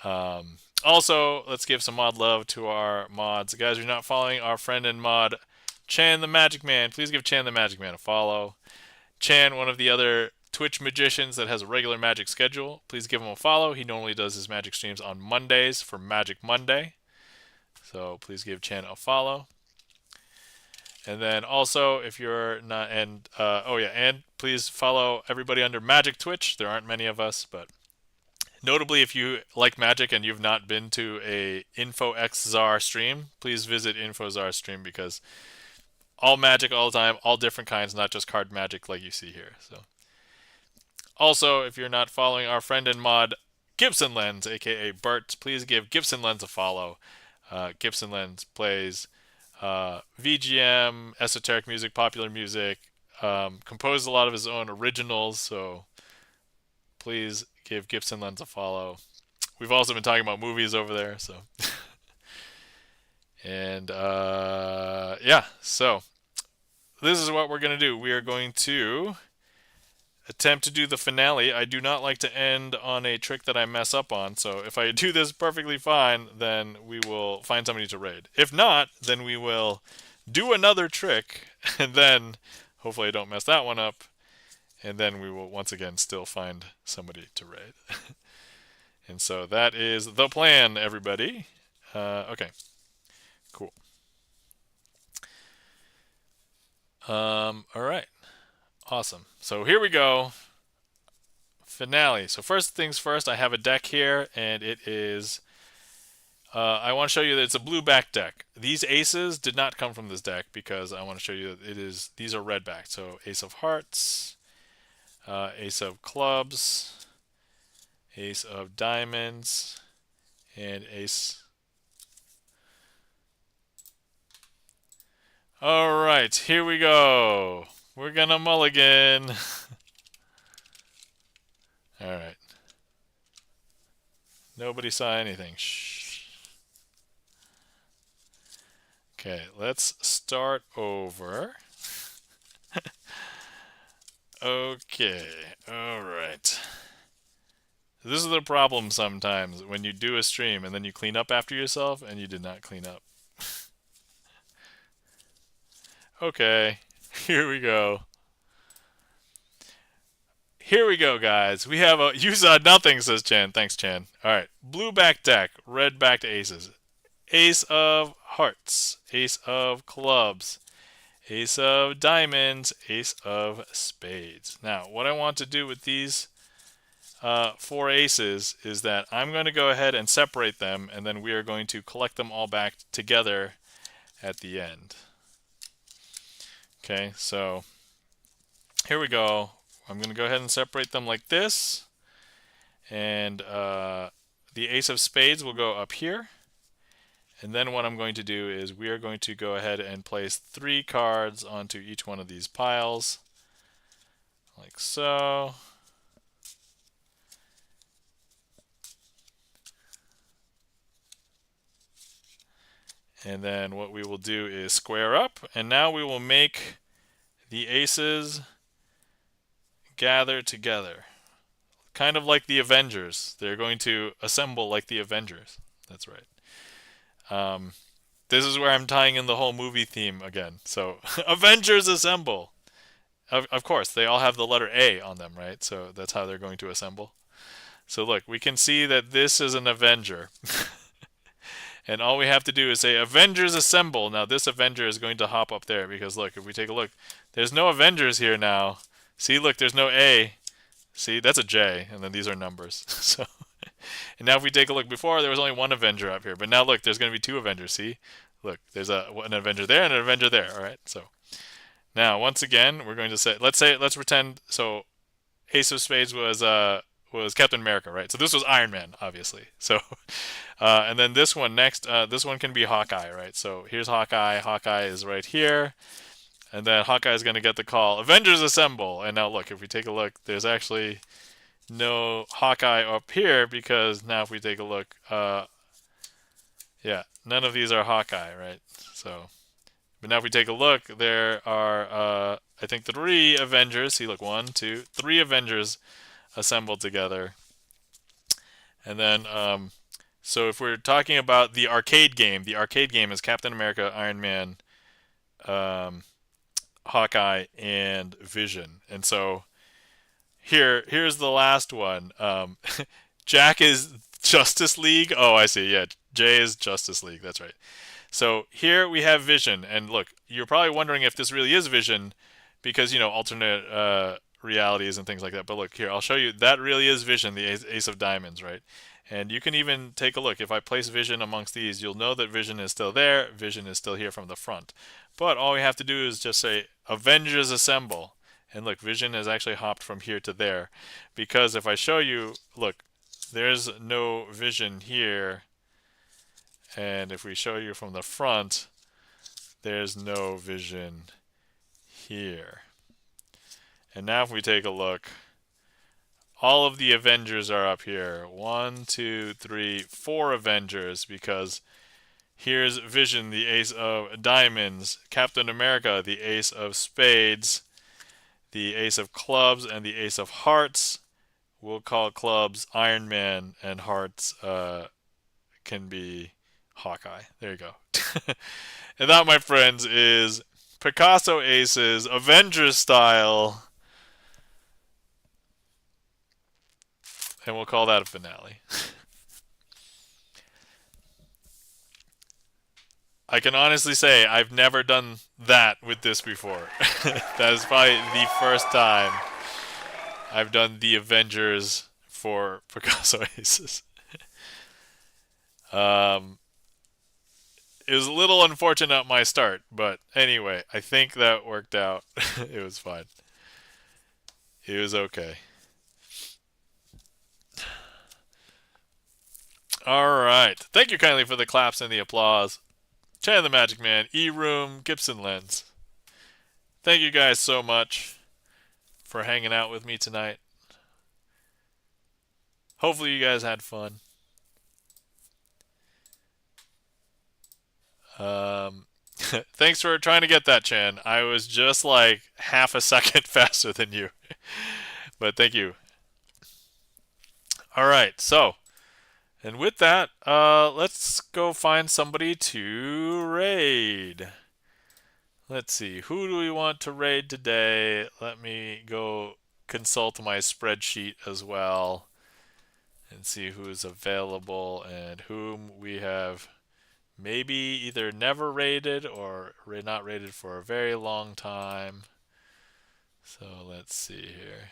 also, let's give some mod love to our mods. Guys, you're not following our friend and mod, Chan the Magic Man. Please give Chan the Magic Man a follow. Chan, one of the other Twitch magicians that has a regular magic schedule. Please give him a follow. He normally does his magic streams on Mondays for Magic Monday. So please give Chan a follow. And then also, if you're not, and and please follow everybody under Magic Twitch. There aren't many of us, but notably, if you like Magic and you've not been to a InfoXZar stream, please visit InfoXZar stream because all Magic all the time, all different kinds, not just card Magic like you see here. So, also, if you're not following our friend and mod Gibson Lens, aka Bert, please give Gibson Lens a follow. Gibson Lens plays VGM, esoteric music, popular music, composed a lot of his own originals, so please give Gibson Lens a follow. We've also been talking about movies over there, so. And yeah, so this is what we're going to do. We are going to attempt to do the finale. I do not like to end on a trick that I mess up on, so if I do this perfectly fine, then we will find somebody to raid. If not, then we will do another trick, and then hopefully I don't mess that one up, and then we will once again still find somebody to raid. And so that is the plan, everybody. Okay, cool. All right, awesome. So here we go. Finale. So first things first, I have a deck here, and it is. I want to show you that it's a blue back deck. These aces did not come from this deck because I want to show you that it is. These are red backed. So Ace of Hearts, Ace of Clubs, Ace of Diamonds, and Ace. All right, here we go. We're gonna mulligan. All right. Nobody saw anything. Shh. Okay, let's start over. Okay, all right. This is the problem sometimes when you do a stream and then you clean up after yourself and you did not clean up. Okay, here we go. Here we go, guys. We have a... You saw nothing, says Chan. Thanks, Chan. All right. Blue back deck. Red backed aces. Ace of Hearts. Ace of Clubs. Ace of Diamonds. Ace of Spades. Now, what I want to do with these 4 aces is that I'm going to go ahead and separate them, and then we are going to collect them all back together at the end. Okay, so here we go. I'm going to go ahead and separate them like this. And the Ace of Spades will go up here. And then what I'm going to do is we are going to go ahead and place 3 cards onto each one of these piles. Like so. And then what we will do is square up. And now we will make the aces gather together. Kind of like the Avengers. They're going to assemble like the Avengers. That's right. This is where I'm tying in the whole movie theme again. So, Avengers assemble. Of course, they all have the letter A on them, right? So that's how they're going to assemble. So look, we can see that this is an Avenger. And all we have to do is say, Avengers assemble. Now this Avenger is going to hop up there because look, if we take a look, there's no Avengers here now. See, look, there's no A. See, that's a J, and then these are numbers. So, and now if we take a look, before there was only one Avenger up here, but now look, there's going to be 2 Avengers. See, look, there's an Avenger there and an Avenger there. All right, so now once again, we're going to say, let's pretend. So, Ace of Spades was was Captain America, right? So this was Iron Man, obviously. So, and then this one next, this one can be Hawkeye, right? So here's Hawkeye. Hawkeye is right here. And then Hawkeye is going to get the call, Avengers Assemble. And now look, if we take a look, there's actually no Hawkeye up here because now if we take a look, yeah, none of these are Hawkeye, right? So, but now if we take a look, there are, I think, 3 Avengers. See, look, 1, 2, 3 Avengers assembled together. And then, so if we're talking about the arcade game is Captain America, Iron Man, Hawkeye, and Vision. And so here's the last one. Jack is Justice League. Oh, I see. Yeah, Jay is Justice League. That's right. So here we have Vision, and look, you're probably wondering if this really is Vision, because alternate realities and things like that. But look here, I'll show you. That really is Vision, the Ace of Diamonds, right? And you can even take a look. If I place Vision amongst these, you'll know that Vision is still there. Vision is still here from the front. But all we have to do is just say Avengers Assemble. And look, Vision has actually hopped from here to there. Because if I show you, look, there's no Vision here. And if we show you from the front, there's no Vision here. And now if we take a look, all of the Avengers are up here. 1, 2, 3, 4 Avengers, because here's Vision, the Ace of Diamonds, Captain America, the Ace of Spades, the Ace of Clubs, and the Ace of Hearts. We'll call clubs Iron Man, and hearts can be Hawkeye. There you go. And that, my friends, is Picasso Aces, Avengers style. And we'll call that a finale. I can honestly say I've never done that with this before. That is probably the first time I've done the Avengers for Picasso Aces. It was a little unfortunate at my start, but anyway, I think that worked out. It was fine. It was okay. Alright. Thank you kindly for the claps and the applause. Chan the Magic Man, E-Room, Gibson Lens. Thank you guys so much for hanging out with me tonight. Hopefully you guys had fun. Thanks for trying to get that, Chan. I was just like half a second faster than you. But thank you. Alright, so, and with that, let's go find somebody to raid. Let's see, who do we want to raid today? Let me go consult my spreadsheet as well and see who's available and whom we have maybe either never raided or not raided for a very long time. So let's see here.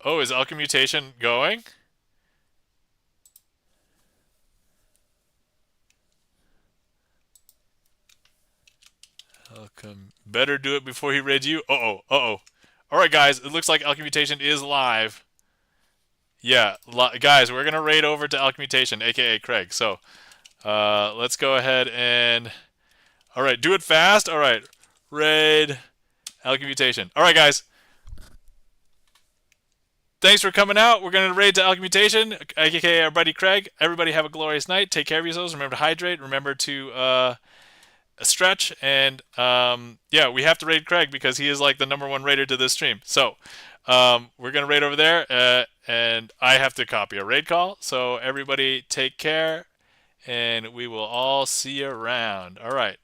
Oh, is Alchemy Mutation going? Better do it before he raids you. Uh-oh, uh-oh. Alright, guys, it looks like Alchemy Mutation is live. Yeah, guys, we're going to raid over to Alchemy Mutation, a.k.a. Craig. So, let's go ahead and... Alright, do it fast. Alright, raid Alchemy Mutation. Alright, guys. Thanks for coming out. We're going to raid to Alchemy Mutation, aka our buddy Craig. Everybody have a glorious night. Take care of yourselves. Remember to hydrate. Remember to stretch. And yeah, we have to raid Craig because he is like the #1 raider to this stream. So we're going to raid over there. And I have to copy a raid call. So everybody take care. And we will all see you around. All right.